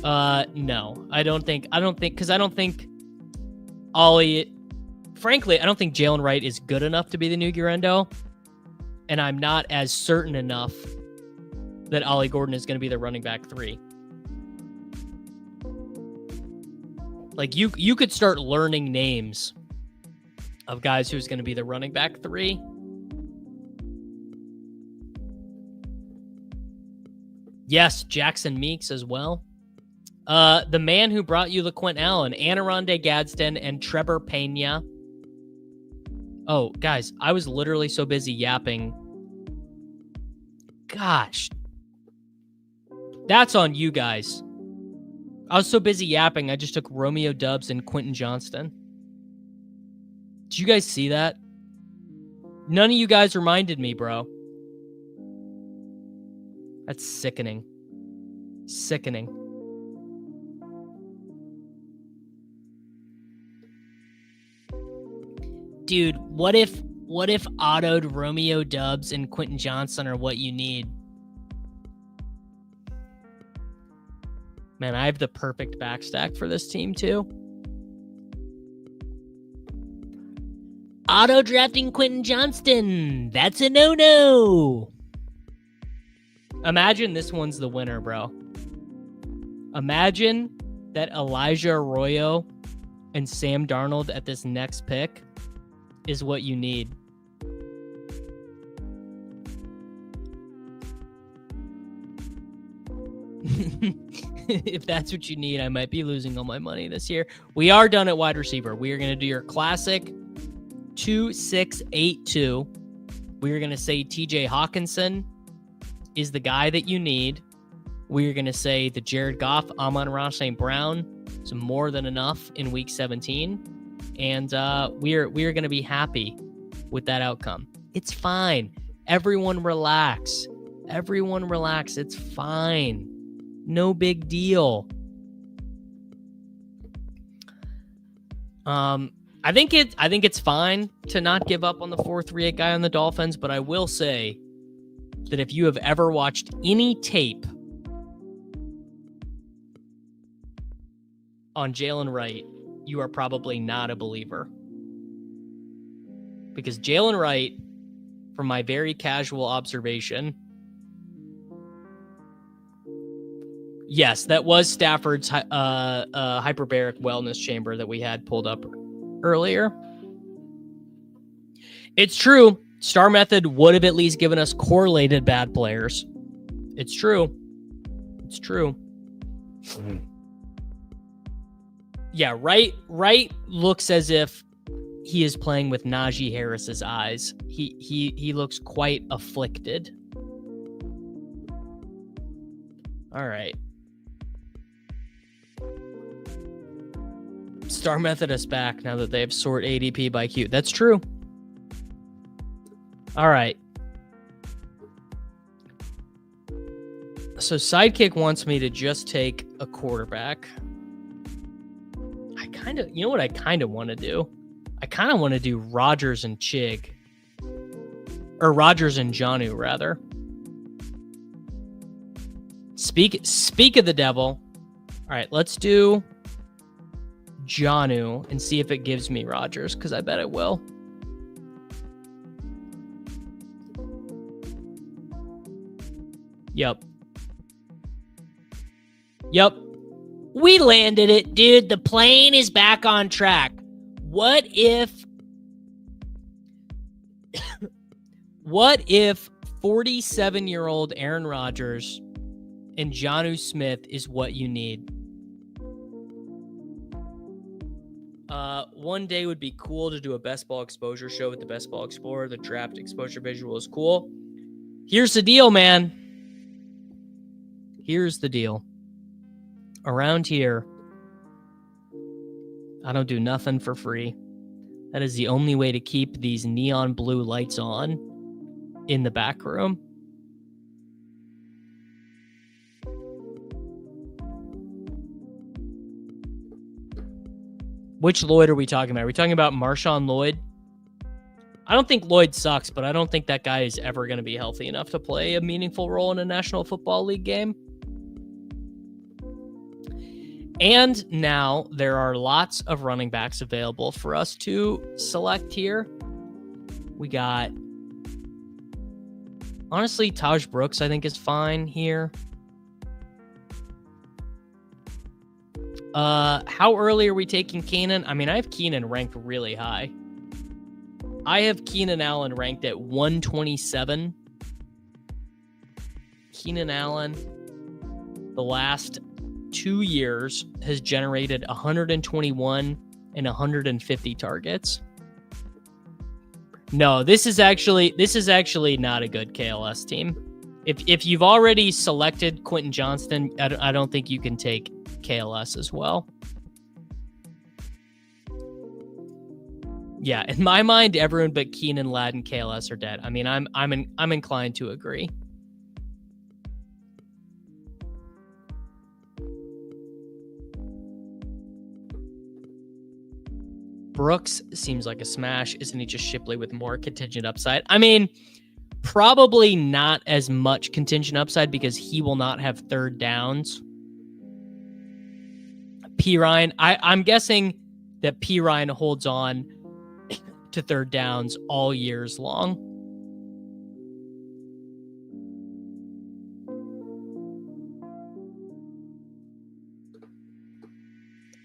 No, I don't think, because I don't think Ollie, frankly, I don't think Jalen Wright is good enough to be the new Guerrero, and I'm not as certain enough that Ollie Gordon is going to be the running back 3. Like, you could start learning names of guys who's going to be the running back 3. Yes, Jackson Meeks as well. The man who brought you LaQuint Allen, Anaronde Gadsden, and Trevor Pena. Oh, guys, I was literally so busy yapping. Gosh. That's on you guys. I was so busy yapping, I just took Romeo Doubs and Quentin Johnston. Did you guys see that? None of you guys reminded me, bro. That's sickening. Sickening. Dude, what if autoed Romeo Doubs and Quentin Johnston are what you need? Man, I have the perfect backstack for this team too. Auto drafting Quentin Johnston. That's a no-no. Imagine this one's the winner, bro. Imagine that Elijah Arroyo and Sam Darnold at this next pick is what you need. If that's what you need, I might be losing all my money this year. We are done at wide receiver. We are going to do your classic 2-6-8-2. We are going to say TJ Hawkinson is the guy that you need. We are going to say the Jared Goff, Amon-Ra St. Brown is more than enough in week 17. And we are going to be happy with that outcome. It's fine. Everyone relax. Everyone relax. It's fine. No big deal. I think it's fine to not give up on the 4-3-8 guy on the Dolphins, but I will say that if you have ever watched any tape on Jalen Wright, you are probably not a believer. Because Jalen Wright, from my very casual observation, yes, that was Stafford's hyperbaric wellness chamber that we had pulled up earlier. It's true. Star Method would have at least given us correlated bad players. It's true. It's true. Mm-hmm. Yeah, Wright looks as if he is playing with Najee Harris's eyes. He looks quite afflicted. All right. Star Method is back now that they have sort ADP by Q. That's true. All right. So Sidekick wants me to just take a quarterback. You know what I kind of want to do? I kind of want to do Rodgers and Chig. Or Rodgers and Jonnu, rather. Speak of the devil. All right, let's do Jonnu and see if it gives me Rodgers, because I bet it will. Yep. We landed it, dude. The plane is back on track. What if 47-year-old Aaron Rodgers and Jonnu Smith is what you need? One day would be cool to do a Best Ball Exposure show with the Best Ball Explorer. The Draft Exposure visual is cool. Here's the deal, man. Here's the deal. Around here, I don't do nothing for free. That is the only way to keep these neon blue lights on in the back room. Which Lloyd are we talking about? Are we talking about Marshawn Lloyd? I don't think Lloyd sucks, but I don't think that guy is ever going to be healthy enough to play a meaningful role in a National Football League game. And now there are lots of running backs available for us to select here. We got, honestly, Taj Brooks, I think, is fine here. How early are we taking Keenan? I mean, I have Keenan ranked really high. I have Keenan Allen ranked at 127. Keenan Allen, the last 2 years, has generated 121 and 150 targets. No, this is actually not a good KLS team. If you've already selected Quentin Johnston, I don't think you can take KLS as well. Yeah, in my mind, everyone but Keenan, Ladd, and KLS are dead. I mean, I'm inclined to agree. Brooks seems like a smash. Isn't he just Shipley with more contingent upside? I mean, probably not as much contingent upside because he will not have third downs. P. Ryan, I'm guessing that P. Ryan holds on to third downs all years long.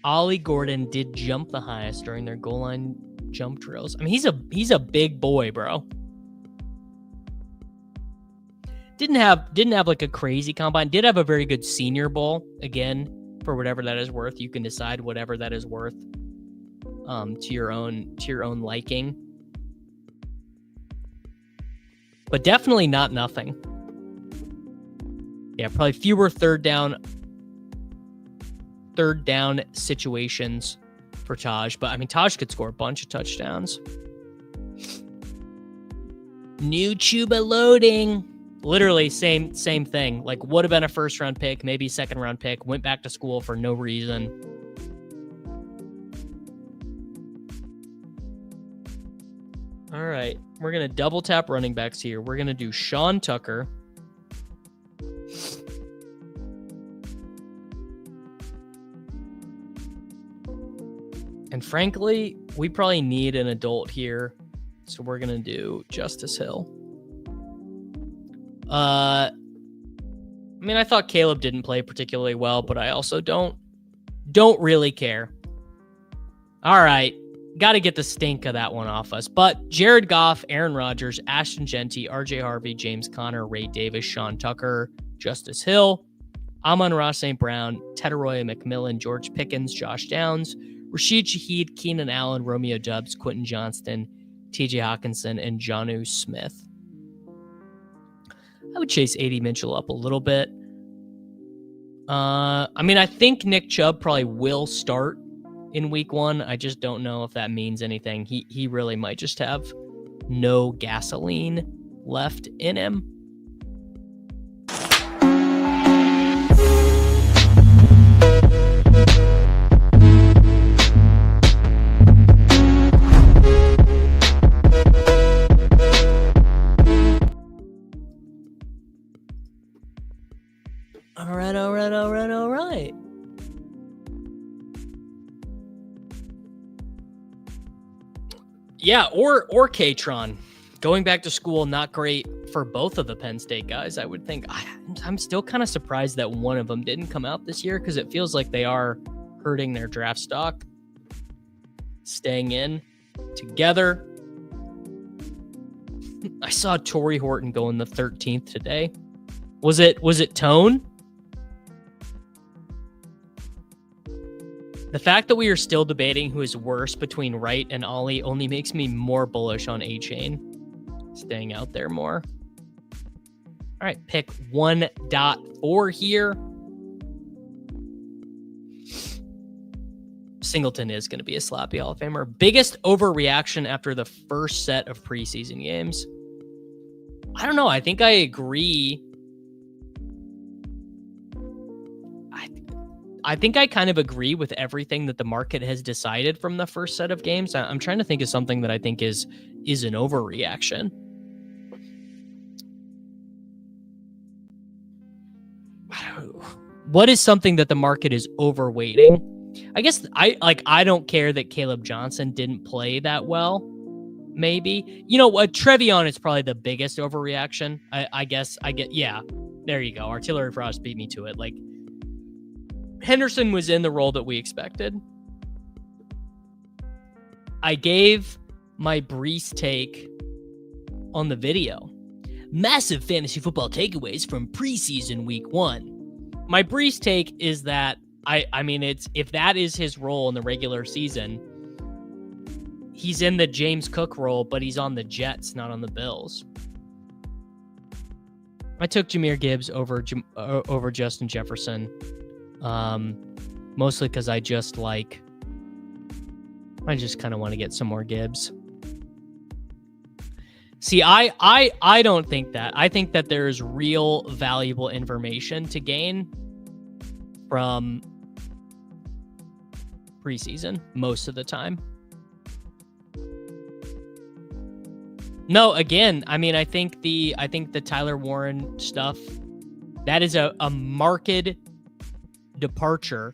Ollie Gordon did jump the highest during their goal line jump drills. I mean, he's a big boy, bro. Didn't have like a crazy combine. Did have a very good Senior Bowl. Again, for whatever that is worth, you can decide whatever that is worth to your own liking. But definitely not nothing. Yeah, probably fewer third down situations for Taj. But I mean, Taj could score a bunch of touchdowns. New Chuba loading. Literally same thing. Like would have been a first round pick, maybe second round pick, went back to school for no reason. All right, we're going to double tap running backs here. We're going to do Sean Tucker. And frankly, we probably need an adult here. So we're going to do Justice Hill. I mean, I thought Caleb didn't play particularly well, but I also don't really care. All right. Got to get the stink of that one off us. But Jared Goff, Aaron Rodgers, Ashton Genty, RJ Harvey, James Conner, Ray Davis, Sean Tucker, Justice Hill, Amon-Ra St. Brown, Tedoroya McMillan, George Pickens, Josh Downs, Rashid Shaheed, Keenan Allen, Romeo Doubs, Quentin Johnston, TJ Hawkinson, and Jonnu Smith. I would chase A.D. Mitchell up a little bit. I mean, I think Nick Chubb probably will start in week 1. I just don't know if that means anything. He really might just have no gasoline left in him. All right. Yeah, or K-Tron. Going back to school, not great for both of the Penn State guys, I would think. I'm still kind of surprised that one of them didn't come out this year because it feels like they are hurting their draft stock. Staying in together. I saw Torrey Horton go in the 13th today. Was it Tone? The fact that we are still debating who is worse between Wright and Ollie only makes me more bullish on A-Chain staying out there more. All right, pick 1.4 here. Singleton is going to be a sloppy Hall of Famer. Biggest overreaction after the first set of preseason games. I don't know. I think I agree. I think I kind of agree with everything that the market has decided from the first set of games. I'm trying to think of something that I think is an overreaction. What is something that the market is overweighting? I guess I don't care that Caleb Johnson didn't play that well. Maybe. You know what? Trevion is probably the biggest overreaction. I guess yeah. There you go. Artillery Frost beat me to it. Like, Henderson was in the role that we expected. I gave my Brees take on the video. Massive fantasy football takeaways from preseason week 1. My Brees take is that I mean, it's if that is his role in the regular season, he's in the James Cook role, but he's on the Jets, not on the Bills. I took Jahmyr Gibbs over Justin Jefferson. Mostly because I just kind of want to get some more Gibbs. See, I don't think that. I think that there's real valuable information to gain from preseason most of the time. No, again, I mean, I think the Tyler Warren stuff, that is a marked departure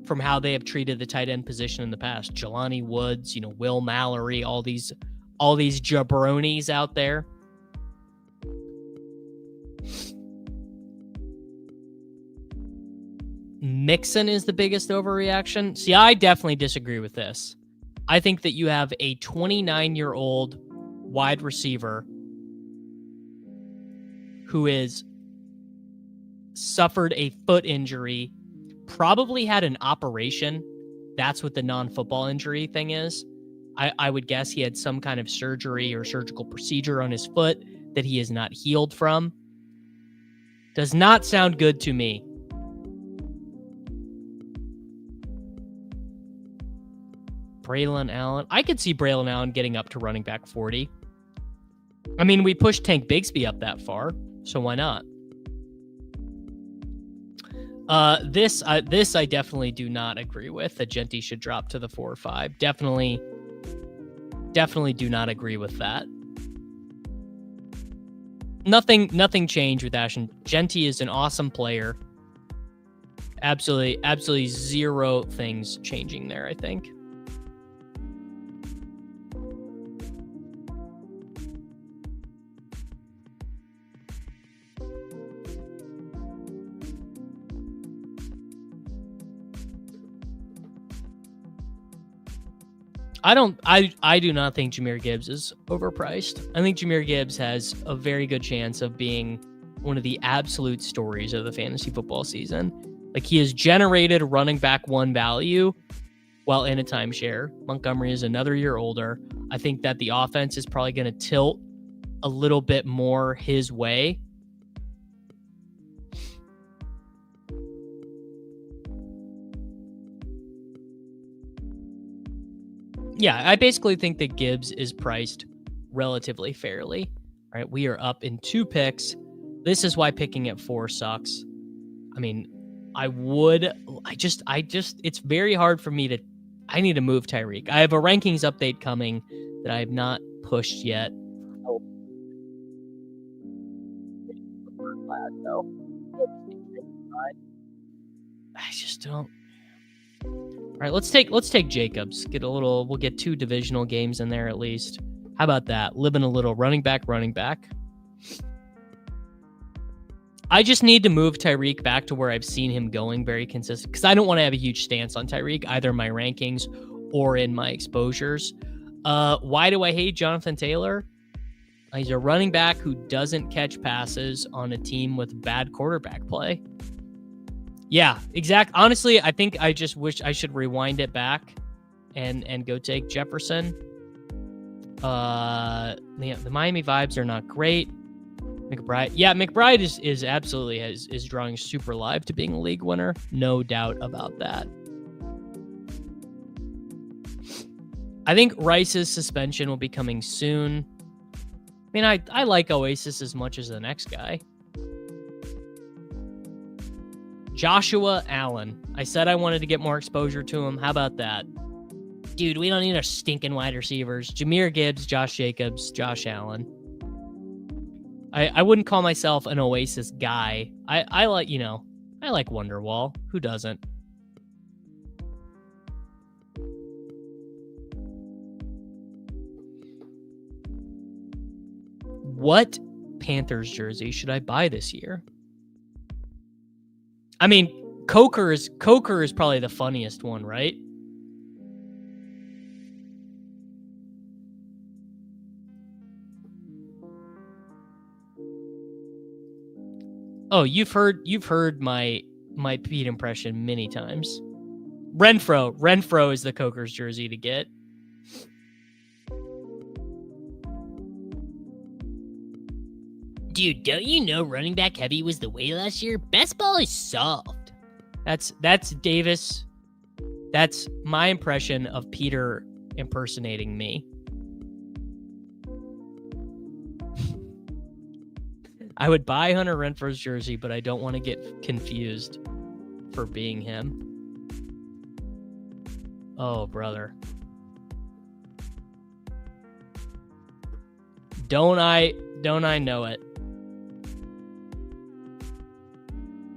from how they have treated the tight end position in the past. Jelani Woods, Will Mallory, all these jabronis out there. Mixon is the biggest overreaction. See, I definitely disagree with this. I think that you have a 29-year-old wide receiver who is suffered a foot injury, probably had an operation. That's what the non-football injury thing is. I would guess he had some kind of surgery or surgical procedure on his foot that he is not healed from. Does not sound good to me. Braylon Allen. I could see Braylon Allen getting up to running back 40. I mean, we pushed Tank Bigsby up that far, so why not? This I definitely do not agree with, that Genty should drop to the 4 or 5. Definitely do not agree with that. Nothing changed with Ashton. Genty is an awesome player. Absolutely zero things changing there, I think. I do not think Jahmyr Gibbs is overpriced. I think Jahmyr Gibbs has a very good chance of being one of the absolute stories of the fantasy football season. Like, he has generated running back 1 value while in a timeshare. Montgomery is another year older. I think that the offense is probably going to tilt a little bit more his way. Yeah, I basically think that Gibbs is priced relatively fairly. All right, we are up in 2 picks. This is why picking at 4 sucks. I mean, it's very hard for me I need to move Tyreek. I have a rankings update coming that I have not pushed yet. I just don't. All right, let's take Jacobs. We'll get 2 divisional games in there at least. How about that? Living a little running back. I just need to move Tyreek back to where I've seen him going very consistent, because I don't want to have a huge stance on Tyreek, either in my rankings or in my exposures. Why do I hate Jonathan Taylor? He's a running back who doesn't catch passes on a team with bad quarterback play. Yeah, exact. Honestly, I think I just wish I should rewind it back and go take Jefferson. The Miami vibes are not great. McBride is absolutely is drawing super live to being a league winner. No doubt about that. I think Rice's suspension will be coming soon. I mean, I like Oasis as much as the next guy. Joshua Allen. I said I wanted to get more exposure to him. How about that? Dude, we don't need our stinking wide receivers. Jahmyr Gibbs, Josh Jacobs, Josh Allen. I wouldn't call myself an Oasis guy. I like Wonderwall. Who doesn't? What Panthers jersey should I buy this year? I mean, Coker is probably the funniest one, right? Oh, you've heard my Pete impression many times. Renfro is the Coker's jersey to get. Dude, don't you know running back heavy was the way last year? Best ball is soft. That's Davis. That's my impression of Peter impersonating me. I would buy Hunter Renfro's jersey, but I don't want to get confused for being him. Oh, brother. Don't I know it?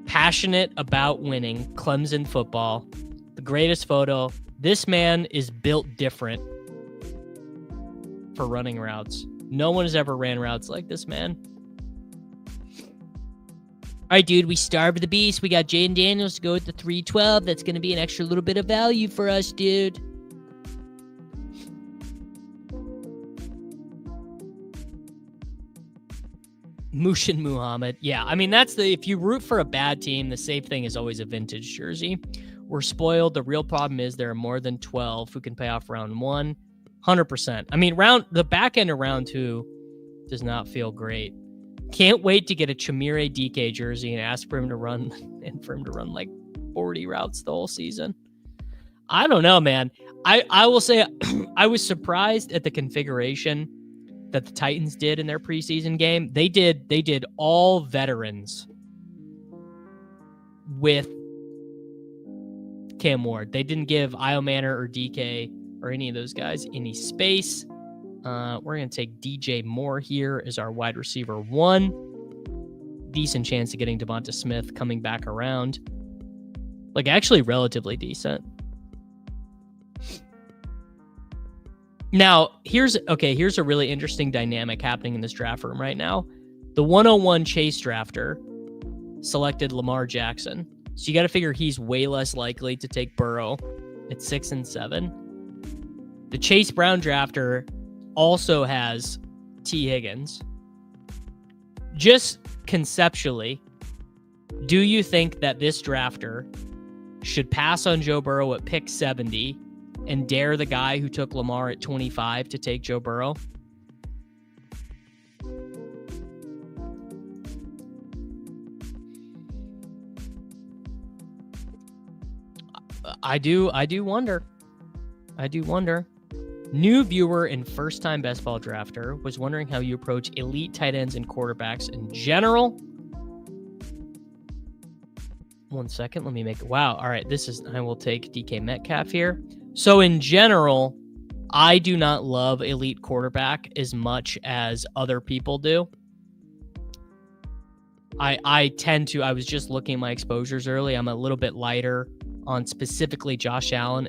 Passionate about winning, Clemson football. The greatest photo. This man is built different for running routes. No one has ever ran routes like this man. All right, dude, we starved the beast. We got Jayden Daniels to go with the 312. That's going to be an extra little bit of value for us, dude. Mushin Muhammad. Yeah, I mean, if you root for a bad team, the safe thing is always a vintage jersey. We're spoiled. The real problem is there are more than 12 who can pay off round 1. 100%. I mean, the back end of round 2 does not feel great. Can't wait to get a Chimere DK jersey and ask for him to run like 40 routes the whole season. I don't know, man. I will say I was surprised at the configuration that the Titans did in their preseason game. They did all veterans with Cam Ward. They didn't give Io Manor or DK or any of those guys any space. We're going to take DJ Moore here as our wide receiver 1. Decent chance of getting Devonta Smith coming back around. Like, actually relatively decent. Now, here's a really interesting dynamic happening in this draft room right now. The 101 Chase drafter selected Lamar Jackson. So you got to figure he's way less likely to take Burrow at 6 and 7. The Chase Brown drafter also has T. Higgins. Just conceptually, do you think that this drafter should pass on Joe Burrow at pick 70 and dare the guy who took Lamar at 25 to take Joe Burrow? I do wonder. New viewer and first-time best ball drafter was wondering how you approach elite tight ends and quarterbacks in general. 1 second, let me make it. Wow, all right, I will take DK Metcalf here. So in general, I do not love elite quarterback as much as other people do. I tend to, I was just looking at my exposures early. I'm a little bit lighter on specifically Josh Allen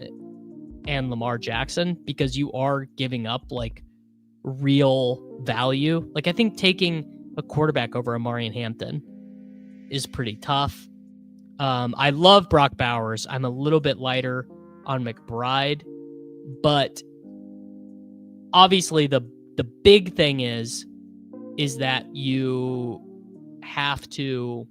and Lamar Jackson because you are giving up like real value. Like, I think taking a quarterback over Amari Hampton is pretty tough. I love Brock Bowers. I'm a little bit lighter on McBride, but obviously the big thing is that you have to,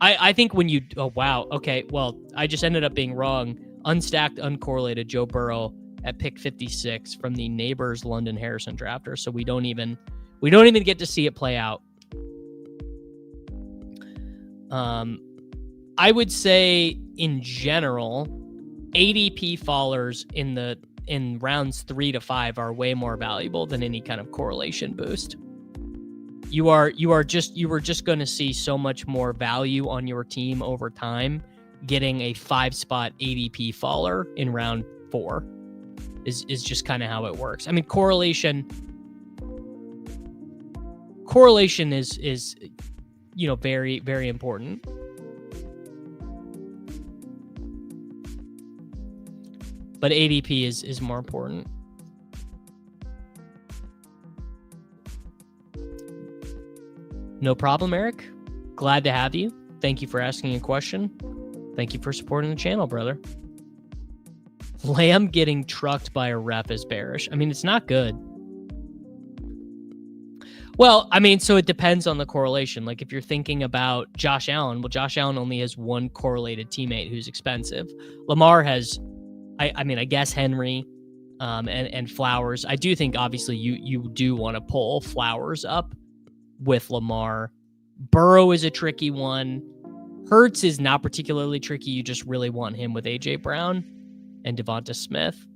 I think when you, oh wow, okay, well, I just ended up being wrong. Unstacked, uncorrelated Joe Burrow at pick 56 from the Neighbors London Harrison drafter. So we don't even get to see it play out. I would say in general, ADP fallers in rounds 3 to 5 are way more valuable than any kind of correlation boost. You were just going to see so much more value on your team over time. Getting a 5-spot ADP faller in round 4 is just kind of how it works. I mean, correlation is very, very important. But ADP is more important. No problem, Eric. Glad to have you. Thank you for asking a question. Thank you for supporting the channel, brother. Lamb getting trucked by a ref is bearish. I mean, it's not good. Well, I mean, so it depends on the correlation. Like if you're thinking about Josh Allen, well, Josh Allen only has one correlated teammate who's expensive. Lamar has, I guess Henry and Flowers. I do think obviously you do want to pull Flowers up with Lamar. Burrow is a tricky one. Hurts is not particularly tricky. You just really want him with A.J. Brown and Devonta Smith.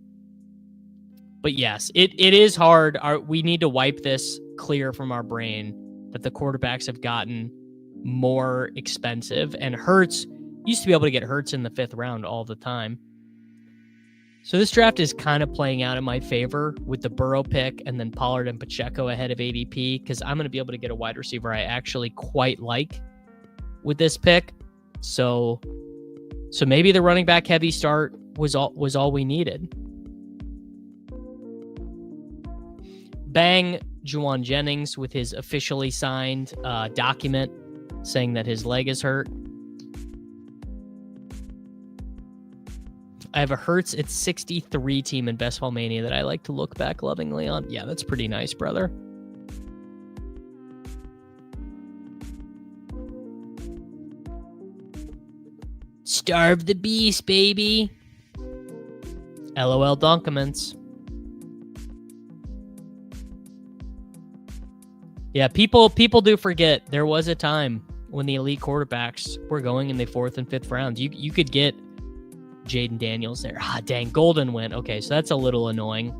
But yes, it is hard. We need to wipe this clear from our brain that the quarterbacks have gotten more expensive. And Hurts, used to be able to get Hurts in the 5th round all the time. So this draft is kind of playing out in my favor with the Burrow pick and then Pollard and Pacheco ahead of ADP because I'm going to be able to get a wide receiver I actually quite like with this pick. So maybe the running back heavy start was all we needed. Bang Juwan Jennings with his officially signed document saying that his leg is hurt. I have a Hurts at 63 team in Best Ball Mania that I like to look back lovingly on. Yeah, that's pretty nice, brother. Starve the beast, baby. LOL Donkaments. Yeah, people do forget there was a time when the elite quarterbacks were going in the 4th and 5th rounds. You could get Jayden Daniels there. Ah, dang, Golden went. Okay, so that's a little annoying.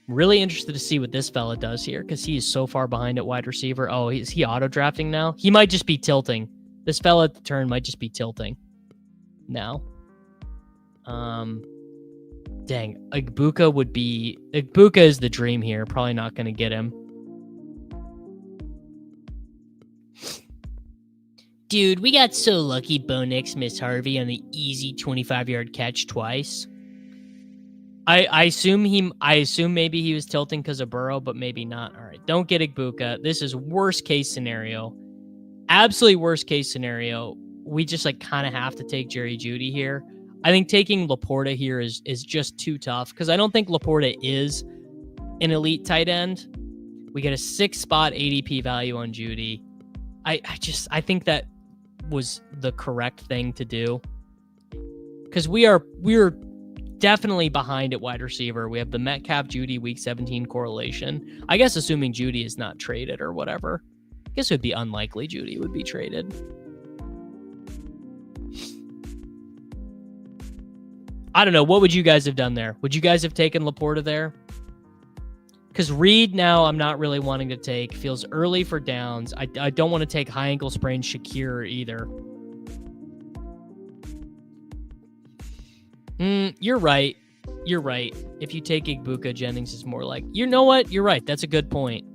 Really interested to see what this fella does here because he is so far behind at wide receiver. Oh, is he auto-drafting now? He might just be tilting. This fella at the turn might just be tilting now. Dang, Igbuka is the dream here. Probably not going to get him. Dude, we got so lucky Bo Nix missed Harvey on the easy 25-yard catch twice. I assume maybe he was tilting because of Burrow, but maybe not. All right, don't get Igbuka. This is worst case scenario. Absolutely worst case scenario. We just like kind of have to take Jerry Jeudy here. I think taking Laporta here is just too tough because I don't think Laporta is an elite tight end. We get a 6-spot ADP value on Jeudy. I think that was the correct thing to do because we're definitely behind at wide receiver. We have the Metcalf Jeudy week 17 correlation. I guess assuming Jeudy is not traded or whatever. I guess it would be unlikely Jeudy would be traded. I don't know. What would you guys have done there? Would you guys have taken Laporta there? Because Reed now I'm not really wanting to take. Feels early for downs. I don't want to take high ankle sprain Shakir either. You're right. You're right. If you take Igbuka, Jennings is more like... You know what? You're right. That's a good point.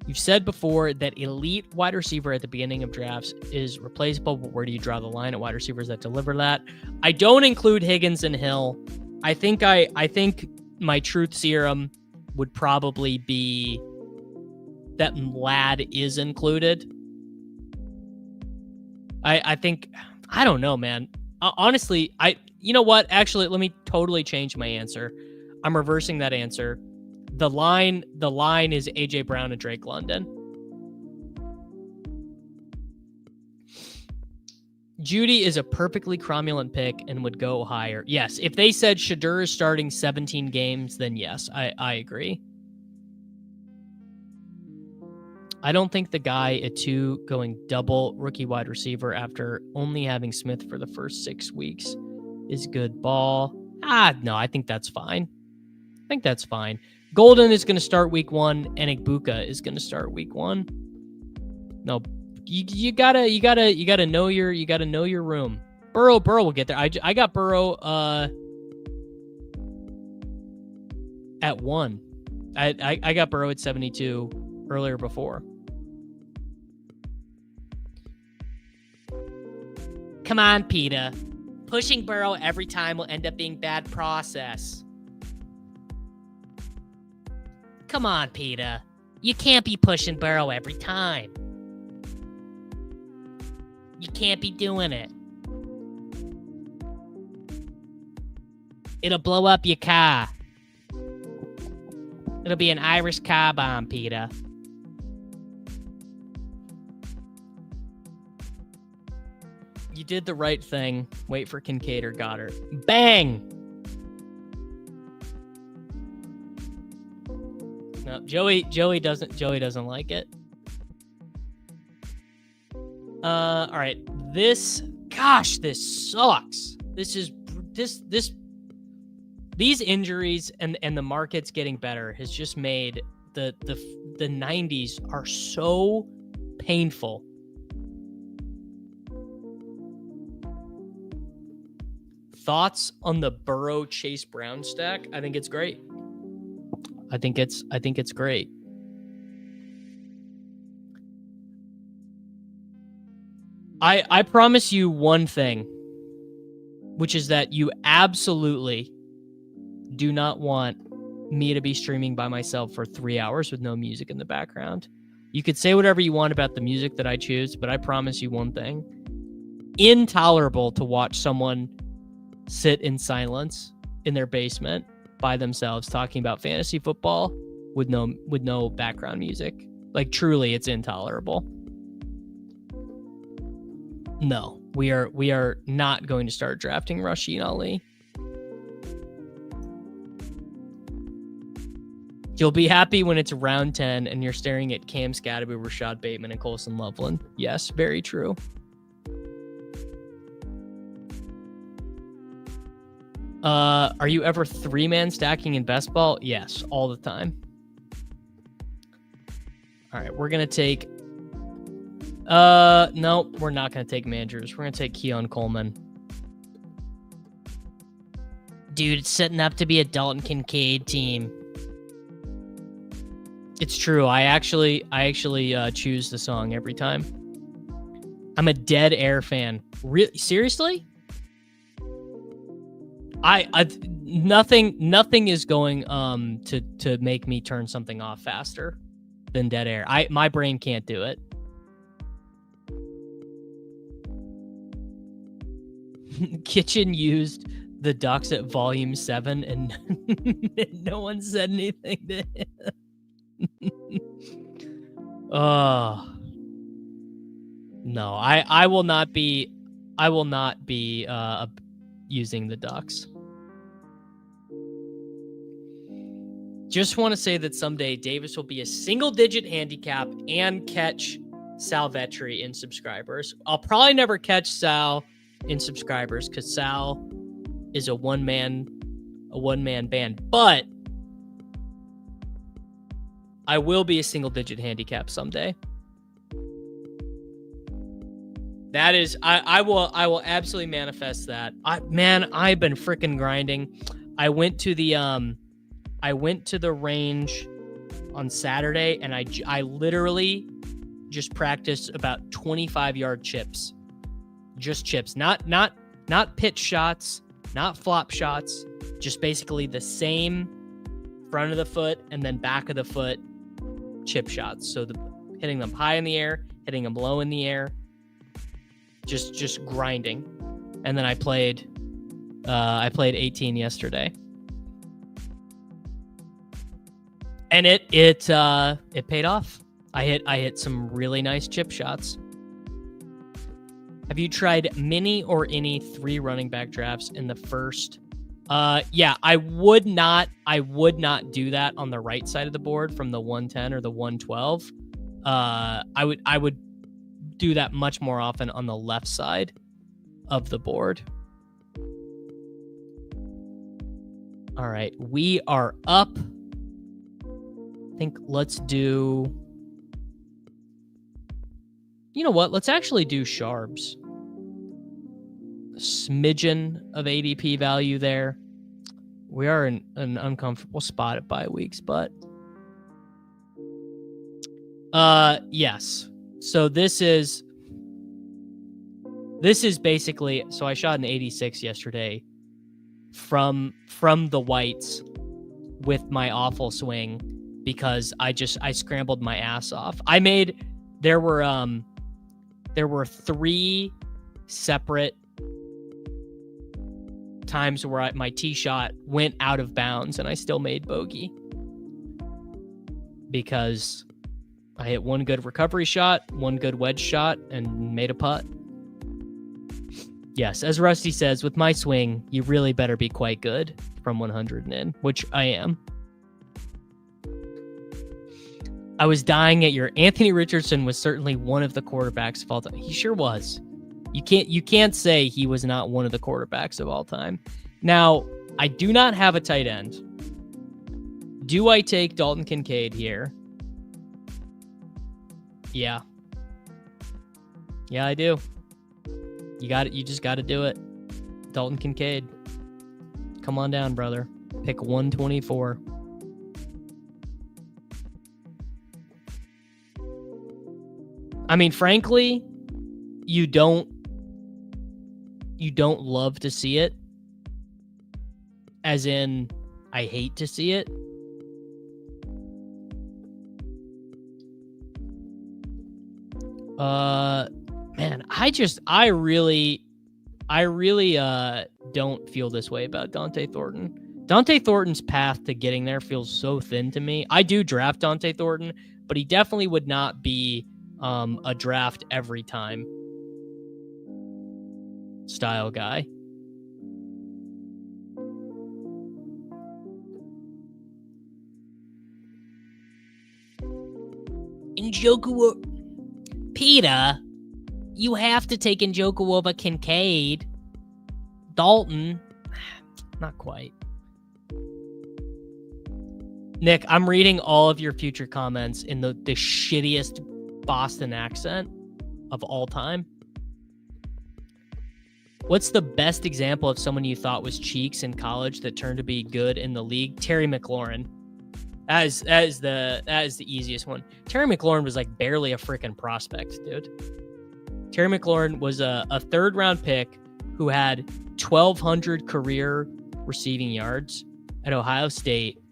You've said before that elite wide receiver at the beginning of drafts is replaceable, but where do you draw the line at wide receivers that deliver that? I don't include Higgins and Hill. I think my truth serum would probably be that Ladd is included. I think... I don't know, man. Honestly, you know what? Actually, let me totally change my answer. I'm reversing that answer. The line is AJ Brown and Drake London. Jeudy is a perfectly cromulent pick and would go higher. Yes, if they said Shadur is starting 17 games, then yes, I agree. I don't think the guy at 2 going double rookie wide receiver after only having Smith for the first 6 weeks is good ball. No, I think that's fine. Golden is going to start week 1 and Igbuka is going to start week 1. No, you gotta know your room. Burrow will get there. I got Burrow at 1. I got Burrow at 72 earlier before. Come on, PETA. Pushing Burrow every time will end up being bad process. Come on, PETA. You can't be pushing Burrow every time. You can't be doing it. It'll blow up your car. It'll be an Irish car bomb, PETA. You did the right thing. Wait for Kincaid or Goddard. Bang! No, Joey doesn't like it. All right. This sucks. These injuries and the markets getting better has just made the 90s are so painful. Thoughts on the Burrow Chase Brown stack? I think it's great. I think it's great. I promise you one thing, which is that you absolutely do not want me to be streaming by myself for 3 hours with no music in the background. You could say whatever you want about the music that I choose, but I promise you one thing. Intolerable to watch someone sit in silence in their basement by themselves talking about fantasy football with no background music. Like, truly, it's intolerable. No, we are not going to start drafting Rasheen Ali. You'll be happy when it's round 10 and you're staring at Cam Scatterby, Rashad Bateman, and Colson Loveland. Yes, very true. Are you ever 3-man stacking in best ball? Yes, all the time. All right, we're gonna take. No, we're not gonna take Mandrews. We're gonna take Keon Coleman. Dude, it's setting up to be a Dalton Kincaid team. It's true. I actually choose the song every time. I'm a Dead Air fan. Seriously? Nothing is going to make me turn something off faster than Dead Air. My brain can't do it. Kitchen used the Ducks at Volume 7 and no one said anything to him. Oh. No, I will not be using the Ducks. Just want to say that someday Davis will be a single-digit handicap and catch Sal Vetri in subscribers. I'll probably never catch Sal in subscribers because Sal is a one-man band, but I will be a single-digit handicap someday. That is, I will absolutely manifest that. I've been freaking grinding. I went to the range on Saturday, and I literally just practiced about 25-yard chips, just chips, not pitch shots, not flop shots, just basically the same front of the foot and then back of the foot chip shots. So hitting them high in the air, hitting them low in the air. Just grinding. And then I played 18 yesterday. And it paid off. I hit some really nice chip shots. Have you tried mini or any 3 running back drafts in the first? Yeah, I would not do that on the right side of the board from the 110 or the 112. I would do that much more often on the left side of the board. All right, we are up. I think let's do... You know what? Let's actually do Sharps. A smidgen of ADP value there. We are in an uncomfortable spot at bye weeks, but... Yes. So this is basically, so I shot an 86 yesterday from the whites with my awful swing because I scrambled my ass off. There were 3 separate times where my tee shot went out of bounds and I still made bogey because I hit one good recovery shot, one good wedge shot, and made a putt. Yes, as Rusty says, with my swing, you really better be quite good from 100 and in, which I am. I was dying at your Anthony Richardson was certainly one of the quarterbacks of all time. He sure was. You can't say he was not one of the quarterbacks of all time. Now, I do not have a tight end. Do I take Dalton Kincaid here? Yeah. Yeah, I do. You got it. You just got to do it. Dalton Kincaid. Come on down, brother. Pick 124. I mean, frankly, you don't love to see it. As in, I hate to see it. Man, I really don't feel this way about Dante Thornton. Dante Thornton's path to getting there feels so thin to me. I do draft Dante Thornton, but he definitely would not be a draft every time style guy. Njoku, Peter, you have to take Njoku over Kincaid. Dalton, Not quite. Nick, I'm reading all of your future comments in the shittiest Boston accent of all time. What's the best example of someone you thought was cheeks in college that turned to be good in the league? Terry McLaurin. That is the easiest one. Terry McLaurin was like barely a freaking prospect, dude. Terry McLaurin was a third round pick who had 1,200 career receiving yards at Ohio State.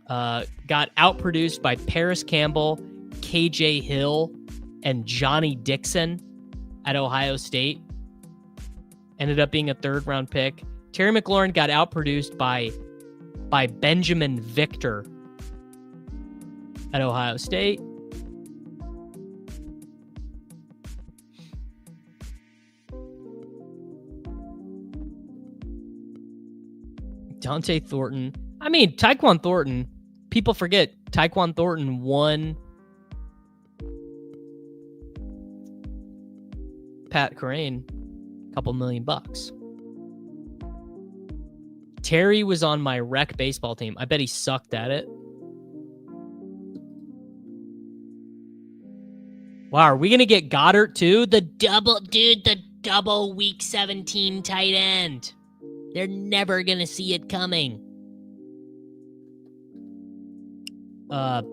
Got outproduced by Paris Campbell, KJ Hill, and Johnny Dixon at Ohio State. Ended up being a third round pick. Terry McLaurin got outproduced by Benjamin Victor at Ohio State. Dante Thornton. I mean, Tyquan Thornton. People forget Tyquan Thornton won Pat Crane a couple $1 million. Terry was on my rec baseball team. I bet he sucked at it. Wow, are we going to get Goddard too? The double week 17 tight end. They're never going to see it coming.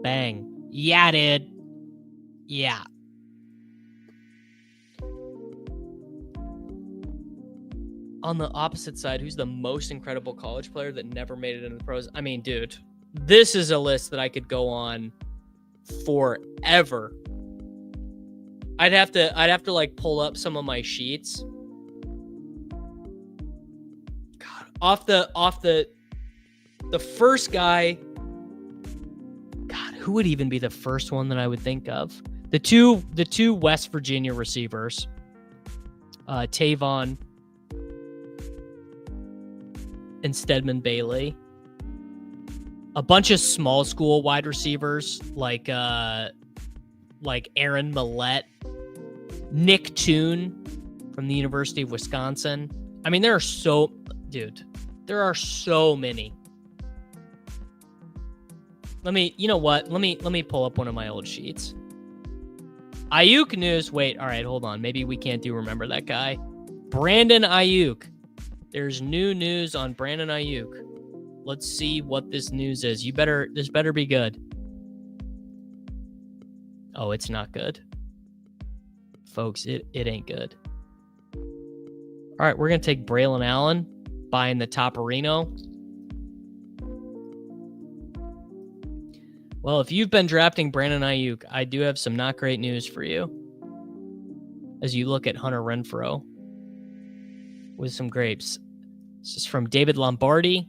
Bang. Yeah, dude. Yeah. On the opposite side, who's the most incredible college player that never made it into the pros? I mean, dude, this is a list that I could go on forever. I'd have to like pull up some of my sheets. God, off the first guy. God, who would even be the first one that I would think of? The two West Virginia receivers, Tavon and Stedman Bailey. A bunch of small school wide receivers like Aaron Millette, Nick Toon from the University of Wisconsin. I mean, there are so many. Let me pull up one of my old sheets. Ayuk news. Wait, all right, hold on. Maybe we can't do remember that guy. Brandon Ayuk. There's new news on Brandon Ayuk. Let's see what this news is. This better be good. Oh, it's not good. Folks, it ain't good. All right, we're going to take Braylon Allen, buying the Toporino. Well, if you've been drafting Brandon Ayuk, I do have some not great news for you. As you look at Hunter Renfrow with some grapes. This is from David Lombardi,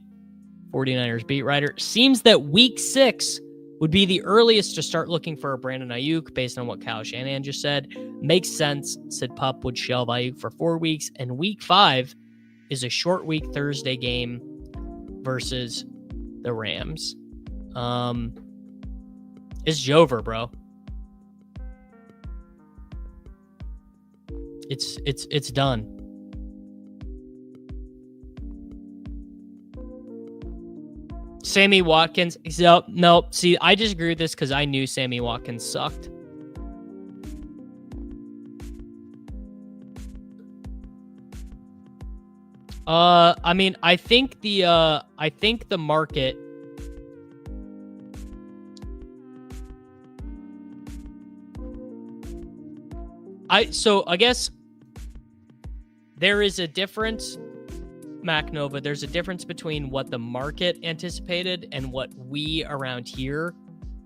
49ers beat writer. Seems that week 6 would be the earliest to start looking for a Brandon Ayuk based on what Kyle Shanahan just said. Makes sense, said Pup would shelve Ayuk for 4 weeks. And week 5 is a short week Thursday game versus the Rams. It's over, bro. It's done. Sammy Watkins. No. See, I disagree with this because I knew Sammy Watkins sucked. I mean, I think the market. I guess there is a difference, MacNova. There's a difference between what the market anticipated and what we around here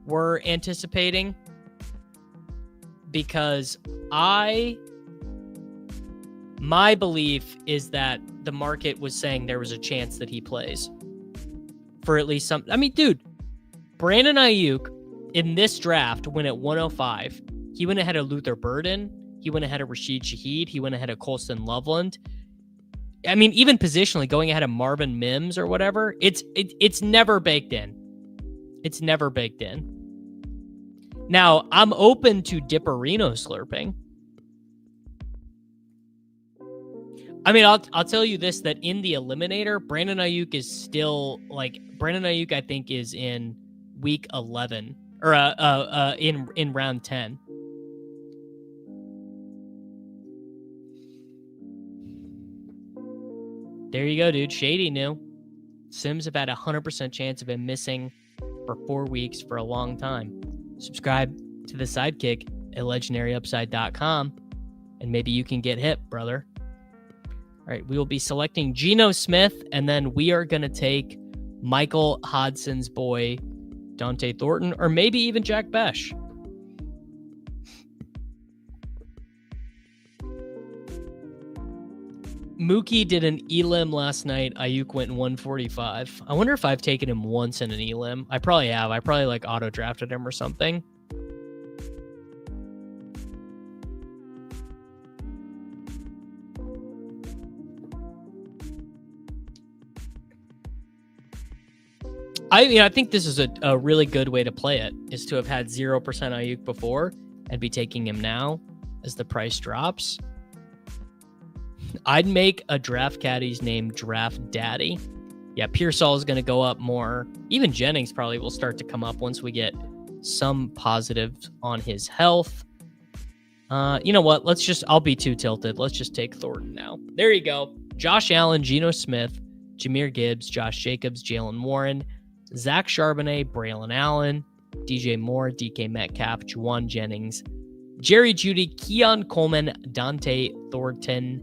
were anticipating. Because my belief is that the market was saying there was a chance that he plays for at least some. I mean, dude, Brandon Ayuk in this draft went at 105. He went ahead of Luther Burden. He went ahead of Rashid Shaheed. He went ahead of Colston Loveland. I mean, even positionally, going ahead of Marvin Mims or whatever, it's never baked in. It's never baked in. Now, I'm open to Dipperino slurping. I mean, I'll tell you this, that in the eliminator, Brandon Ayuk is still like Brandon Ayuk, I think, is in week 11 or in round 10. There you go, dude. Shady knew. Sims have had 100% chance of him missing for 4 weeks for a long time. Subscribe to the Sidekick at legendaryupside.com and maybe you can get hit, brother. All right, we will be selecting Geno Smith, and then we are going to take Michael Hodson's boy, Dante Thornton, or maybe even Jack Besh. Mookie did an elim last night. Ayuk went in 145. I wonder if I've taken him once in an elim. I probably have. I probably like auto drafted him or something. I think this is a really good way to play it, is to have had 0% Ayuk before and be taking him now as the price drops. I'd make a draft caddy's name Draft Daddy. Yeah, Pearsall is going to go up more. Even Jennings probably will start to come up once we get some positives on his health. You know what? I'll be too tilted. Let's just take Thornton now. There you go. Josh Allen, Geno Smith, Jahmyr Gibbs, Josh Jacobs, Jalen Warren, Zach Charbonnet, Braylon Allen, DJ Moore, DK Metcalf, Juwan Jennings, Jerry Jeudy, Keon Coleman, Dante Thornton,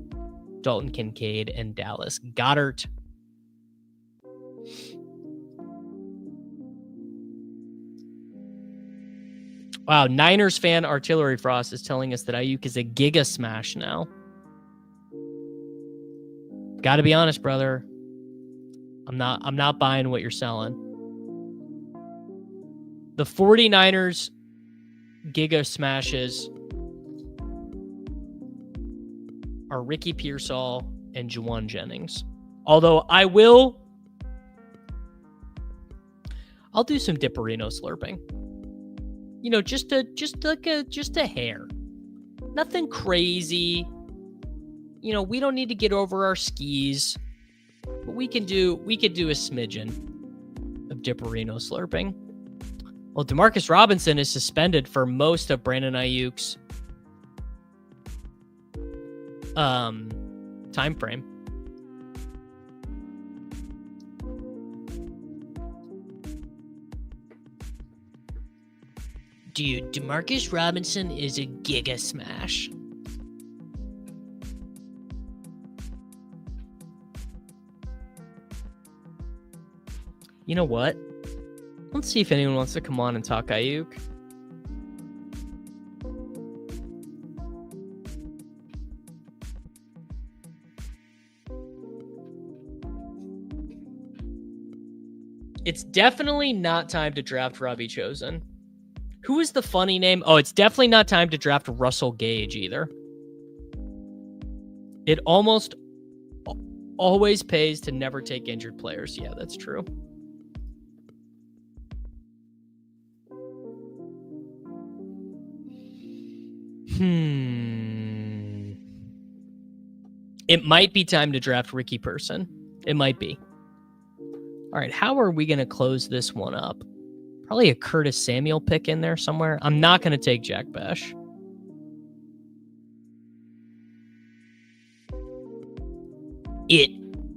Dalton Kincaid, and Dallas Goedert. Wow, Niners fan Artillery Frost is telling us that Ayuk is a giga smash now. Got to be honest, brother. I'm not buying what you're selling. The 49ers giga smashes are Ricky Pearsall and Juwan Jennings. Although I'll do some Dipperino slurping. You know, just a hair. Nothing crazy. You know, we don't need to get over our skis. But we could do a smidgen of Dipperino slurping. Well, Demarcus Robinson is suspended for most of Brandon Ayuk's time frame. Dude, Demarcus Robinson is a giga smash. You know what? Let's see if anyone wants to come on and talk Ayuk. It's definitely not time to draft Robbie Chosen. Who is the funny name? Oh, it's definitely not time to draft Russell Gage either. It almost always pays to never take injured players. Yeah, that's true. It might be time to draft Ricky Person. It might be. All right, how are we going to close this one up? Probably a Curtis Samuel pick in there somewhere. I'm not going to take Jack Besh. It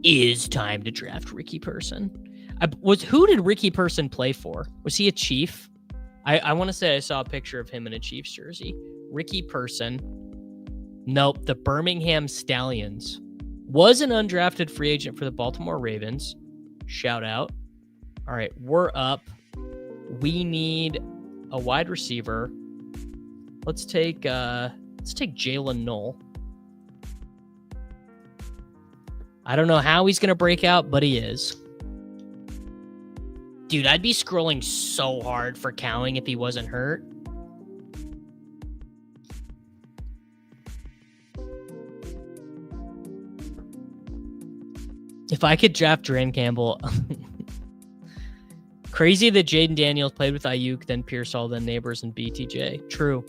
is time to draft Ricky Person. Who did Ricky Person play for? Was he a Chief? I want to say I saw a picture of him in a Chiefs jersey. Ricky Person. Nope, the Birmingham Stallions. Was an undrafted free agent for the Baltimore Ravens. Shout out. All right, we're up. We need a wide receiver. Let's take Jalen Knoll. I don't know how he's going to break out, but he is. Dude, I'd be scrolling so hard for Cowing if he wasn't hurt. If I could draft Duran Campbell. Crazy that Jayden Daniels played with Ayuk, then Pearsall, then Neighbors, and BTJ. True.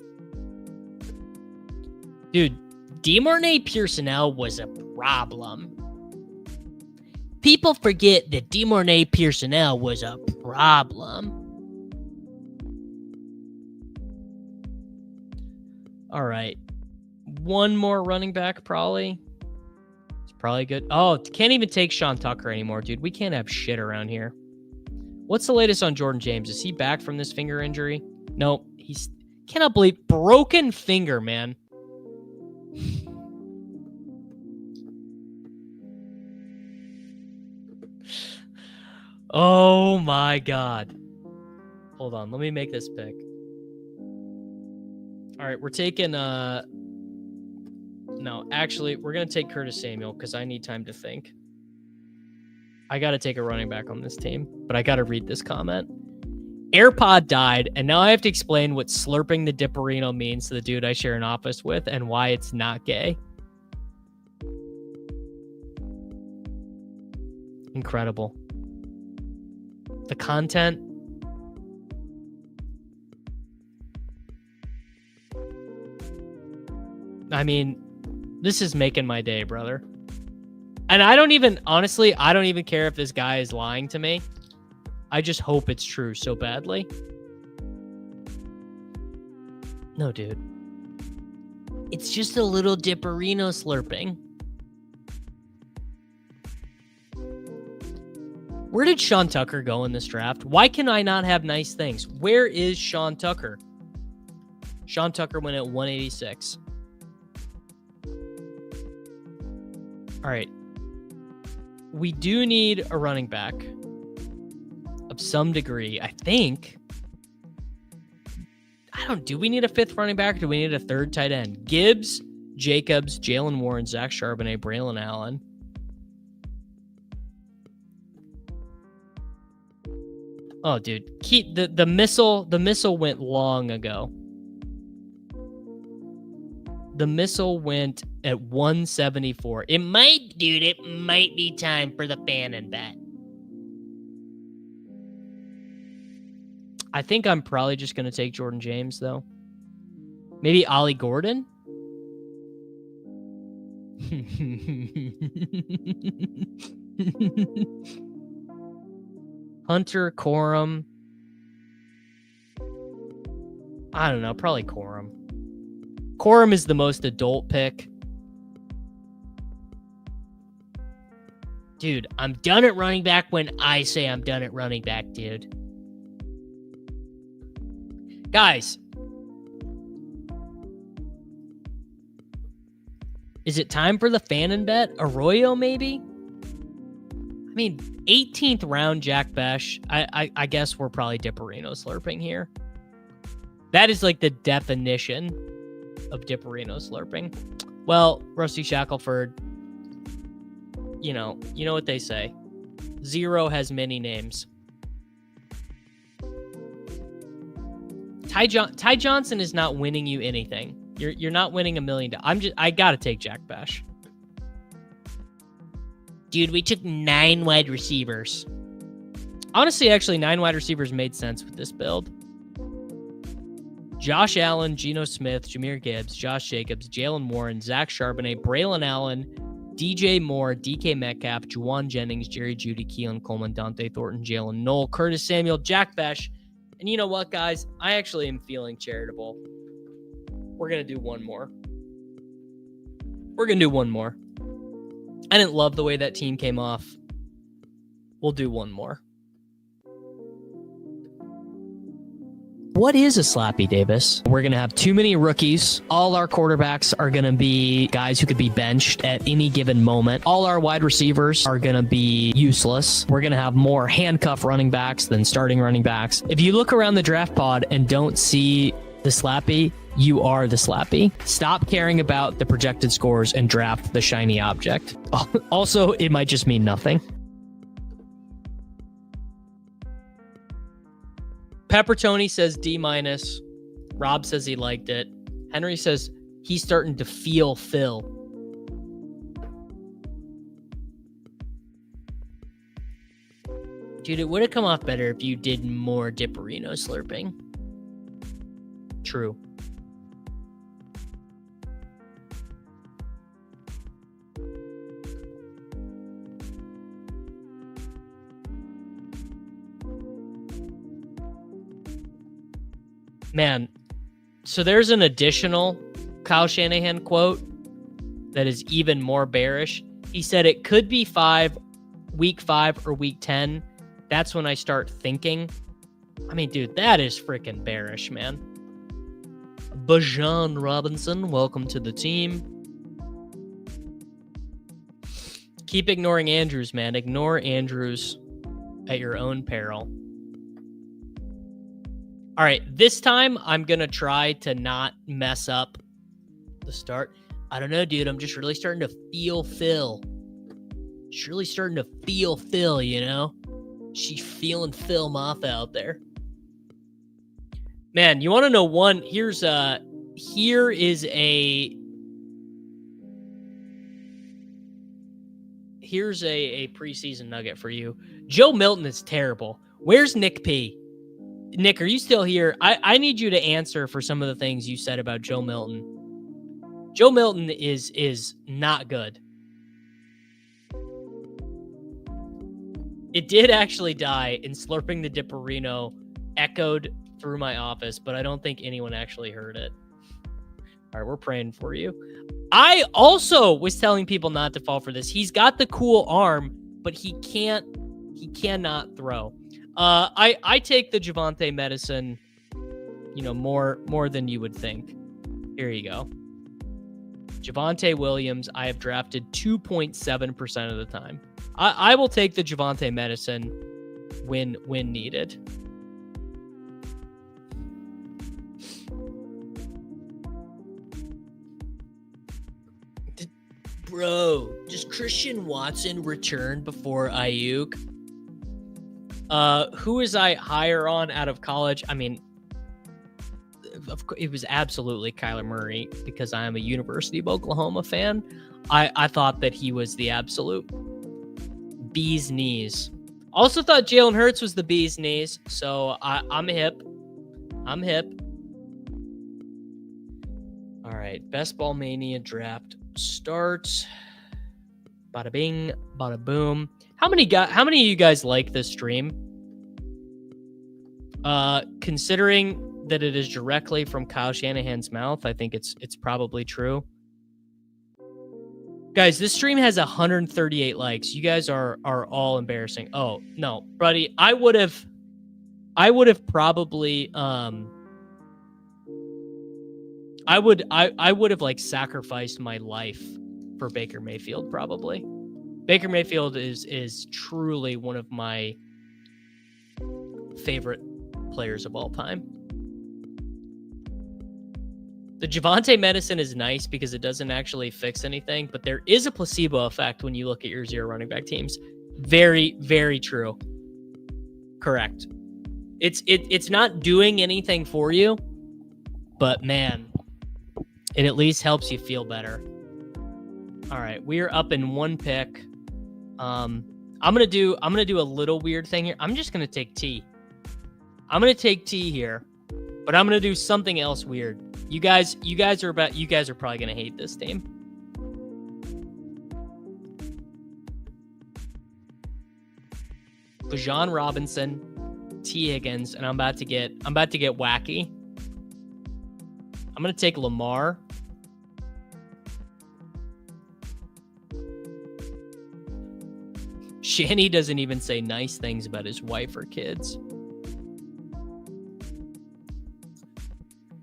Dude, DeMornay Pearsonell was a problem. People forget that DeMornay Pearsonell was a problem. All right. One more running back, probably. It's probably good. Oh, can't even take Sean Tucker anymore, dude. We can't have shit around here. What's the latest on Jordan James? Is he back from this finger injury? No, he's... Cannot believe... Broken finger, man. Oh my God. Hold on, let me make this pick. All right, we're taking no, actually, we're gonna take Curtis Samuel because I need time to think. I gotta take a running back on this team, but I gotta read this comment. AirPod died, and now I have to explain what slurping the Dipperino means to the dude I share an office with and why it's not gay. Incredible. The content. I mean, this is making my day, brother. And I don't even, honestly, I don't even care if this guy is lying to me. I just hope it's true so badly. No, dude. It's just a little Dipperino slurping. Where did Sean Tucker go in this draft? Why can I not have nice things? Where is Sean Tucker? Sean Tucker went at 186. All right. We do need a running back of some degree, I think. Do we need a fifth running back or do we need a third tight end? Gibbs, Jacobs, Jalen Warren, Zach Charbonnet, Braylon Allen. Oh, dude. The missile went long ago. The missile went at 174. It might be time for the fan and bet. I think I'm probably just going to take Jordan James, though. Maybe Ollie Gordon? Hunter, Corum. I don't know, probably Corum. Corum is the most adult pick. Dude, I'm done at running back when I say I'm done at running back, dude. Guys. Is it time for the fan and bet? Arroyo, maybe? I mean, 18th round Jack Besh. I guess we're probably Dipperino slurping here. That is like the definition of Dipperino slurping. Well, Rusty Shackelford, you know what they say. Zero has many names. Ty Johnson is not winning you anything. You're not winning $1 million. I gotta take Jack Besh. Dude, we took 9 wide receivers. Honestly, actually, 9 wide receivers made sense with this build. Josh Allen, Geno Smith, Jahmyr Gibbs, Josh Jacobs, Jalen Warren, Zach Charbonnet, Braylon Allen, DJ Moore, DK Metcalf, Juwan Jennings, Jerry Jeudy, Keelan Coleman, Dante Thornton, Jalen Knoll, Curtis Samuel, Jack Besh. And you know what, guys? I actually am feeling charitable. We're going to do one more. I didn't love the way that team came off. We'll do one more. What is a Slappy, Davis? We're going to have too many rookies. All our quarterbacks are going to be guys who could be benched at any given moment. All our wide receivers are going to be useless. We're going to have more handcuff running backs than starting running backs. If you look around the draft pod and don't see the Slappy, you are the Slappy. Stop caring about the projected scores and draft the shiny object. Also, it might just mean nothing. Pepper Tony says D-. Rob says he liked it. Henry says he's starting to feel Phil. Dude, it would have come off better if you did more Dipperino slurping. True. Man, so there's an additional Kyle Shanahan quote that is even more bearish. He said it could be week 5 or week 10. That's when I start thinking. I mean, dude, that is freaking bearish, man. Bijan Robinson, welcome to the team. Keep ignoring Andrews, man. Ignore Andrews at your own peril. All right, this time I'm going to try to not mess up the start. I don't know, dude. I'm just really starting to feel Phil. Just really starting to feel Phil, you know? She's feeling Phil Moth out there. Man, you want to know one? Here is a preseason nugget for you. Joe Milton is terrible. Where's Nick P? Nick, are you still here? I need you to answer for some of the things you said about Joe Milton. Joe Milton is not good. It did actually die, and Slurping the Dipperino echoed through my office, but I don't think anyone actually heard it. All right, we're praying for you. I also was telling people not to fall for this. He's got the cool arm, but he cannot throw. I take the Javonte medicine, more than you would think. Here you go. Javonte Williams, I have drafted 2.7% of the time. I will take the Javonte medicine when needed. Bro, does Christian Watson return before Ayuk? Who is I higher on out of college? I mean, it was absolutely Kyler Murray because I am a University of Oklahoma fan. I thought that he was the absolute bee's knees. Also thought Jalen Hurts was the bee's knees, so I'm hip. I'm hip. All right, Best Ball Mania draft starts. Bada bing, bada boom. How many of you guys like this stream? Considering that it is directly from Kyle Shanahan's mouth, I think it's probably true. Guys, this stream has 138 likes. You guys are all embarrassing. Oh, no, buddy. I would have probably I would have like sacrificed my life for Baker Mayfield, probably. Baker Mayfield is truly one of my favorite players of all time. The Javonte medicine is nice because it doesn't actually fix anything, but there is a placebo effect when you look at your 0 running back teams. Very, very true. Correct. It's not doing anything for you, but man, it at least helps you feel better. All right, we are up in 1 pick. I'm gonna do a little weird thing here. I'm just gonna take T. I'm gonna take T here, but I'm gonna do something else weird. You guys are probably gonna hate this team. Bijan Robinson, T Higgins, and I'm about to get wacky. I'm gonna take Lamar. Shanny doesn't even say nice things about his wife or kids.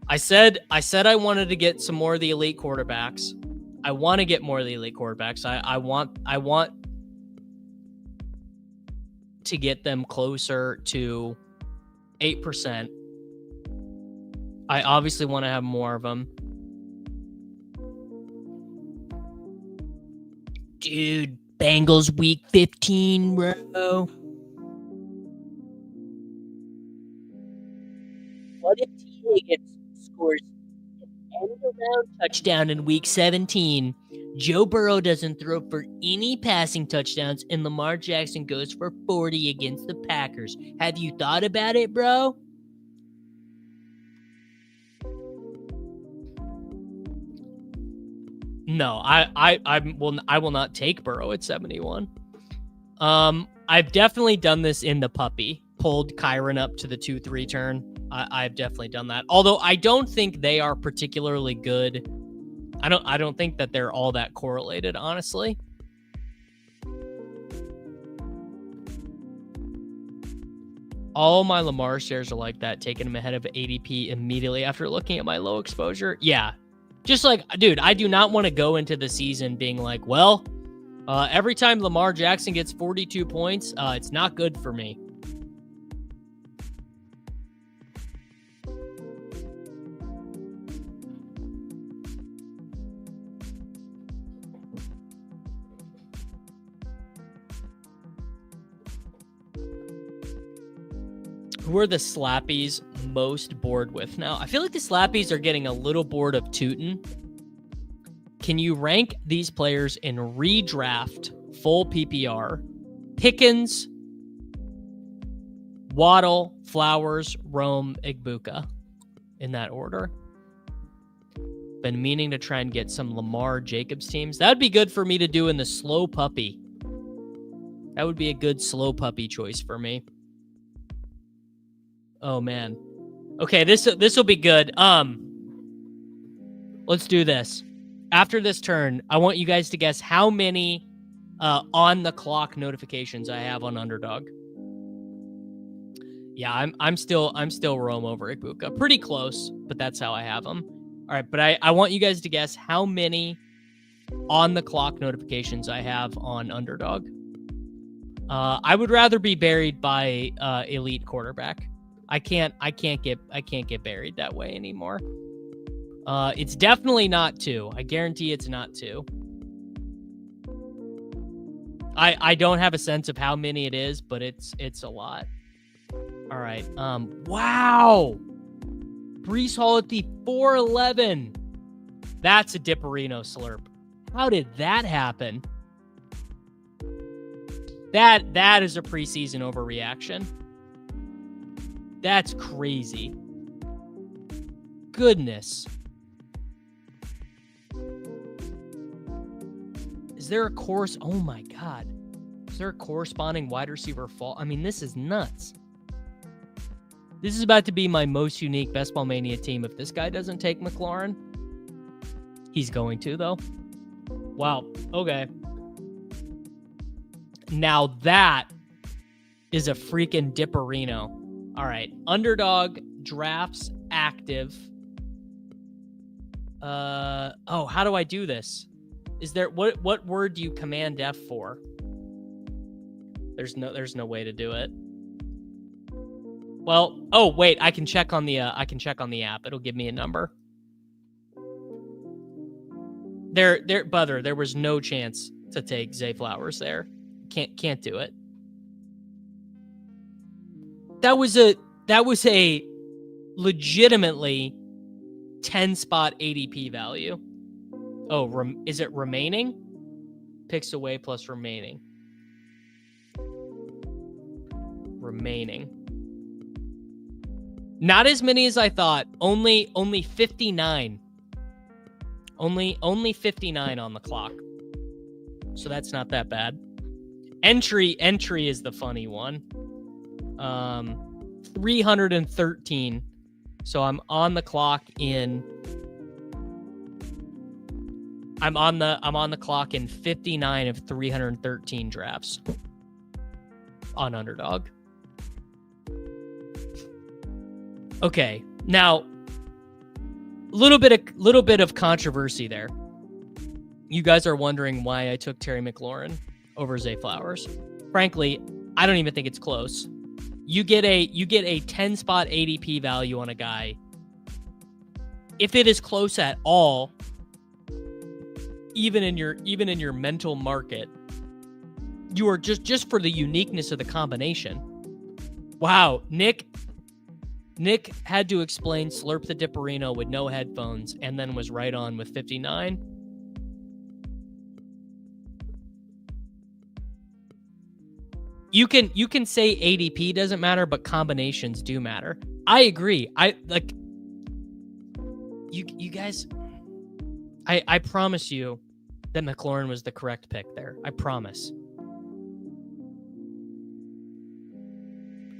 I said I wanted to get some more of the elite quarterbacks. I want to get more of the elite quarterbacks. I want to get them closer to 8%. I obviously want to have more of them. Dude, Bengals week 15, bro. What if T. Higgins scores an end-around touchdown in week 17? Joe Burrow doesn't throw for any passing touchdowns, and Lamar Jackson goes for 40 against the Packers. Have you thought about it, bro? No, I will not take Burrow at 71. I've definitely done this in the puppy. Pulled Kyron up to the 2-3 turn. I've definitely done that. Although I don't think they are particularly good. I don't think that they're all that correlated, honestly. All my Lamar shares are like that, taking him ahead of ADP immediately after looking at my low exposure. Yeah. Just like, dude, I do not want to go into the season being like, well, every time Lamar Jackson gets 42 points, it's not good for me. Who are the slappies most bored with now? I feel like the slappies are getting a little bored of Tootin. Can you rank these players in redraft, full PPR? Pickens, Waddle, Flowers, Rome, Igbuka, in that order. Been meaning to try and get some Lamar Jacobs teams. That'd be good for me to do in the slow puppy. That would be a good slow puppy choice for me. Oh man. Okay, this will be good. Let's do this. After this turn, I want you guys to guess how many on the clock notifications I have on Underdog. Yeah, I'm still Rome over Igbuka. Pretty close, but that's how I have them. All right, but I want you guys to guess how many on the clock notifications I have on Underdog. I would rather be buried by elite quarterback. I can't get buried that way anymore. It's definitely not 2. I guarantee it's not 2. I don't have a sense of how many it is, but it's a lot. All right. Wow. Breece Hall at the 411. That's a Dipperino slurp. How did that happen? That is a preseason overreaction. That's crazy. Goodness. Is there a course? Oh my God. Is there a corresponding wide receiver fall? I mean, this is nuts. This is about to be my most unique Best Ball Mania team if this guy doesn't take McLaurin. He's going to, though. Wow. Okay. Now that is a freaking Dipperino. All right. Underdog drafts active. How do I do this? Is there what word do you command F for? There's no way to do it. Well, oh wait, I can check on the app. It'll give me a number. There was no chance to take Zay Flowers there. Can't do it. That was a legitimately 10 spot ADP value. Oh, is it remaining? Picks away plus remaining. Remaining. Not as many as I thought. Only 59. Only 59 on the clock. So that's not that bad. Entry is the funny one. 313. So I'm on the clock in 59 of 313 drafts on Underdog. Okay, now little bit of controversy there. You guys are wondering why I took Terry McLaurin over Zay Flowers. Frankly, I don't even think it's close. You get a 10 spot ADP value on a guy. If it is close at all, even in your mental market, you are just for the uniqueness of the combination. Wow, Nick had to explain Slurp the Dipperino with no headphones and then was right on with 59. You can say ADP doesn't matter, but combinations do matter. I agree. You guys, I promise you that McLaurin was the correct pick there. I promise.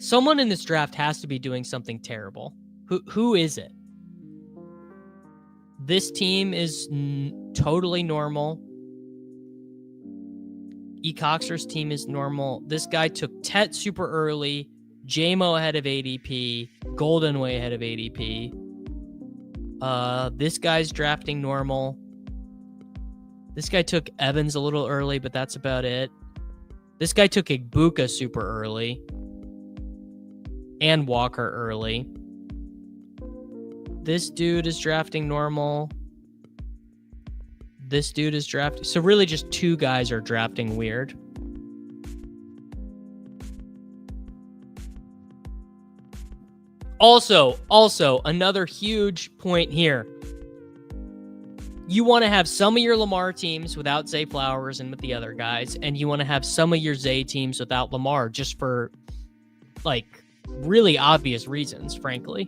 Someone in this draft has to be doing something terrible. Who is it? This team is totally normal. E. Coxer's team is normal. This guy took Tet super early, JMO ahead of ADP, Golden way ahead of ADP. This guy's drafting normal. This guy took Evans a little early, but that's about it. This guy took Igbuka super early. And Walker early. This dude is drafting normal. This dude is drafting. So really just two guys are drafting weird. Also, another huge point here. You want to have some of your Lamar teams without Zay Flowers and with the other guys, and you want to have some of your Zay teams without Lamar, just for like really obvious reasons, frankly.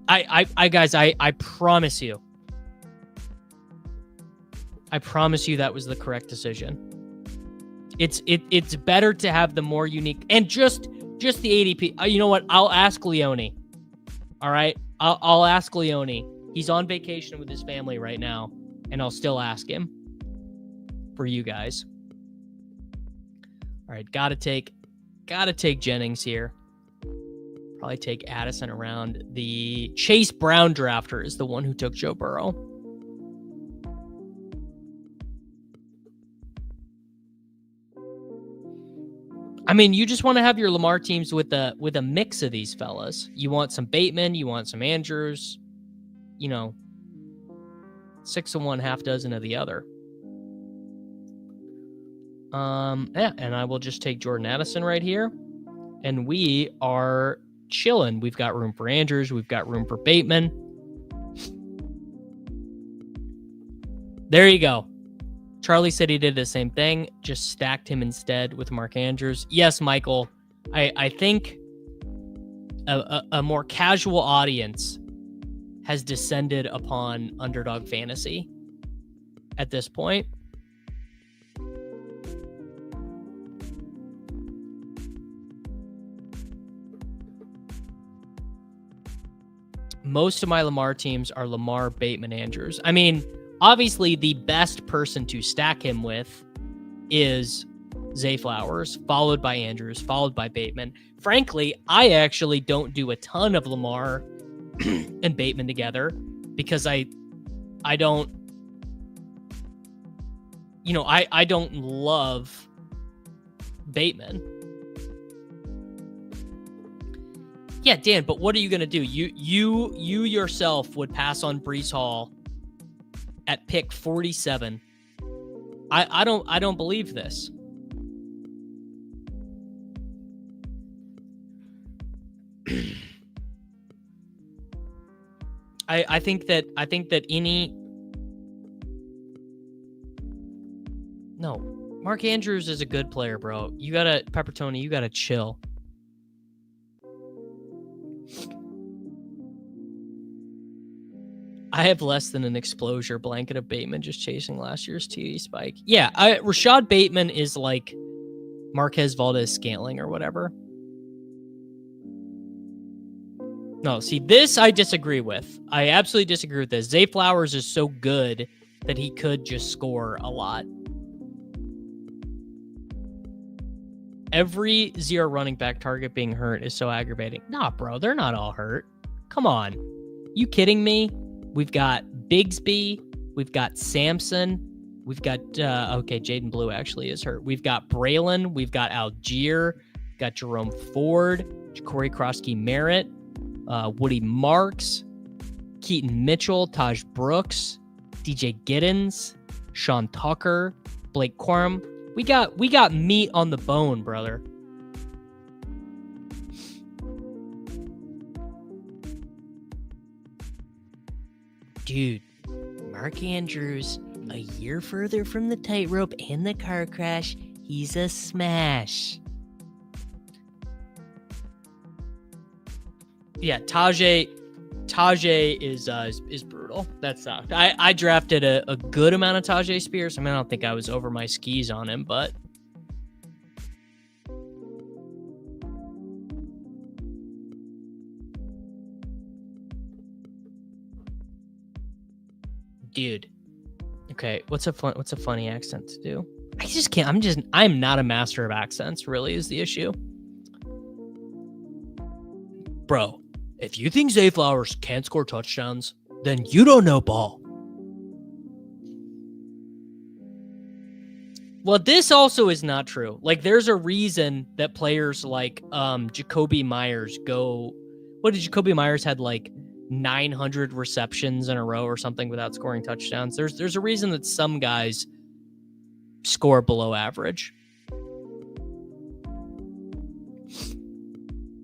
I promise you. I promise you that was the correct decision. It's better to have the more unique and just the ADP. You know what? I'll ask Leone. All right, I'll ask Leone. He's on vacation with his family right now, and I'll still ask him for you guys. All right, gotta take Jennings here. Probably take Addison around. The Chase Brown drafter is the one who took Joe Burrow. I mean, you just want to have your Lamar teams with a mix of these fellas. You want some Bateman, you want some Andrews, 6 of one, half dozen of the other. And I will just take Jordan Addison right here. And we are chilling. We've got room for Andrews. We've got room for Bateman. There you go. Charlie said he did the same thing, just stacked him instead with Mark Andrews. Yes, Michael, I think a more casual audience has descended upon Underdog Fantasy at this point. Most of my Lamar teams are Lamar, Bateman, Andrews. I mean, obviously, the best person to stack him with is Zay Flowers, followed by Andrews, followed by Bateman. Frankly, I actually don't do a ton of Lamar and Bateman together because I don't, I don't love Bateman. Yeah, Dan, but what are you going to do? You yourself would pass on Breece Hall at pick 47. I don't believe this. I think that any No, Mark Andrews is a good player, bro. You gotta Peppertoni, you gotta chill. I have less than an exposure blanket of Bateman just chasing last year's TD spike. Yeah, Rashad Bateman is like Marquez Valdez-Scantling or whatever. No, see, this I disagree with. I absolutely disagree with this. Zay Flowers is so good that he could just score a lot. Every zero running back target being hurt is so aggravating. Nah, bro, they're not all hurt. Come on. You kidding me? We've got Bigsby. We've got Samson. We've got, Jayden Blue actually is hurt. We've got Braylon. We've got Algier. We've got Jerome Ford, Corey Krosky-Merritt, Woody Marks, Keaton Mitchell, Taj Brooks, DJ Giddens, Sean Tucker, Blake Corum. We got meat on the bone, brother. Dude, Mark Andrews, a year further from the tightrope and the car crash, he's a smash. Yeah, Tajay is brutal. That sucked. I drafted a good amount of Tajay Spears. I mean, I don't think I was over my skis on him, but Dude. Okay, what's a funny accent to do? I just can't. I'm not a master of accents, really, is the issue. Bro, if you think Zay Flowers can't score touchdowns, then you don't know ball. Well, this also is not true. Like, there's a reason that players like Jacoby Myers go... What did Jacoby Myers had, like, 900 receptions in a row or something without scoring touchdowns? There's a reason that some guys score below average.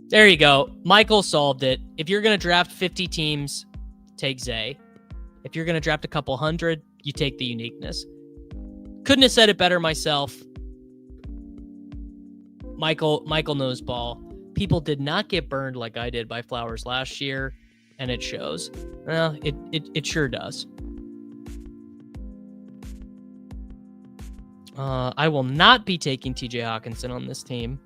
There you go. Michael solved it. If you're going to draft 50 teams, take Zay. If you're going to draft a couple hundred, you take the uniqueness. Couldn't have said it better myself. Michael knows ball. People did not get burned like I did by Flowers last year, and it shows. Well, it sure does. I will not be taking TJ Hawkinson on this team.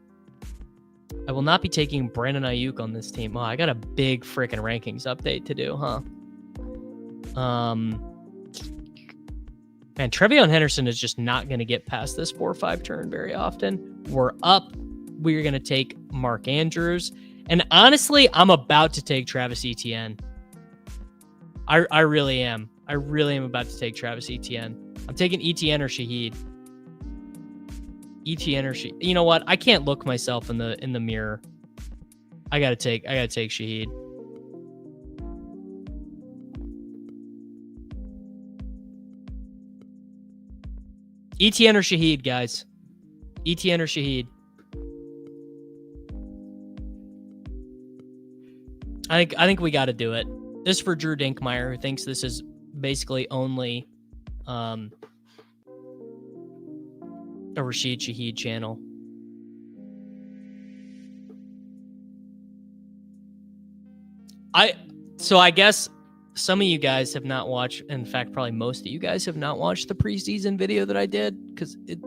I will not be taking Brandon Ayuk on this team. Oh, I got a big freaking rankings update to do, huh? Man, Trevion Henderson is just not going to get past this 4-5 turn very often. We're up. We're going to take Mark Andrews. And honestly, I'm about to take Travis Etienne. I really am. I really am about to take Travis Etienne. I'm taking Etienne or Shaheed. Etienne or Shaheed. You know what? I can't look myself in the mirror. I gotta take Shaheed. Etienne or Shaheed, guys. Etienne or Shaheed. I think we got to do it. This is for Drew Dinkmeyer, who thinks this is basically only a Rashid Shaheed channel. So I guess some of you guys have not watched, in fact, probably most of you guys have not watched the preseason video that I did because it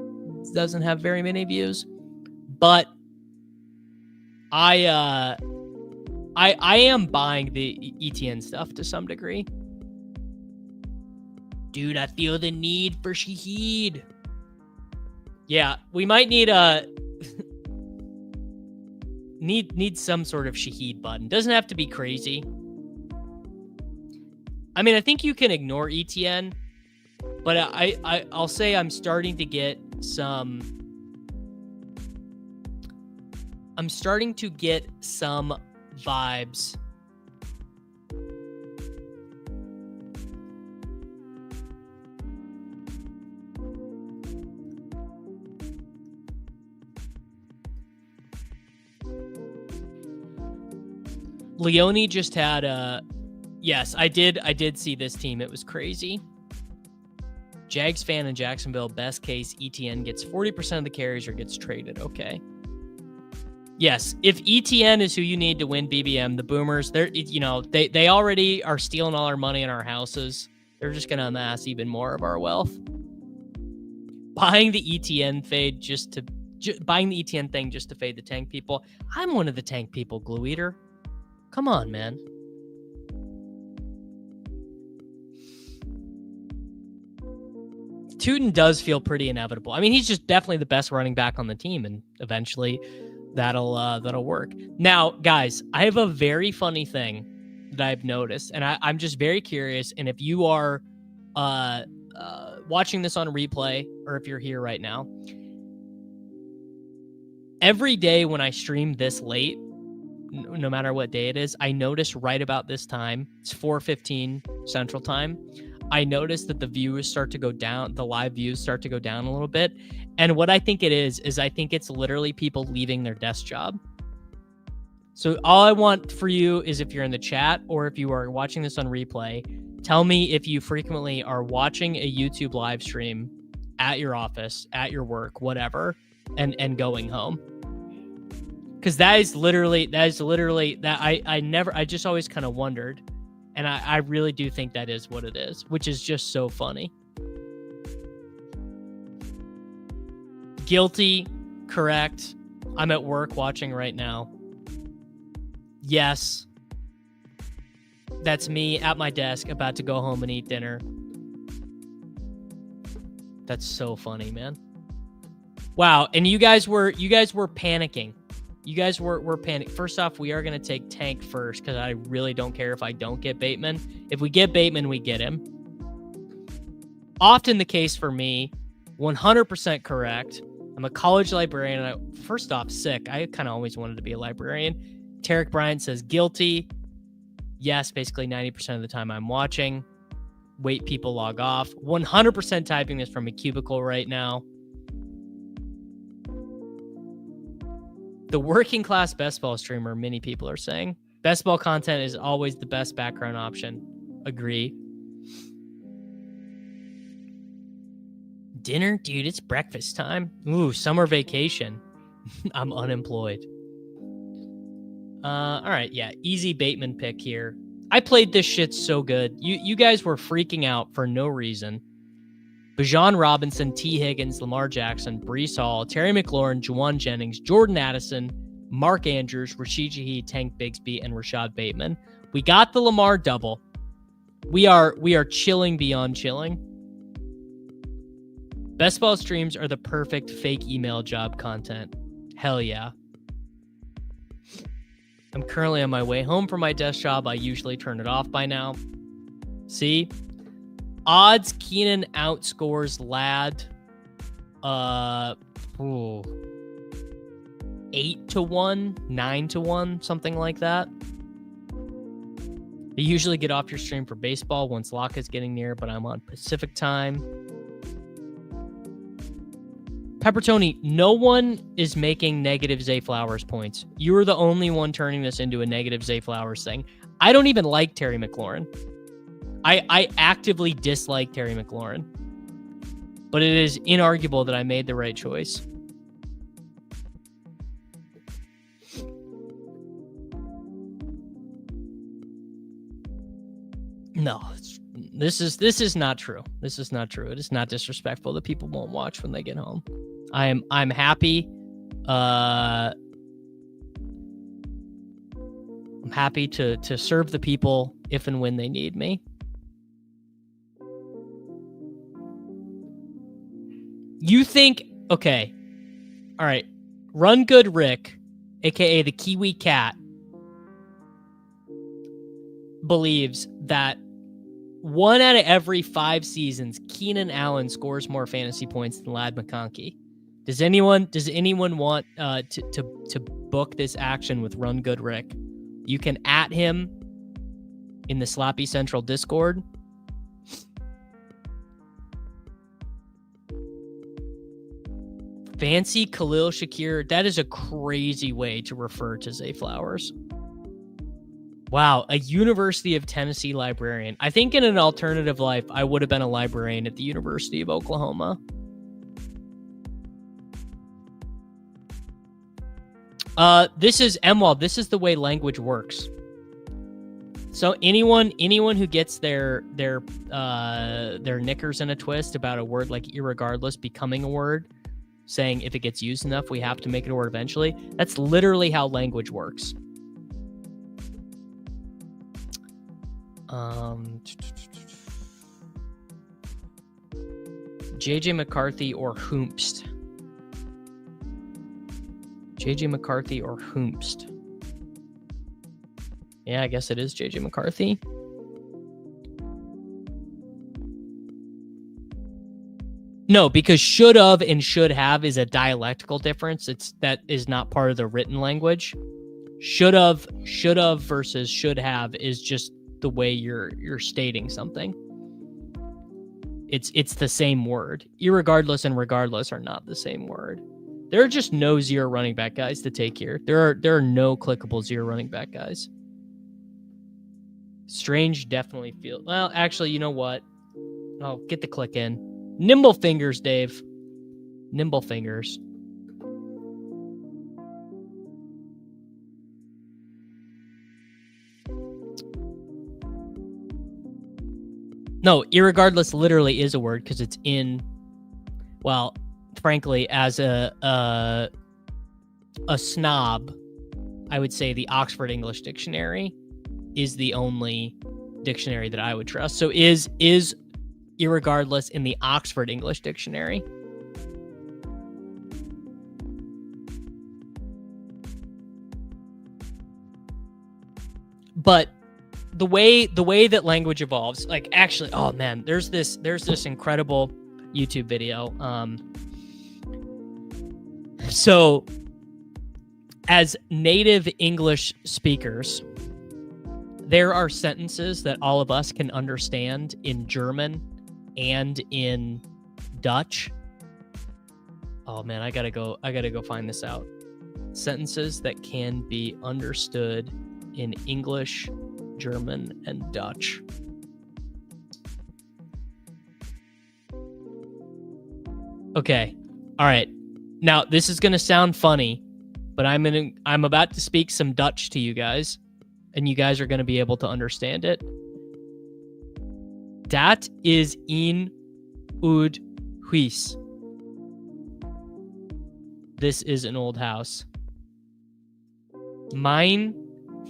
doesn't have very many views. But I am buying the ETN stuff to some degree. Dude, I feel the need for Shaheed. Yeah, we might need need some sort of Shaheed button. Doesn't have to be crazy. I mean, I think you can ignore ETN, but I'll say I'm starting to get some. I'm starting to get some vibes. Leone just had a... Yes, I did see this team. It was crazy. Jags fan in Jacksonville, best case, ETN gets 40% of the carries or gets traded. Okay. Yes, if ETN is who you need to win BBM, the Boomers, they already are stealing all our money in our houses. They're just going to amass even more of our wealth. Buying the ETN fade buying the ETN thing just to fade the tank people. I'm one of the tank people, Glue Eater. Come on, man. Tootin does feel pretty inevitable. I mean, he's just definitely the best running back on the team, and eventually that'll work. Now, guys, I have a very funny thing that I've noticed, and I'm just very curious. And if you are watching this on replay, or if you're here right now, every day when I stream this late, no matter what day it is, I notice right about this time, it's 4:15 Central Time, I notice that the views start to go down, the live views start to go down a little bit. And what I think it is I think it's literally people leaving their desk job. So all I want for you is, if you're in the chat or if you are watching this on replay, tell me if you frequently are watching a YouTube live stream at your office, at your work, whatever, and going home. Because that is literally that I just always kind of wondered. And I really do think that is what it is, which is just so funny. Guilty, correct. I'm at work watching right now. Yes. That's me at my desk about to go home and eat dinner. That's so funny, man. Wow, and you guys were panicking. You guys were panicking. First off, we are going to take Tank first because I really don't care if I don't get Bateman. If we get Bateman, we get him. Often the case for me, 100% correct. I'm a college librarian. And first off, sick. I kind of always wanted to be a librarian. Tarek Bryant says guilty. Yes, basically 90% of the time I'm watching. Wait, people log off. 100% typing this from a cubicle right now. The working class best ball streamer, many people are saying. Best ball content is always the best background option. Agree. Dinner? Dude, it's breakfast time. Ooh, summer vacation. I'm unemployed. All right, yeah. Easy Bateman pick here. I played this shit so good. You guys were freaking out for no reason. Bijan Robinson, T. Higgins, Lamar Jackson, Breece Hall, Terry McLaurin, Juwan Jennings, Jordan Addison, Mark Andrews, Rashid Shaheed, Tank Bigsby, and Rashad Bateman. We got the Lamar double. We are chilling beyond chilling. Best ball streams are the perfect fake email job content. Hell yeah. I'm currently on my way home from my desk job. I usually turn it off by now. See? Odds Keenan outscores Lad 8-1, 9-1, something like that. You usually get off your stream for baseball once lock is getting near, but I'm on Pacific time. Pepper Tony, no one is making negative Zay Flowers points. You are the only one turning this into a negative Zay Flowers thing. I don't even like Terry McLaurin. I actively dislike Terry McLaurin. But it is inarguable that I made the right choice. No, this is not true. This is not true. It is not disrespectful that people won't watch when they get home. I'm happy. I'm happy to serve the people if and when they need me. You think, okay. All right. Run Good Rick, aka the Kiwi Cat, believes that 1 out of every 5 seasons, Keenan Allen scores more fantasy points than Ladd McConkey. Does anyone want to book this action with Run Good Rick? You can @ him in the Slappy Central Discord. Fancy Khalil Shakir. That is a crazy way to refer to Zay Flowers. Wow, a University of Tennessee librarian. I think in an alternative life, I would have been a librarian at the University of Oklahoma. This is Emwald. This is the way language works. So anyone who gets their knickers in a twist about a word like irregardless becoming a word, saying if it gets used enough, we have to make it a word eventually. That's literally how language works. JJ McCarthy or Hoomst. JJ McCarthy or Hoomst. Yeah, I guess it is JJ McCarthy. No, because should of and should have is a dialectical difference. That is not part of the written language. Should have versus should have is just the way you're stating something. It's the same word. Irregardless and regardless are not the same word. There are just no 0 running back guys to take here. There are no clickable 0 running back guys. Strange definitely feels... Well, actually, you know what? I'll get the click in. Nimble fingers, Dave. Nimble fingers. No, irregardless literally is a word because it's in, well, frankly, as a snob, I would say the Oxford English Dictionary is the only dictionary that I would trust. So is irregardless in the Oxford English Dictionary. But the way that language evolves, like actually, oh man, there's this incredible YouTube video. So as native English speakers, there are sentences that all of us can understand in German and in Dutch. Oh man, I gotta go find this out. Sentences that can be understood in English, German, and Dutch. Okay. All right. Now, this is going to sound funny, but I'm about to speak some Dutch to you guys, and you guys are going to be able to understand it. Dat is een oud huis. This is an old house. Mijn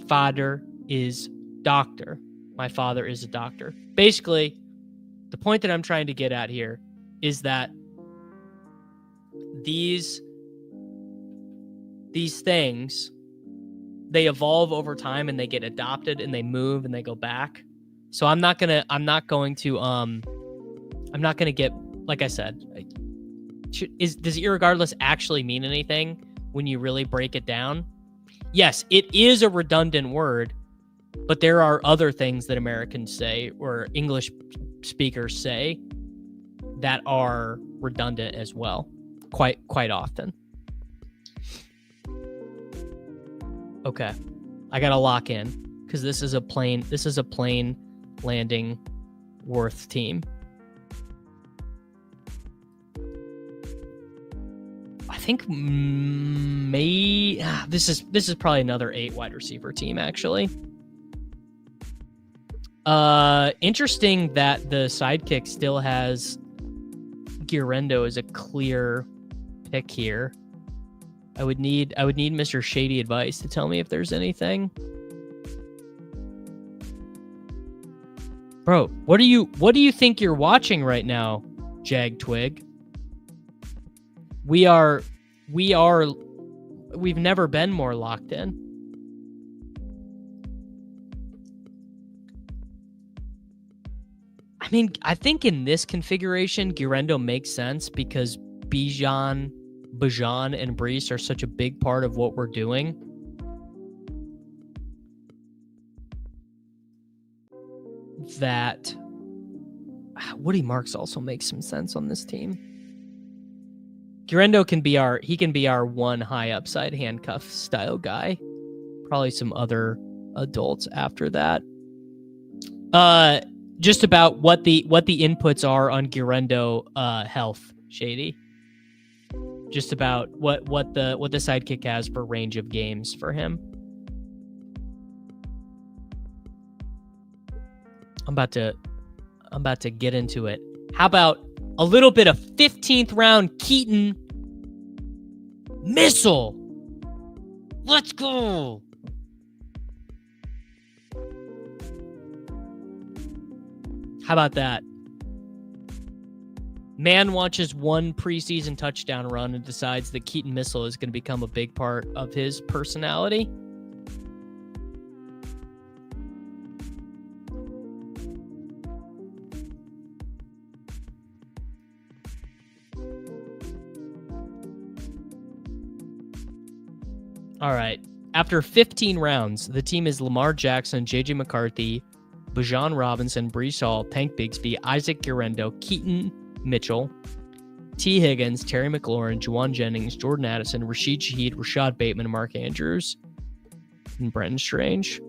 vader is doctor. My father is a doctor. Basically, the point that I'm trying to get at here is that these things, they evolve over time and they get adopted and they move and they go back. So I'm not gonna get, like I said, does irregardless actually mean anything when you really break it down? Yes, it is a redundant word, but there are other things that Americans say or English speakers say that are redundant as well, quite often. Okay, I gotta lock in because this is a plane landing worth team. I think this is probably another 8 wide receiver team actually. Interesting that the sidekick still has Guerrero as a clear pick here. I would need Mr. Shady advice to tell me if there's anything. Bro, what do you think you're watching right now, Jag Twig? We've never been more locked in. I mean, I think in this configuration, Guerrero makes sense because Bijan, and Brees are such a big part of what we're doing. That Woody Marks also makes some sense on this team. Guerrero can be our one high upside handcuff style guy. Probably some other adults after that. Just about what the inputs are on Guerrero health, Shady. Just about what the sidekick has for range of games for him. I'm about to get into it. How about a little bit of 15th round Keaton missile? Let's go. How about that? Man watches one preseason touchdown run and decides that Keaton missile is going to become a big part of his personality. All right. After 15 rounds, the team is Lamar Jackson, J.J. McCarthy, Bijan Robinson, Brees Hall, Tank Bigsby, Isaac Guerrero, Keaton Mitchell, T. Higgins, Terry McLaurin, Juwan Jennings, Jordan Addison, Rashid Shaheed, Rashad Bateman, Mark Andrews, and Brenton Strange.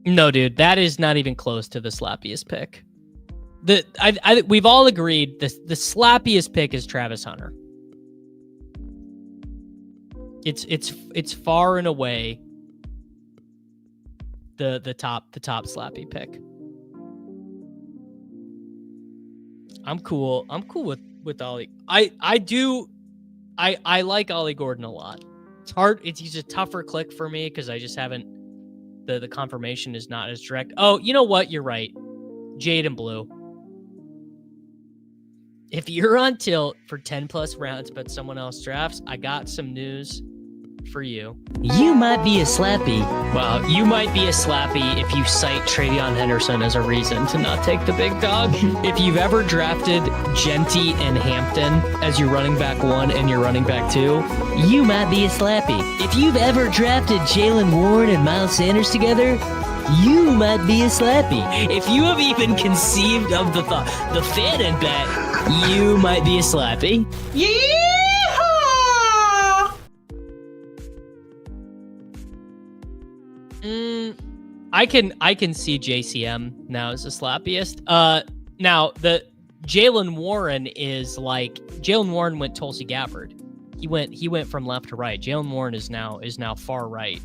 No, dude, that is not even close to the slappiest pick. We've all agreed the slappiest pick is Travis Hunter. It's far and away the top slappy pick. I'm cool with Ollie. I like Ollie Gordon a lot. It's hard. He's a tougher click for me because I just haven't the confirmation is not as direct. Oh, you know what? You're right. Jayden Blue. If you're on tilt for 10 plus rounds, but someone else drafts, I got some news for you. You might be a slappy. Well, you might be a slappy if you cite Travion Henderson as a reason to not take the big dog. If you've ever drafted Genty and Hampton as your running back 1 and your running back 2, you might be a slappy. If you've ever drafted Jaylen Warren and Miles Sanders together, you might be a slappy. If you have even conceived of the thought, the fan and bet, you might be a slappy. I can see JCM now as the slappiest. Now the Jaylen Warren is like Jaylen Warren went Tulsi Gabbard. He went from left to right. Jaylen Warren is now far right.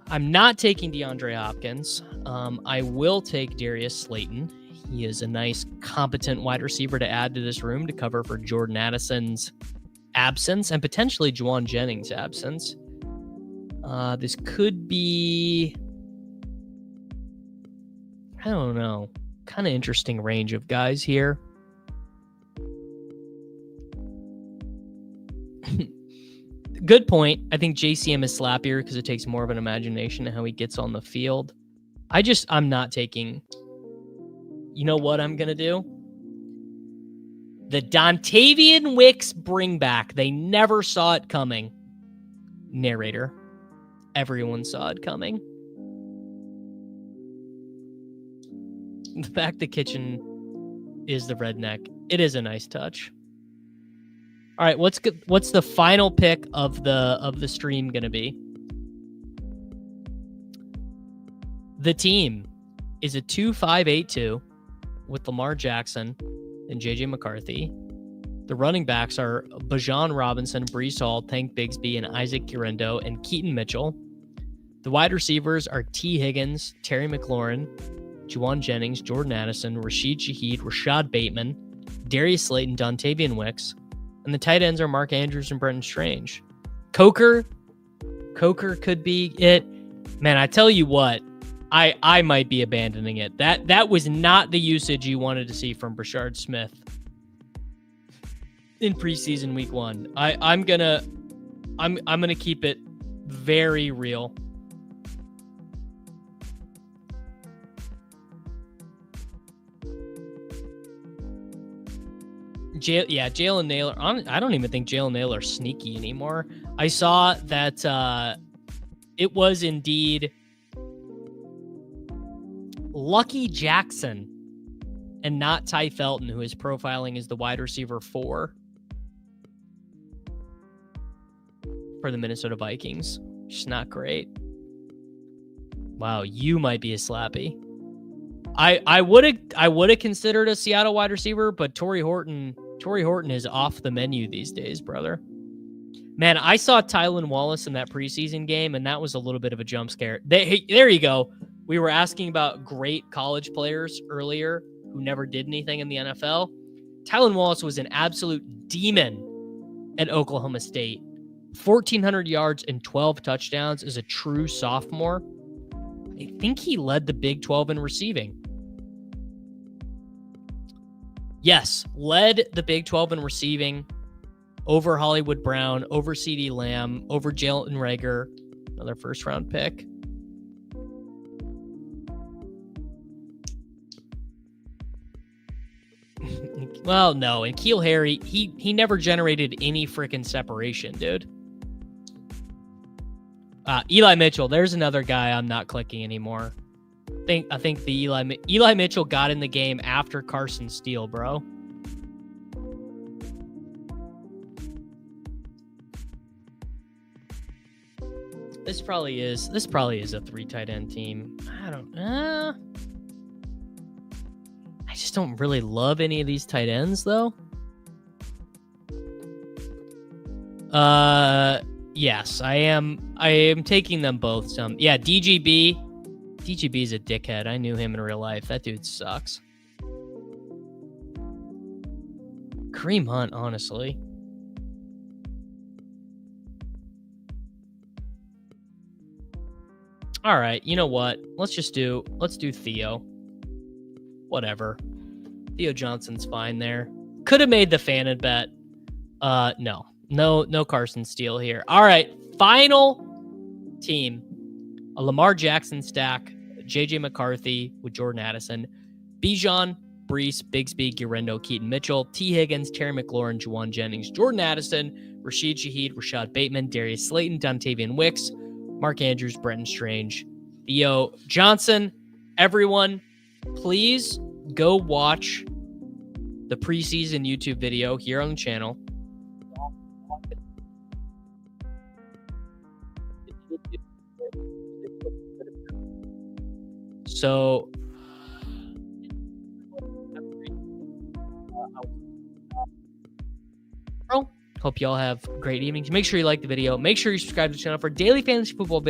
I'm not taking DeAndre Hopkins. I will take Darius Slayton. He is a nice, competent wide receiver to add to this room to cover for Jordan Addison's absence and potentially Juwan Jennings' absence. This could be, I don't know, kind of interesting range of guys here. Good point. I think JCM is slappier because it takes more of an imagination to how he gets on the field. I'm not taking, you know what I'm going to do? The Dontavian Wicks bring back. They never saw it coming. Narrator. Everyone saw it coming. The fact the kitchen is the redneck. It is a nice touch. All right, what's the final pick of the stream going to be? The team is a 2-5-8-2 with Lamar Jackson and JJ McCarthy. The running backs are Bijan Robinson, Breece Hall, Tank Bigsby, and Isaac Guerrero, and Keaton Mitchell. The wide receivers are T. Higgins, Terry McLaurin, Juwan Jennings, Jordan Addison, Rashid Shaheed, Rashad Bateman, Darius Slayton, Dontavian Wicks. And the tight ends are Mark Andrews and Brenton Strange. Coker could be it. Man, I tell you what, I might be abandoning it. That was not the usage you wanted to see from Brashard Smith in preseason week 1. I'm gonna keep it very real. Jalen Naylor. I don't even think Jalen Naylor is sneaky anymore. I saw that it was indeed Lucky Jackson and not Ty Felton who is profiling as the wide receiver 4 for the Minnesota Vikings. Just not great. Wow, you might be a slappy. I would have considered a Seattle wide receiver, but Torrey Horton is off the menu these days, brother. Man, I saw Tylan Wallace in that preseason game, and that was a little bit of a jump scare. There you go. We were asking about great college players earlier who never did anything in the NFL. Tylan Wallace was an absolute demon at Oklahoma State. 1,400 yards and 12 touchdowns as a true sophomore. I think he led the Big 12 in receiving. Yes, led the Big 12 in receiving over Hollywood Brown, over CeeDee Lamb, over Jalen Reagor, another first-round pick. Well, no, and Keel Harry, he never generated any freaking separation, dude. Eli Mitchell, there's another guy I'm not clicking anymore. I think the Eli Mitchell got in the game after Carson Steele, bro. This probably is a 3 tight end team. I just don't really love any of these tight ends though. Yes, I am taking them both. DGB is a dickhead. I knew him in real life. That dude sucks. Kareem Hunt, honestly. All right, you know what? Let's do Theo. Whatever. Theo Johnson's fine there. Could have made the Fannin bet. No Carson Steele here. All right, final team. A Lamar Jackson stack, JJ McCarthy with Jordan Addison, Bijan, Brees, Bigsby, Guerrero, Keaton Mitchell, T. Higgins, Terry McLaurin, Juwan Jennings, Jordan Addison, Rashid Shaheed, Rashad Bateman, Darius Slayton, Dontavian Wicks, Mark Andrews, Brenton Strange, Theo Johnson. Everyone, please go watch the preseason YouTube video here on the channel. So hope y'all have great evenings. Make sure you like the video. Make sure you subscribe to the channel for daily fantasy football videos.